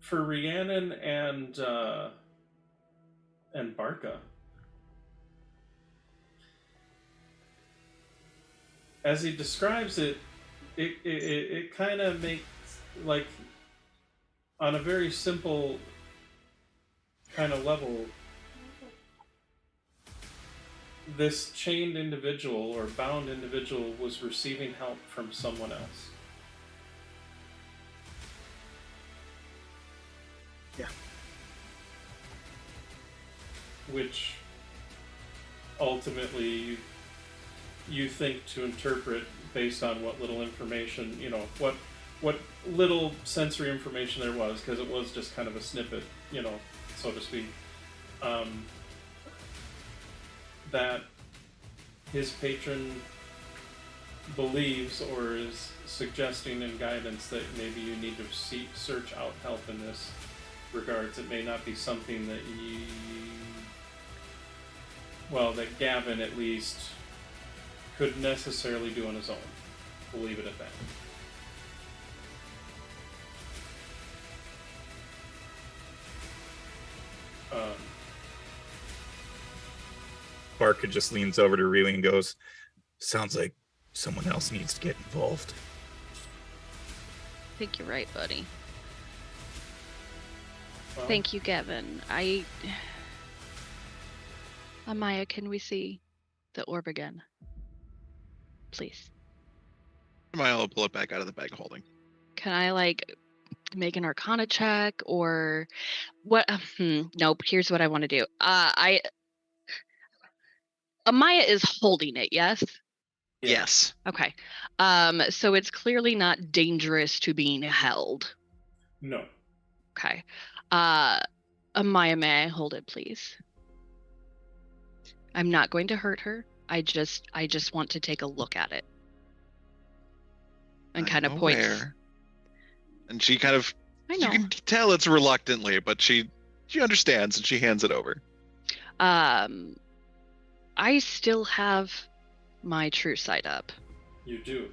For Rhiannon and Barca, as he describes it, it kind of makes, like, on a very simple kind of level, this chained individual or bound individual was receiving help from someone else. Yeah. Which ultimately you think to interpret based on what little information, what little sensory information there was, because it was just kind of a snippet, so to speak. That his patron believes, or is suggesting in guidance, that maybe you need to search out help in this regards. It may not be something that that Gavin at least could necessarily do on his own. We'll leave it at that. Barker just leans over to Reilly and goes, "Sounds like someone else needs to get involved." I think you're right, buddy. Well, Thank you, Gavin. Amaya, can we see the orb again? Please. I'll pull it back out of the bag of holding. Can I, like, make an Arcana check or what? Nope. Here's what I want to do. Amaya is holding it, yes? Yeah. Yes. Okay. So it's clearly not dangerous to being held. No. Okay. Amaya, may I hold it, please? I'm not going to hurt her. I just want to take a look at it. And kind of points. Aware. And she kind of, I you know. can tell it's reluctantly, but she understands and she hands it over. I still have my true sight up. You do.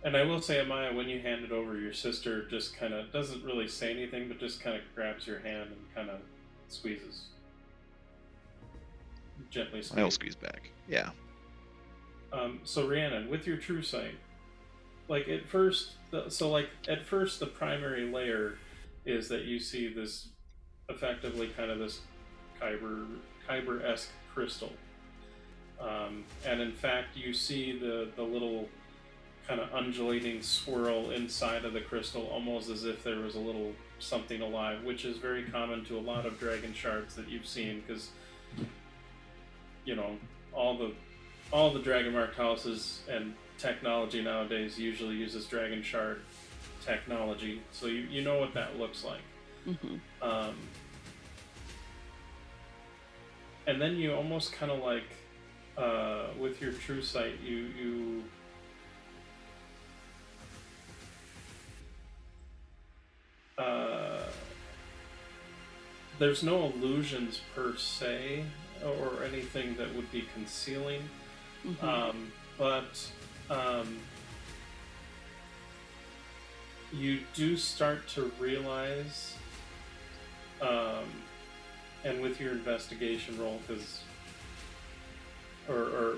And I will say, Amaya, when you hand it over, your sister just kind of doesn't really say anything, but just kind of grabs your hand and kind of squeezes. Gently squeezes. I'll squeeze back. Yeah. So Rhiannon, with your true sight, like at first, the primary layer is that you see this, effectively kind of this Kyber-esque crystal. And in fact, you see the little kind of undulating swirl inside of the crystal, almost as if there was a little something alive, which is very common to a lot of dragon shards that you've seen, because you know all the dragon marked houses and technology nowadays usually uses dragon shard technology, so you know what that looks like. Mm-hmm. And then you almost kind of like, with your true sight, you there's no illusions per se or anything that would be concealing, but you do start to realize, and with your investigation roll, because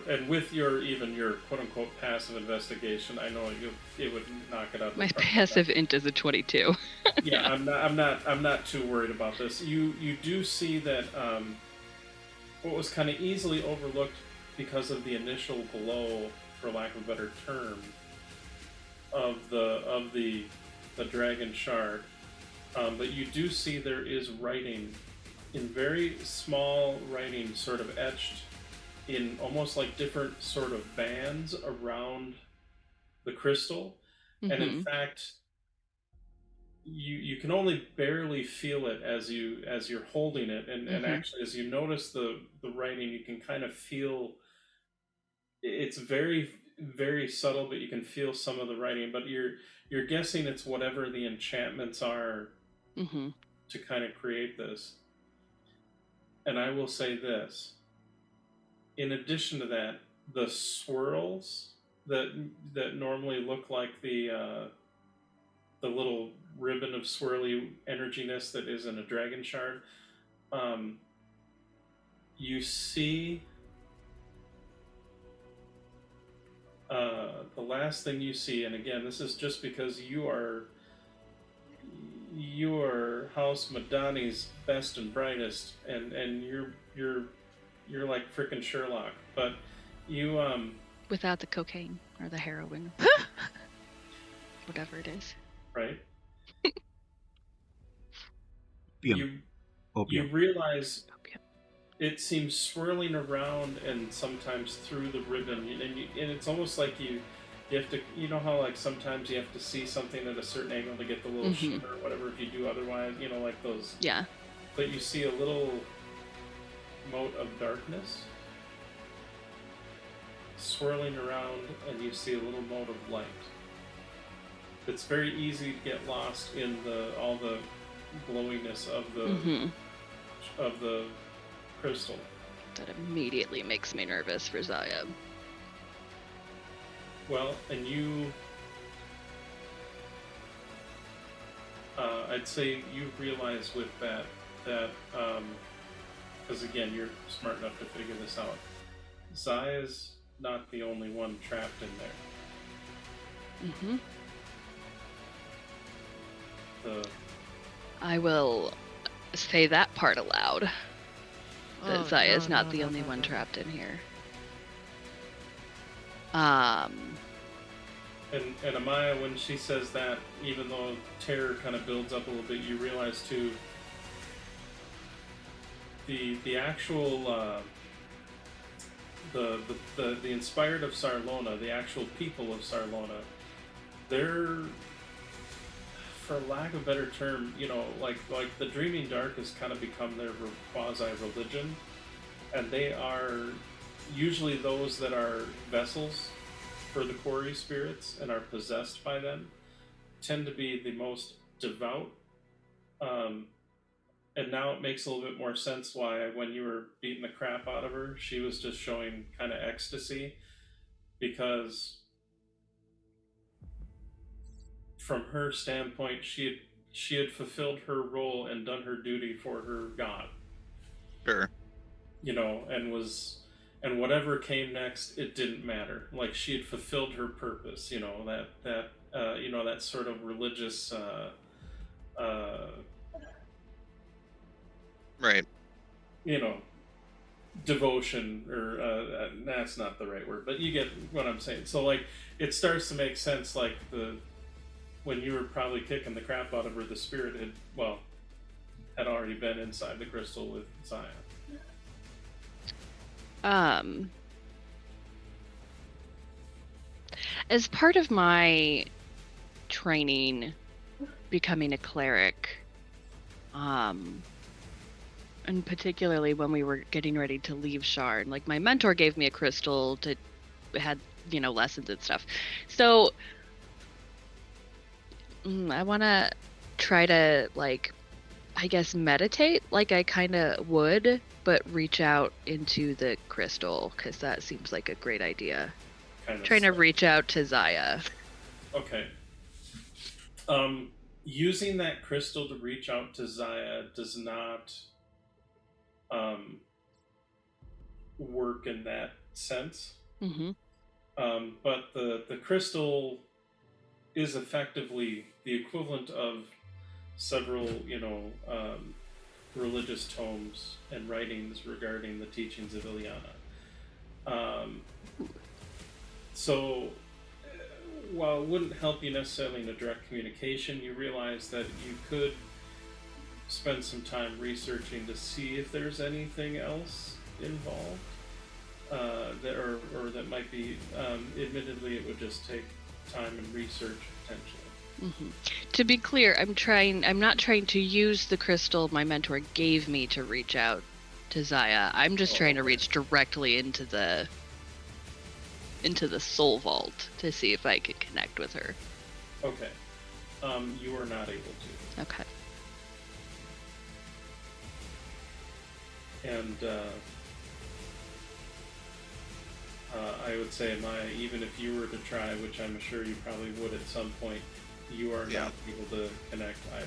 and with your quote unquote passive investigation, I know it would knock it out. My passive int is a 22. Yeah, I'm not too worried about this. You do see that what was kind of easily overlooked because of the initial glow, for lack of a better term, of the dragon shard, but you do see there is writing in very small writing, sort of etched in almost like different sort of bands around the crystal. Mm-hmm. And in fact, you can only barely feel it as you're holding it, and actually as you notice the writing, you can kind of feel it's very, very subtle, but you can feel some of the writing, but you're guessing it's whatever the enchantments are to kind of create this. And I will say this, in addition to that, the swirls that normally look like the little ribbon of swirly energiness that is in a dragon shard, you see the last thing you see, and again, this is just because you are House Madani's best and brightest, and you're like frickin' Sherlock, but you without the cocaine or the heroin, whatever it is, right? Opium. You realize it seems swirling around and sometimes through the ribbon, and it's almost like you have to, you know how like sometimes you have to see something at a certain angle to get the little shimmer or whatever, if you do otherwise, you know, like those. Yeah. But you see a little mote of darkness swirling around, and you see a little mote of light. It's very easy to get lost in all the glowiness of the crystal. That immediately makes me nervous for Zaya. Well, and you I'd say you realize with that because again, you're smart enough to figure this out. Zaya's not the only one trapped in there. I will say that part aloud. That Zaya is not the only one no. trapped in here. And Amaya, when she says that, even though terror kind of builds up a little bit, you realize too the actual the inspired of Sarlona, the actual people of Sarlona, they're, for lack of a better term, like the Dreaming Dark has kind of become their quasi-religion, and they are usually those that are vessels for the quarry spirits and are possessed by them, tend to be the most devout. And now it makes a little bit more sense why when you were beating the crap out of her, she was just showing kind of ecstasy, because from her standpoint, she had fulfilled her role and done her duty for her god. Sure. And whatever came next, it didn't matter. Like, she had fulfilled her purpose. That sort of religious. Right. Devotion, or that's not the right word, but you get what I'm saying. So like, it starts to make sense. Like when you were probably kicking the crap out of her, the spirit had already been inside the crystal with Zaya. As part of my training, becoming a cleric, and particularly when we were getting ready to leave Sharn, like, my mentor gave me a crystal to had lessons and stuff. So I want to try to, like, I guess, meditate like I kind of would, but reach out into the crystal, because that seems like a great idea. Trying to reach out to Zaya. Okay. Using that crystal to reach out to Zaya does not work in that sense. But the crystal is effectively the equivalent of several, religious tomes and writings regarding the teachings of Ilyana. So, while it wouldn't help you necessarily in a direct communication, you realize that you could spend some time researching to see if there's anything else involved that might be. Admittedly, it would just take time and research potentially. To be clear, I'm not trying to use the crystal my mentor gave me to reach out to Zaya. I'm just trying to reach directly into the soul vault to see if I can connect with her. Okay. You are not able to. Okay. And I would say, Maya, even if you were to try, which I'm sure you probably would at some point, you are not able to connect either.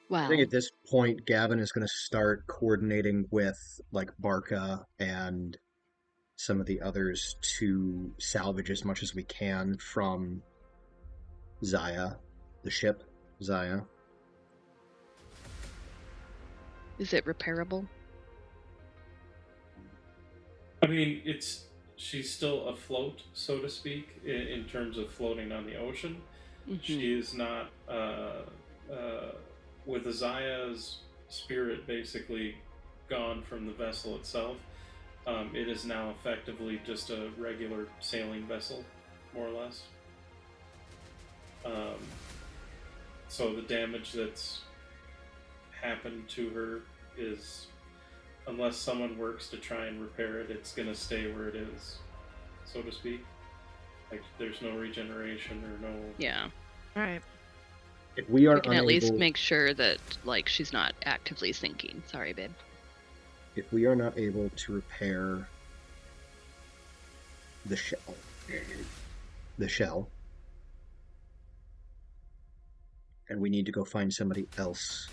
Wow. I think at this point, Gavin is going to start coordinating with like Barca and some of the others to salvage as much as we can from Zaya, the ship Zaya. Is it repairable? I mean, she's still afloat, so to speak, in terms of floating on the ocean. She is not, with Zaya's spirit basically gone from the vessel itself. It is now effectively just a regular sailing vessel, more or less. So the damage that's happened to her is, unless someone works to try and repair it, it's going to stay where it is, so to speak. Like, there's no regeneration or no... Yeah. Right. If we are We can at least unable, make sure that like she's not actively sinking. Sorry, babe. if we are not able to repair the shell, and we need to go find somebody else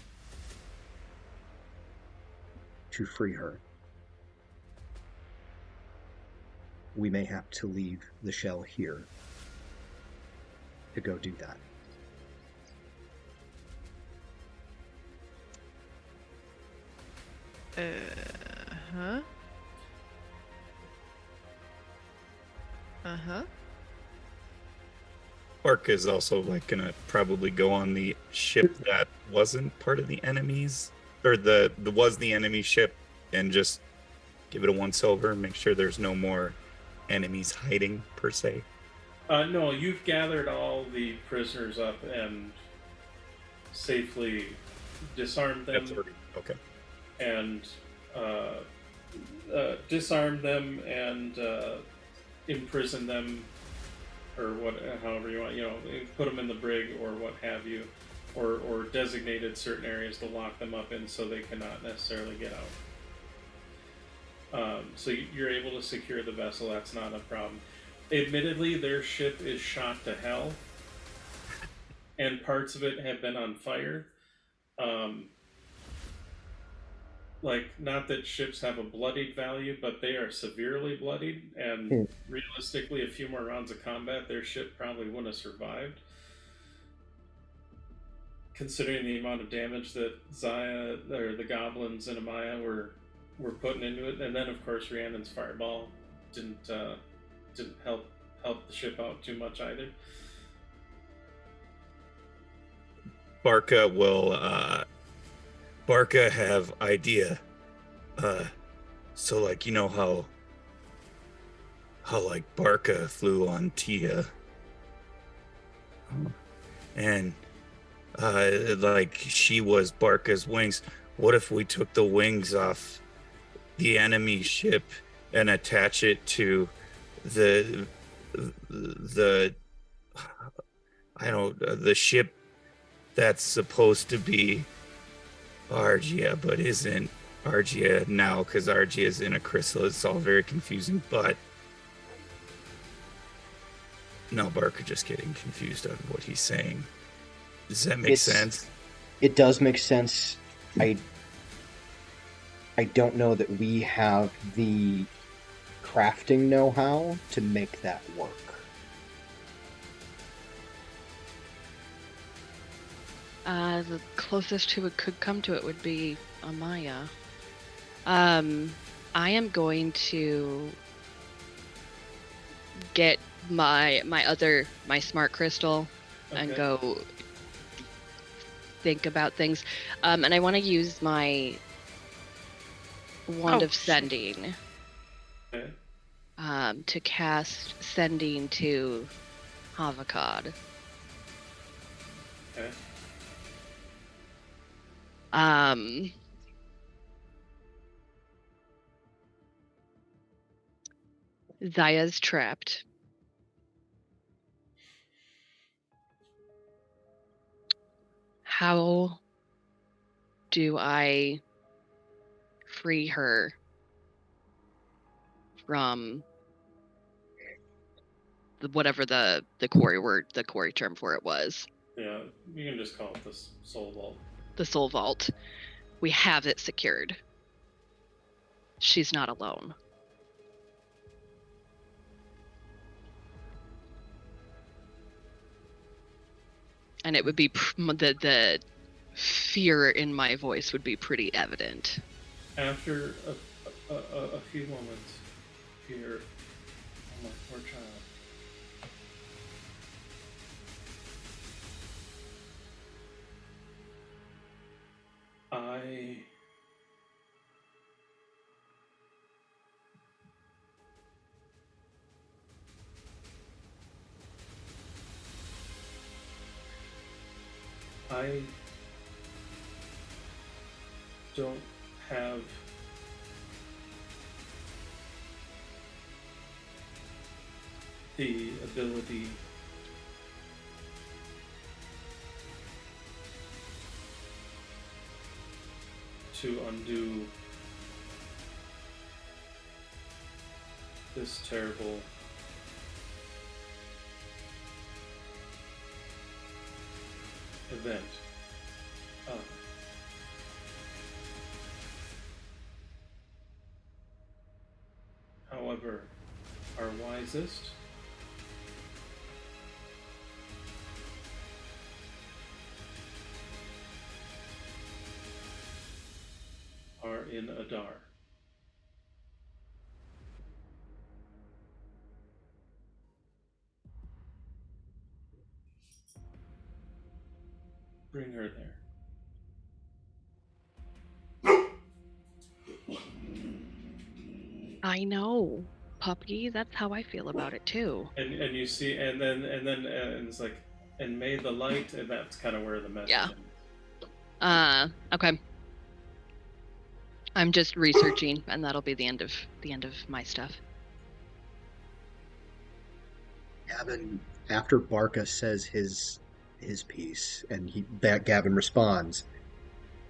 to free her, we may have to leave the shell here to go do that. Uh-huh. Uh-huh. Bark is also like gonna probably go on the ship that wasn't part of the enemies, or the was the enemy ship, and just give it a once over, make sure there's no more enemies hiding per se. No, you've gathered all the prisoners up and safely disarmed them. Okay. And disarm them and imprison them, or however you want, put them in the brig or what have you, or designated certain areas to lock them up in so they cannot necessarily get out. So you're able to secure the vessel. That's not a problem. Admittedly, their ship is shot to hell, and parts of it have been on fire. Not that ships have a bloodied value, but they are severely bloodied, and realistically, a few more rounds of combat, their ship probably wouldn't have survived. Considering the amount of damage that Zaya, or the goblins and Amaya were putting into it, and then of course Rhiannon's fireball didn't help the ship out too much either. Barca will Barca have idea. So like, you know how like Barca flew on Tia, and like she was Barca's wings. What if we took the wings off the enemy ship and attach it to the ship that's supposed to be Argia, but isn't Argia now, because Argia is in a crystal. It's all very confusing, but no, Barker just getting confused on what he's saying. Does that make sense? It does make sense. I don't know that we have the crafting know-how to make that work. The closest who could come to it would be Amaya. I am going to get my smart crystal and go think about things. And I want to use my wand of sending to cast sending to Havakad. Okay. Zaya's trapped. How do I free her from whatever the quarry term for it was? Yeah, you can just call it the soul vault. The soul vault. We have it secured. She's not alone. And it would be the fear in my voice would be pretty evident. After a few moments, Peter, oh my poor child. I don't have the ability to undo this terrible event. However, our wisest are in Adar. Bring her there. I know, puppy. That's how I feel about it too. And you see, and then it's like, and may the light, and that's kind of where the message Yeah. ends. Okay. I'm just researching, and that'll be the end of my stuff. Gavin, after Barca says his piece, and Gavin responds.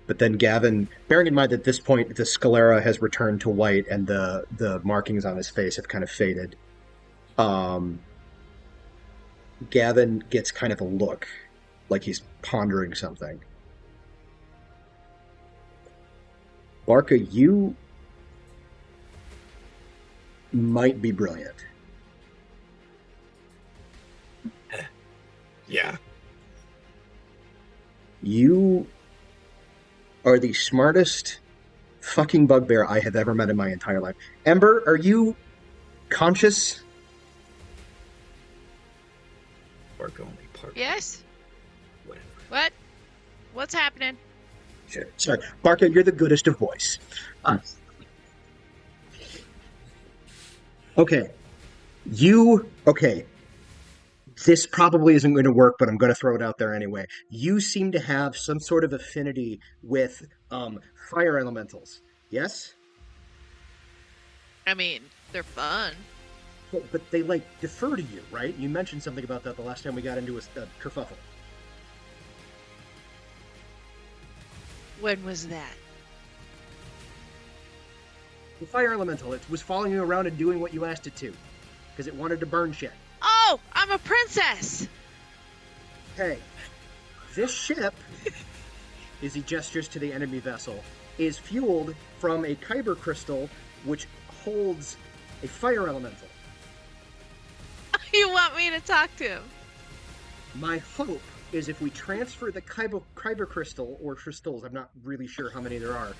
But then Gavin, bearing in mind that at this point the sclera has returned to white and the markings on his face have kind of faded, Gavin gets kind of a look, like he's pondering something. Barca, you might be brilliant. Yeah. You are the smartest fucking bugbear I have ever met in my entire life. Ember, are you conscious? Bark only part. Yes? Whatever. What? What's happening? Sure. Sorry. Barca, you're the goodest of boys. Okay. Okay. This probably isn't going to work, but I'm going to throw it out there anyway. You seem to have some sort of affinity with fire elementals, yes? I mean, they're fun. But they, like, defer to you, right? You mentioned something about that the last time we got into a kerfuffle. When was that? The fire elemental, it was following you around and doing what you asked it to, because it wanted to burn shit. Oh, I'm a princess! Hey, this ship, as he gestures to the enemy vessel, is fueled from a kyber crystal which holds a fire elemental. You want me to talk to him? My hope is if we transfer the kyber crystal, or crystals, I'm not really sure how many there are,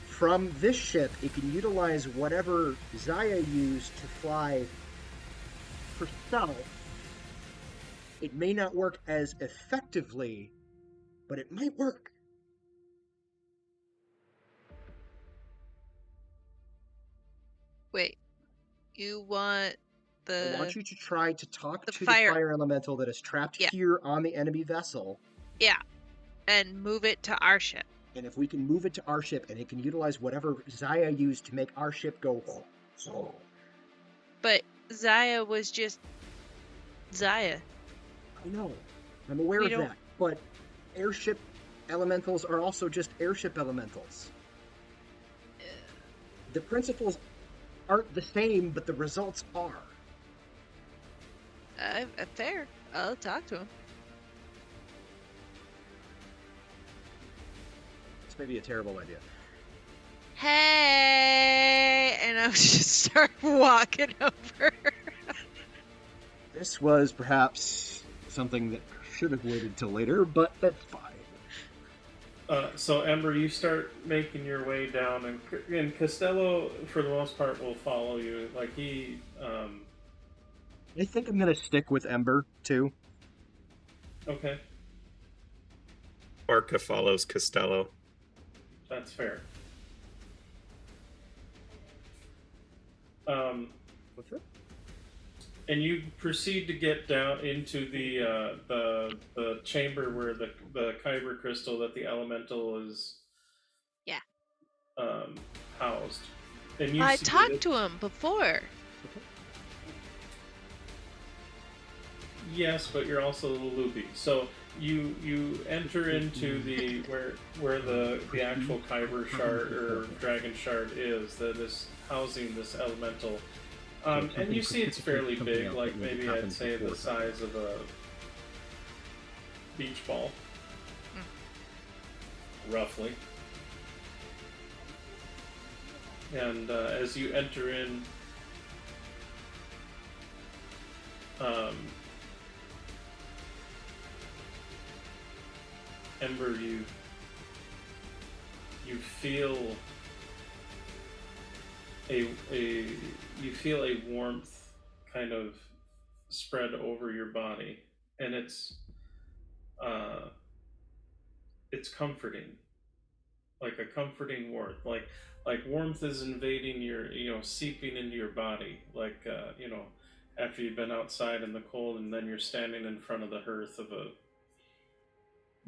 from this ship, it can utilize whatever Zaya used to fly herself. It may not work as effectively, but it might work. Wait, you want I want you to try to talk to fire- the fire elemental that is trapped here on the enemy vessel. Yeah, and move it to our ship. And if we can move it to our ship, and it can utilize whatever Zaya used to make our ship go... But Zaya was just Zaya. I know. I'm aware of that. But airship elementals are also just airship elementals. The principles aren't the same, but the results are. Fair. I'll talk to him. It's maybe a terrible idea. Hey! And I'll just start walking over. This was perhaps something that should have waited till later, but that's fine. So Ember, you start making your way down, and Costello, for the most part, will follow you. Like he, I think I'm gonna stick with Ember too. Okay. Barca follows Costello. That's fair. What's it? And you proceed to get down into the chamber where the kyber crystal that the elemental is housed. And I talked to him before. Yes, but you're also a little loopy. So you enter into the where the actual kyber shard or dragon shard is that is housing this elemental, and you see it's fairly big, like maybe I'd say the size of a beach ball, roughly. And as you enter in, Ember, you feel a warmth kind of spread over your body, and it's comforting, like a comforting warmth, like warmth is invading your, seeping into your body, like after you've been outside in the cold and then you're standing in front of the hearth of a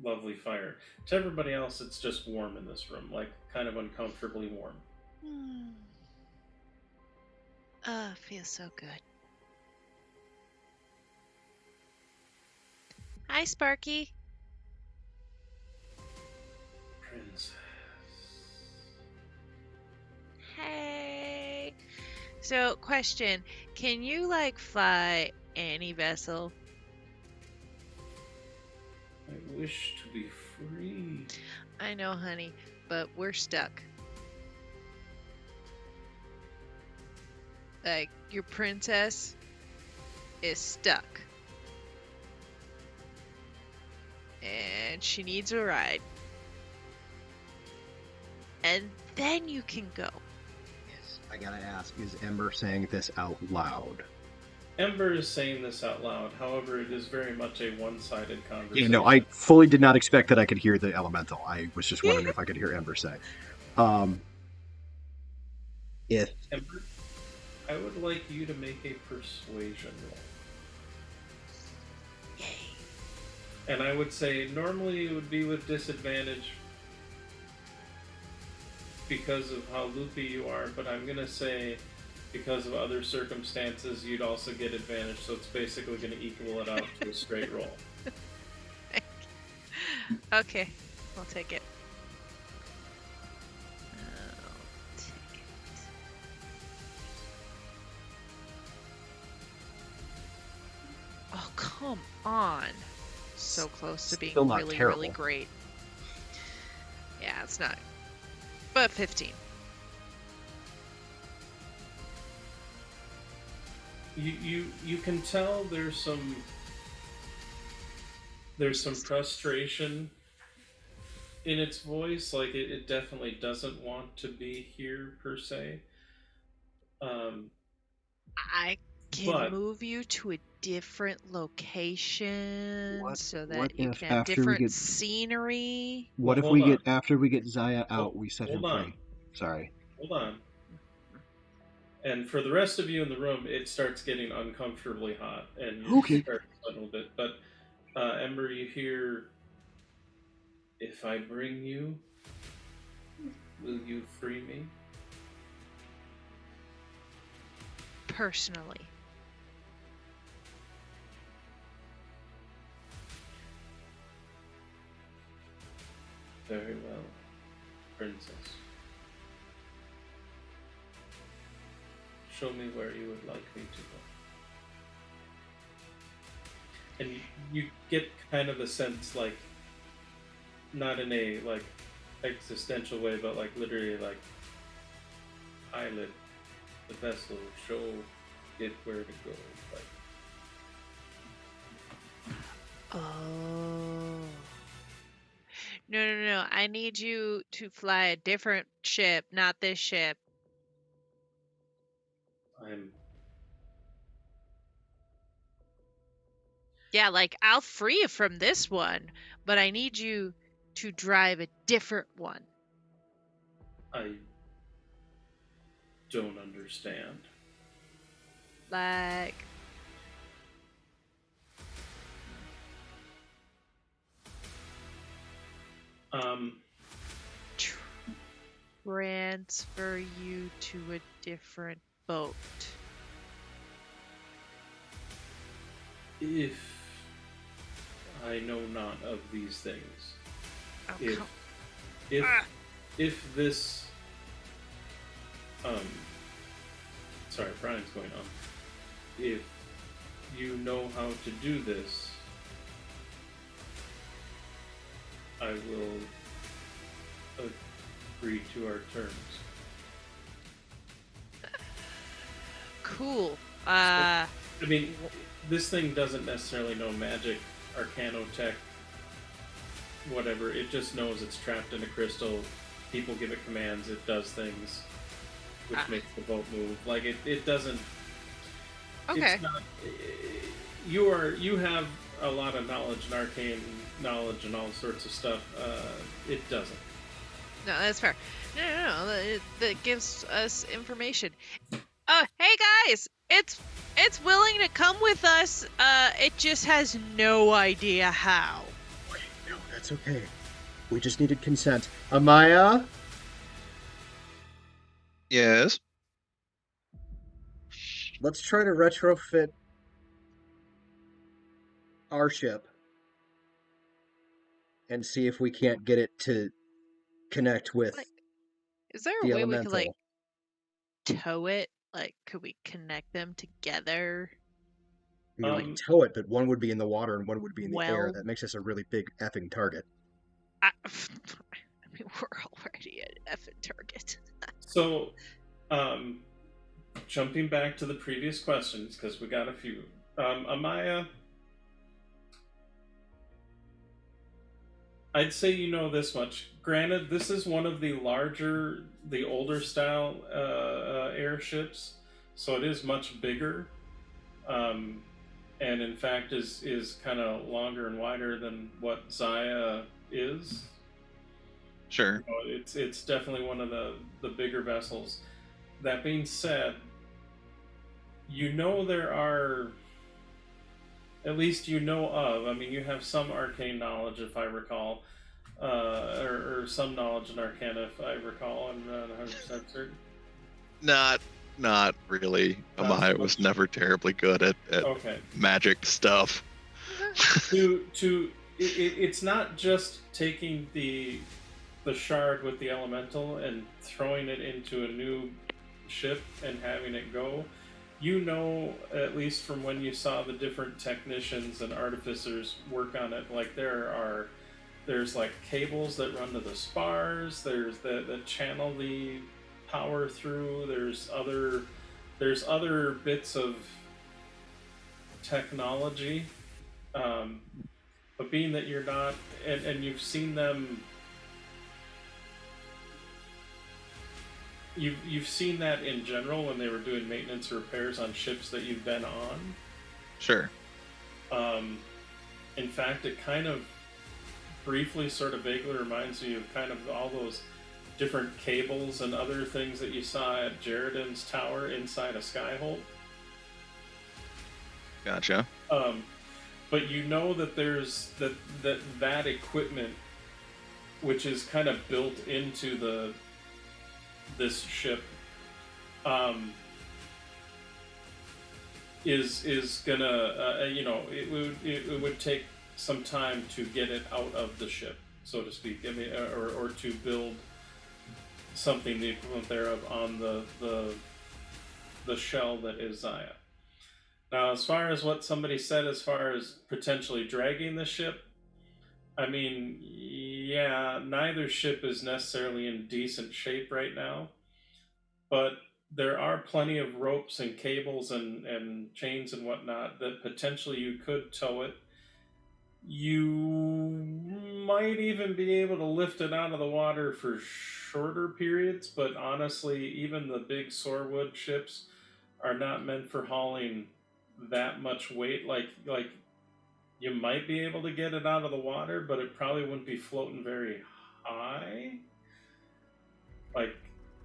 lovely fire. To everybody else, it's just warm in this room, like kind of uncomfortably warm. Feels so good. Hi, Sparky. Princess. Hey. So, question. Can you, fly any vessel? I wish to be free. I know, honey, but we're stuck. Your princess is stuck. And she needs a ride. And then you can go. Yes, I gotta ask, is Ember saying this out loud? Ember is saying this out loud, however, it is very much a one-sided conversation. Yeah, no, I fully did not expect that I could hear the elemental. I was just wondering if I could hear Ember say. If Ember, I would like you to make a persuasion roll. Yay. And I would say normally it would be with disadvantage because of how loopy you are, but I'm going to say because of other circumstances you'd also get advantage, so it's basically going to equal it out to a straight roll. Okay, I'll take it. I'll take it. Oh, come on. So close to being Still not really, terrible. really great. Yeah, it's not. But 15. You can tell there's some frustration in its voice, like it definitely doesn't want to be here per se. I can move you to a different location so that you can have different scenery. What if we get after we get Zaya out, we set him free? Sorry. Hold on. And for the rest of you in the room, it starts getting uncomfortably hot, and you start a little bit. But Ember, you hear, "If I bring you, will you free me?" Personally. Very well, princess. Show me where you would like me to go. And you get kind of the sense, like, not in a, like, existential way, but, like, literally, like, pilot the vessel, show it where to go. Like, oh. No. I need you to fly a different ship, not this ship. Yeah, I'll free you from this one, but I need you to drive a different one. I don't understand. Transfer you to a different boat. If I know not of these things. Oh, If come- if this sorry, Brian's going on. If you know how to do this, I will agree to our terms. Cool. I mean, this thing doesn't necessarily know magic, arcanotech, whatever. It just knows it's trapped in a crystal. People give it commands. It does things, which makes the boat move. Like it doesn't. Okay. It's not. You have a lot of knowledge and arcane knowledge and all sorts of stuff. It doesn't. No, that's fair. No. That gives us information. Hey guys, it's willing to come with us. It just has no idea how. Wait, no, that's okay. We just needed consent. Amaya? Yes. Let's try to retrofit our ship and see if we can't get it to connect with Like, is there the a way elemental. we could tow it? Like, could we connect them together? We could tow it, but one would be in the water and one would be in the air. Well- That makes us a really big effing target. I mean, we're already an effing target. So, jumping back to the previous questions, because we got a few. Amaya, I'd say you know this much. Granted, this is one of the older style airships, so it is much bigger, and in fact is kind of longer and wider than what Zaya is. Sure. It's definitely one of the bigger vessels. That being said, you know there are, at least you know of, I mean, you have some arcane knowledge, if I recall, or some knowledge in Arcana, if I recall. I'm not 100% certain. Not really. Not Amaya so was much. never terribly good at Okay. magic stuff. It's not just taking the shard with the elemental and throwing it into a new ship and having it go. You know, at least from when you saw the different technicians and artificers work on it, like there's like cables that run to the spars, there's that channel the power through, there's other bits of technology, but being that you're not, and you've seen them, you've seen that in general when they were doing maintenance or repairs on ships that you've been on. Sure. In fact, it kind of briefly, sort of vaguely reminds me of kind of all those different cables and other things that you saw at Jaredin's tower inside a Skyhold. Gotcha. But you know that there's that equipment, which is kind of built into this ship, is gonna it would take some time to get it out of the ship, so to speak. I mean, or to build something the equivalent thereof on the shell that is Zaya. Now, as far as what somebody said, as far as potentially dragging the ship, I mean, yeah, neither ship is necessarily in decent shape right now, but there are plenty of ropes and cables and chains and whatnot that potentially you could tow it. You might even be able to lift it out of the water for shorter periods, but honestly, even the big Soarwood ships are not meant for hauling that much weight. Like you might be able to get it out of the water, but it probably wouldn't be floating very high. Like,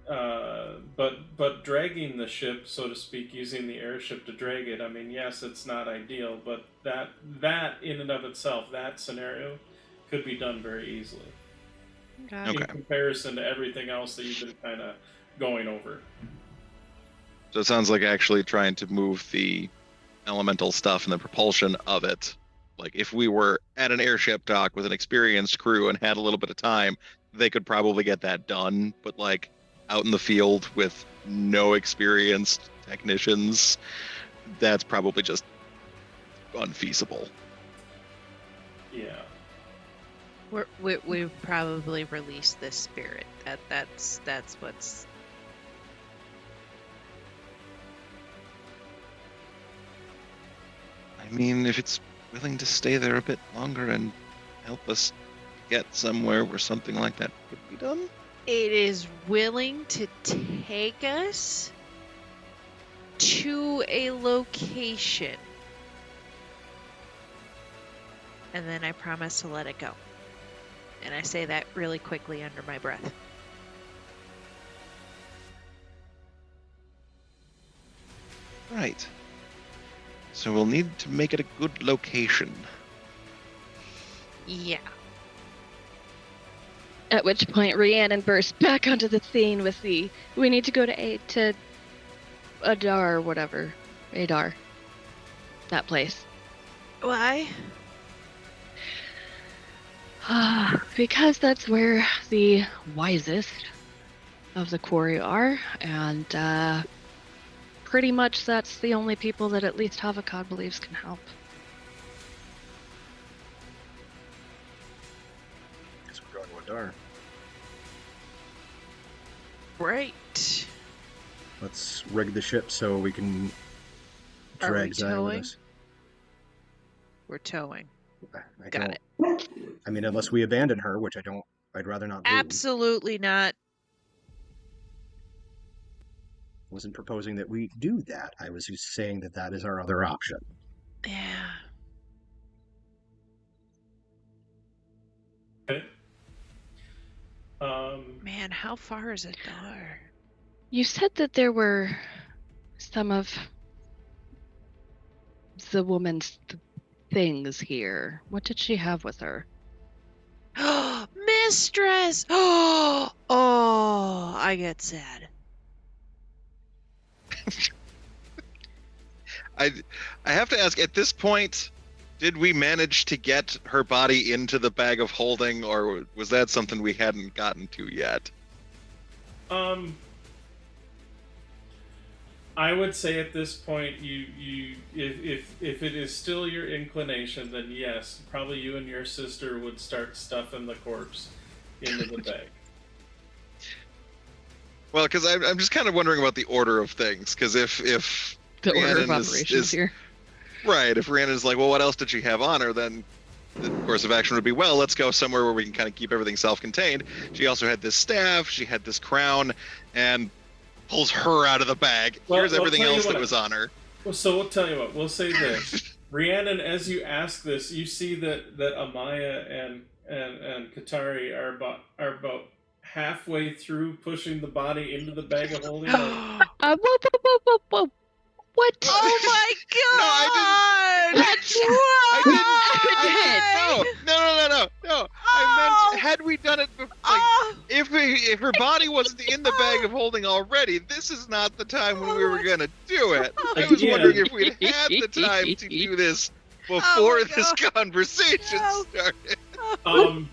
but dragging the ship, so to speak, using the airship to drag it, I mean, yes, it's not ideal, but that in and of itself, that scenario could be done very easily. Okay. In comparison to everything else that you've been kind of going over. So it sounds like actually trying to move the elemental stuff and the propulsion of it, Like if we were at an airship dock with an experienced crew and had a little bit of time, they could probably get that done. But like out in the field with no experienced technicians, that's probably just unfeasible. Yeah. We probably release this spirit. That's what's. I mean, if it's willing to stay there a bit longer and help us get somewhere where something like that could be done. It is willing to take us to a location. And then I promise to let it go. And I say that really quickly under my breath. Right. So we'll need to make it a good location. Yeah. At which point Rhiannon bursts back onto the scene with the, we need to go to Adar or whatever. Adar. That place. Why? Because that's where the wisest of the quarry are, and pretty much that's the only people that at least Havakad believes can help. Guess we're going to Adar. Right. Let's rig the ship so we can Are we drag Zaya with towing? us. We're towing. I Got don't- it. I mean, unless we abandon her, which I'd rather not do. Absolutely not. Wasn't proposing that we do that. I was just saying that that is our other option. Yeah. Okay. Man, how far is Adar? You said that there were some of the woman's things here. What did she have with her? Mistress! Oh, I get sad. I have to ask, at this point, did we manage to get her body into the bag of holding, or was that something we hadn't gotten to yet? I would say at this point, if it is still your inclination, then yes, probably you and your sister would start stuffing the corpse into the bag. Well, because I'm just kind of wondering about the order of things, because if The order of Rhiannon operations here. right, if Rhiannon's like, well, what else did she have on her, then the course of action would be, well, let's go somewhere where we can kind of keep everything self-contained. She also had this staff, she had this crown, and pulls her out of the bag. Well, Here's everything tell you else that what. was on her. Well, so we'll tell you what. We'll say this, Rhiannon. As you ask this, you see that Amaya and Katari are about halfway through pushing the body into the bag of holding. Whoa. What? Oh my god! No. I meant, had we done it before, if her body wasn't in the bag of holding already, this is not the time when we were gonna do it. I was wondering if we'd had the time to do this before this conversation started. What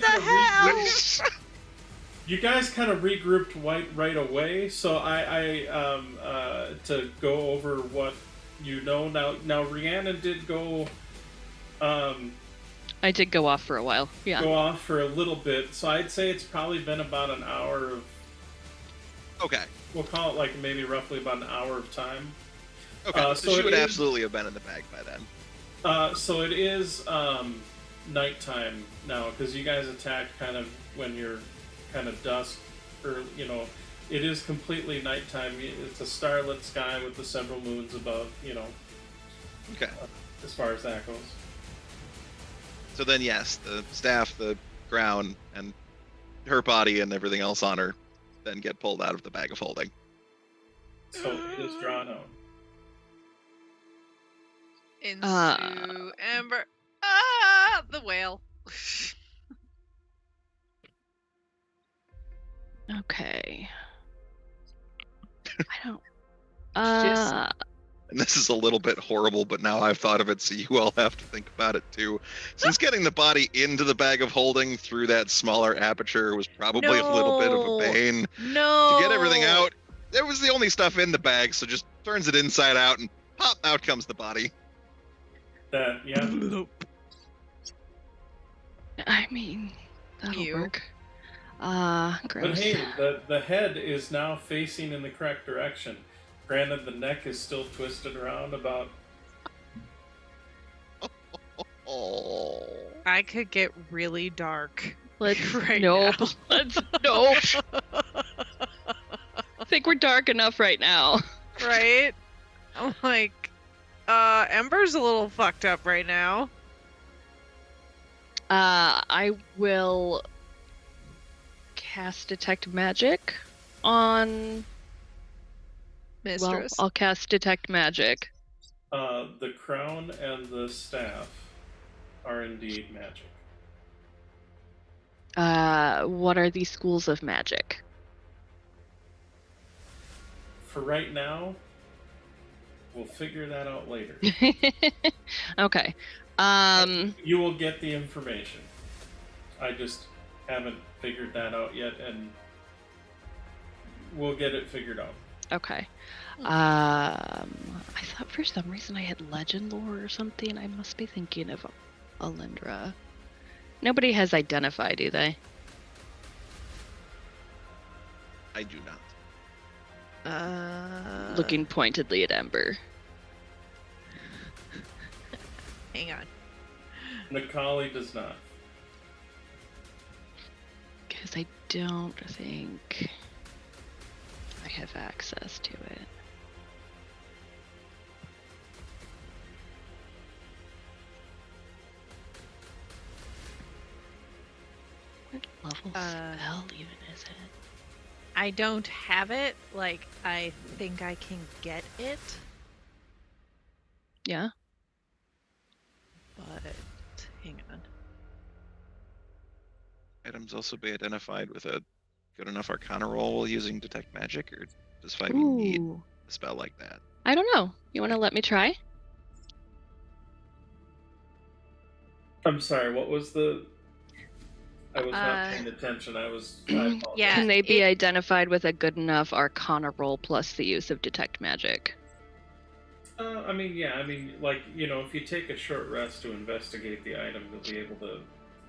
the hell? You guys kind of regrouped right away, so I to go over what you know now. Rhiannon did go. I did go off for a while. Yeah. Go off for a little bit, so I'd say it's probably been about an hour of. Okay. We'll call it like maybe roughly about an hour of time. Okay. So she would absolutely have been in the bag by then. So it is nighttime now because you guys attacked kind of when you're kind of dusk, or it is completely nighttime. It's a starlit sky with the several moons above. Okay. As far as that goes. So then, yes, the staff, the crown, and her body and everything else on her then get pulled out of the bag of holding. So it is drawn out. Into Amber. The whale. Okay. I don't. and this is a little bit horrible, but now I've thought of it, so you all have to think about it too. Since getting the body into the bag of holding through that smaller aperture was probably a little bit of a bane. No. To get everything out, there was the only stuff in the bag, so just turns it inside out and pop, out comes the body. Yeah. I mean, that'll Ew. work. But Gross. hey, the head is now facing in the correct direction. Granted, the neck is still twisted around about. Oh. I could get really dark. Let's Right nope. now. Let's nope. I think we're dark enough right now. Right? I'm like, Ember's a little fucked up right now. I will cast Detect Magic on. Mistress. Well, I'll cast Detect Magic. The crown and the staff are indeed magic. What are these schools of magic? For right now, we'll figure that out later. Okay. You will get the information. I just haven't figured that out yet, and we'll get it figured out. Okay. I thought for some reason I had legend lore or something. I must be thinking of Alindra. Nobody has identify, do they? I do not. Looking pointedly at Ember. Hang on. Nikali does not. Because I don't think I have access to it. What level spell even is it? I don't have it. Like, I think I can get it, Yeah? but hang on. Items also be identified with a good enough Arcana roll while using Detect Magic, or does 5e need Ooh. a spell like that? I don't know. You want to let me try? I'm sorry, what was the... I was not paying attention. I apologize. Yeah. Can they be identified with a good enough Arcana roll plus the use of Detect Magic? I mean, like, if you take a short rest to investigate the item, you'll be able to...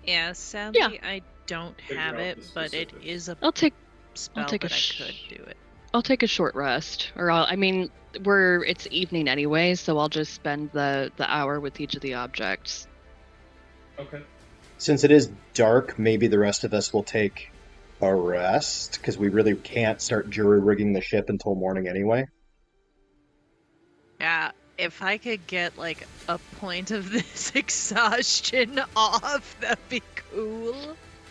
Yeah, sadly, Yeah. I don't Figure have out it, the but it specifics. is a I'll take spell take a that I could do it. I'll take a short rest, or it's evening anyway, so I'll just spend the hour with each of the objects. Okay. Since it is dark, maybe the rest of us will take a rest, because we really can't start jury-rigging the ship until morning anyway. Yeah, if I could get, like, a point of this exhaustion off, that'd be cool.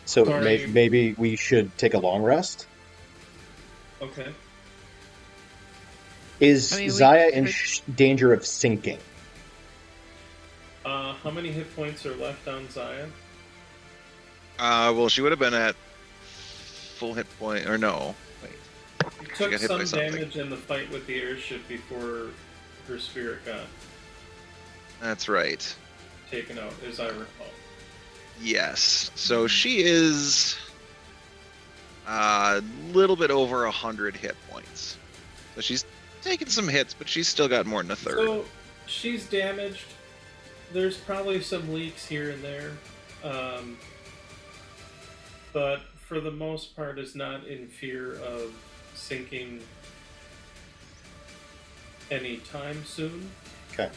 So Sorry. maybe we should take a long rest? Okay. Is I mean, we Zaya in could- danger of sinking? How many hit points are left on Zaya? Well, she would have been at full hit point, or no. Wait. You She took got hit by some something. damage in the fight with the airship before her spirit got That's right. taken out, as I recall. Yes. So she is a little bit over 100 hit points. So she's taken some hits, but she's still got more than a third. So she's damaged. There's probably some leaks here and there, but for the most part, is not in fear of sinking any time soon. Okay.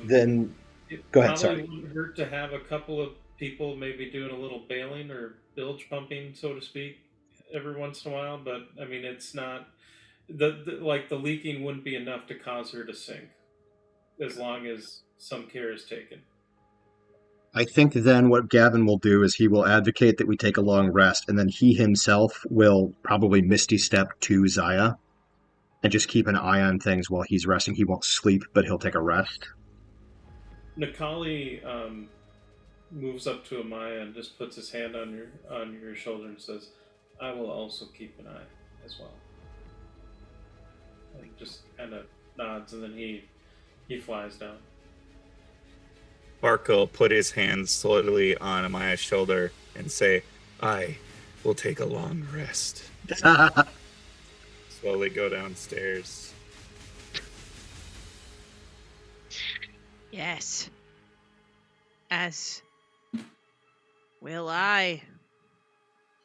Then it go ahead, probably sorry. wouldn't hurt to have a couple of people maybe doing a little bailing or bilge pumping, so to speak, every once in a while. But I mean, it's not the leaking wouldn't be enough to cause her to sink, as long as some care is taken. I think then what Gavin will do is he will advocate that we take a long rest, and then he himself will probably Misty Step to Zaya and just keep an eye on things while he's resting. He won't sleep, but he'll take a rest. Nikali moves up to Amaya and just puts his hand on your shoulder and says, "I will also keep an eye as well." And just kind of nods, and then he He flies down. Barco will put his hand slowly on Amaya's shoulder and say, I will take a long rest. Slowly go downstairs. Yes. As will I.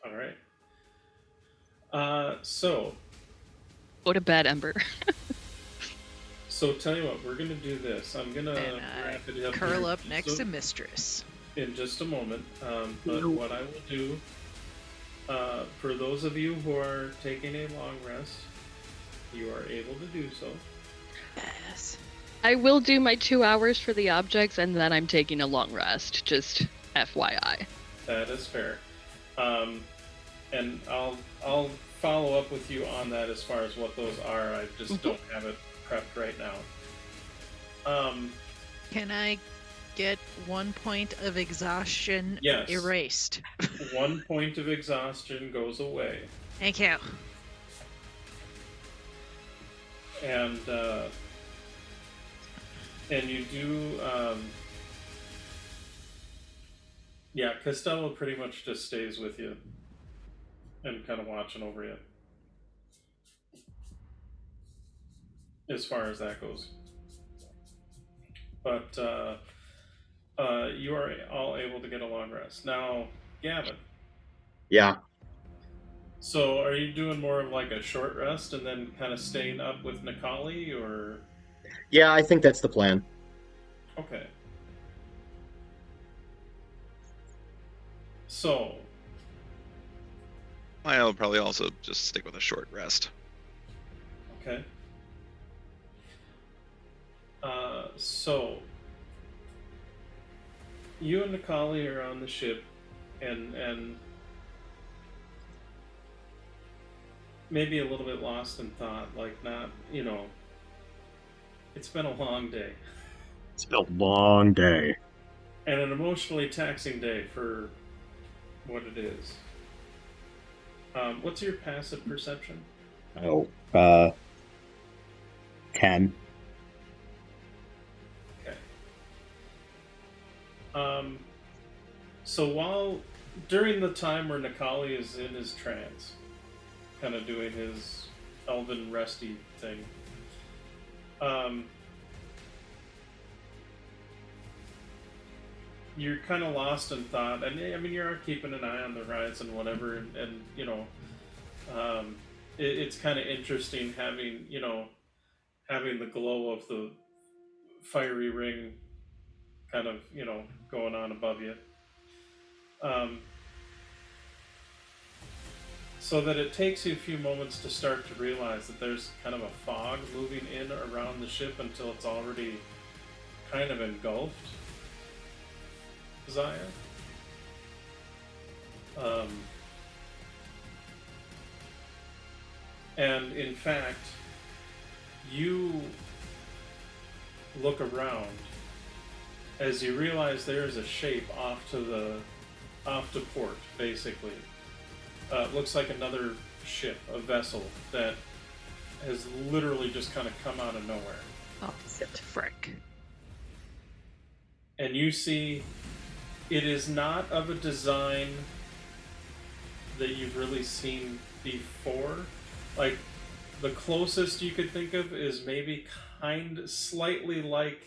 All right. So Go to bed, Ember. tell you what, we're gonna do this. I'm gonna And wrap it up curl here up next to Mistress. in just a moment. But what I will do, for those of you who are taking a long rest, you are able to do so. Yes. I will do my 2 hours for the objects, and then I'm taking a long rest. Just FYI. That is fair. And I'll follow up with you on that as far as what those are. I just don't have it prepped right now. Can I get 1 point of exhaustion Yes. erased? 1 point of exhaustion goes away. Thank you. And you do, yeah, Costello pretty much just stays with you and kind of watching over you as far as that goes. But you are all able to get a long rest. Now, Gavin. Yeah. So are you doing more of like a short rest and then kind of staying up with Nikali, or? Yeah, I think that's the plan. Okay. So. I'll probably also just stick with a short rest. Okay. So. You and Nikali are on the ship, and maybe a little bit lost in thought, like not, it's been a long day. It's been a long day. And an emotionally taxing day for what it is. What's your passive perception? Oh, 10. Okay. So during the time where Nikali is in his trance, kind of doing his elven resty thing, you're kind of lost in thought, and I mean, you're keeping an eye on the horizon and whatever, and it's kind of interesting having the glow of the fiery ring kind of going on above you, so that it takes you a few moments to start to realize that there's kind of a fog moving in around the ship until it's already kind of engulfed Zaya. And in fact, you look around as you realize there is a shape off to port, basically. It looks like another ship, a vessel that has literally just kind of come out of nowhere. Oh, frick. And you see it is not of a design that you've really seen before. Like, the closest you could think of is maybe slightly like,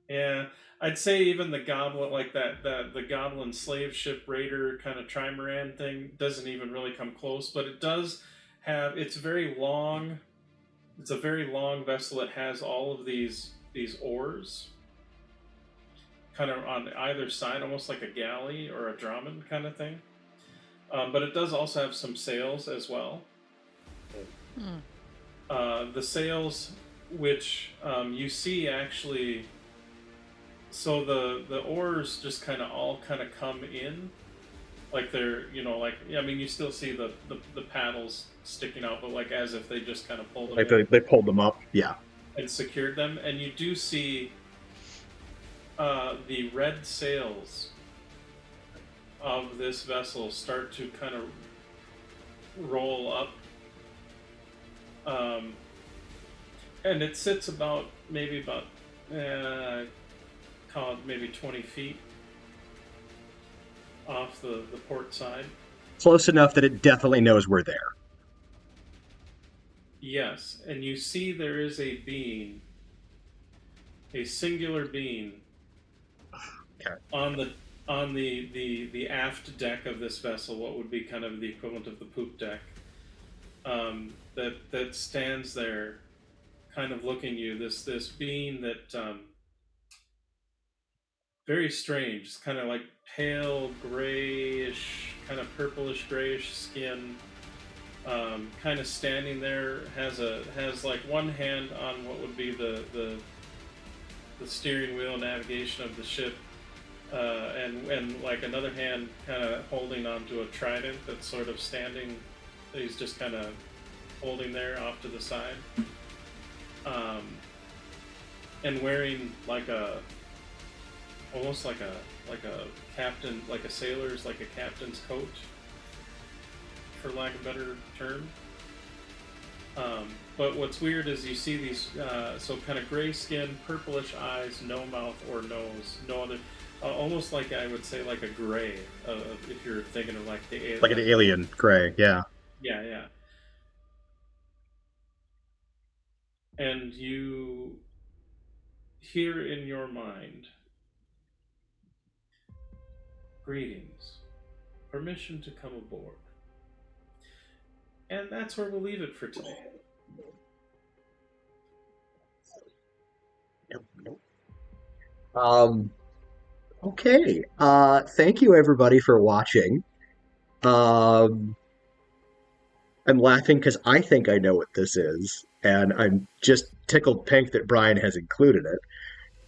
yeah, I'd say even the goblin, like the goblin slave ship raider kind of trimaran thing doesn't even really come close, but it does have, it's very long. It's a very long vessel that has all of these oars kind of on either side, almost like a galley or a dromon kind of thing. But it does also have some sails as well. The sails, which you see actually, so the oars just kind of all kind of come in, like they're, you still see the paddles sticking out, but like as if they just kind of pulled them Like in they pulled them up. Yeah. and secured them, and you do see the red sails of this vessel start to kind of roll up. And it sits about call it maybe 20 feet off the port side. Close enough that it definitely knows we're there. Yes, and you see there is a being, a singular being, Okay. on the aft deck of this vessel, what would be kind of the equivalent of the poop deck, that stands there, kind of looking at you. This being that very strange. It's kind of like pale grayish, kind of purplish grayish skin. Kind of standing there, has like one hand on what would be the steering wheel navigation of the ship, and like another hand kind of holding onto a trident that's sort of standing. He's just kind of holding there off to the side, and wearing like almost like a captain, like a sailor's, like a captain's coat, for lack of a better term. But what's weird is you see these, so kind of gray skin, purplish eyes, no mouth or nose, no other, almost like I would say like a gray, if you're thinking of like the alien. Like an alien gray, yeah. Yeah. And you hear in your mind, greetings, permission to come aboard. And that's where we'll leave it for today. Okay. Thank you everybody for watching. I'm laughing because I think I know what this is, and I'm just tickled pink that Brian has included it.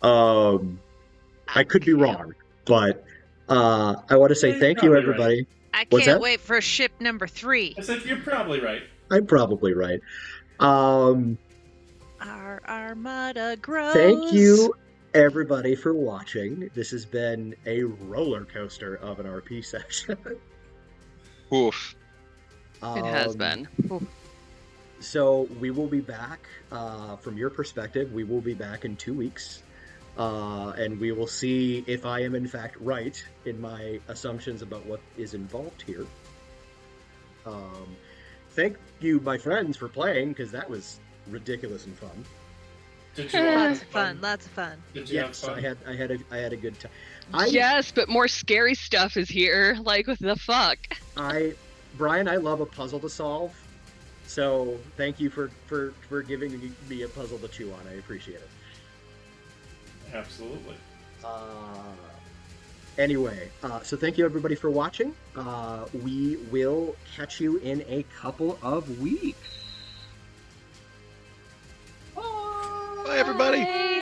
I could be wrong, but I want to say Yeah, thank you're you probably everybody. I What's can't that? wait for ship number 3. I said you're probably right. I'm probably right. Um, Our armada grows. Thank you everybody for watching. This has been a roller coaster of an RP session. Oof. It has been. Ooh. So we will be back. From your perspective, we will be back in 2 weeks. And we will see if I am in fact right in my assumptions about what is involved here. Thank you, my friends, for playing, because that was ridiculous and fun. Did you all Lots have of fun. Lots of fun. Did you have Yes, fun? I had a good time. Yes, but more scary stuff is here. Like, what the fuck? Brian, I love a puzzle to solve. So thank you for giving me a puzzle to chew on. I appreciate it. Absolutely. Anyway, so thank you everybody for watching. We will catch you in a couple of weeks. Bye, everybody.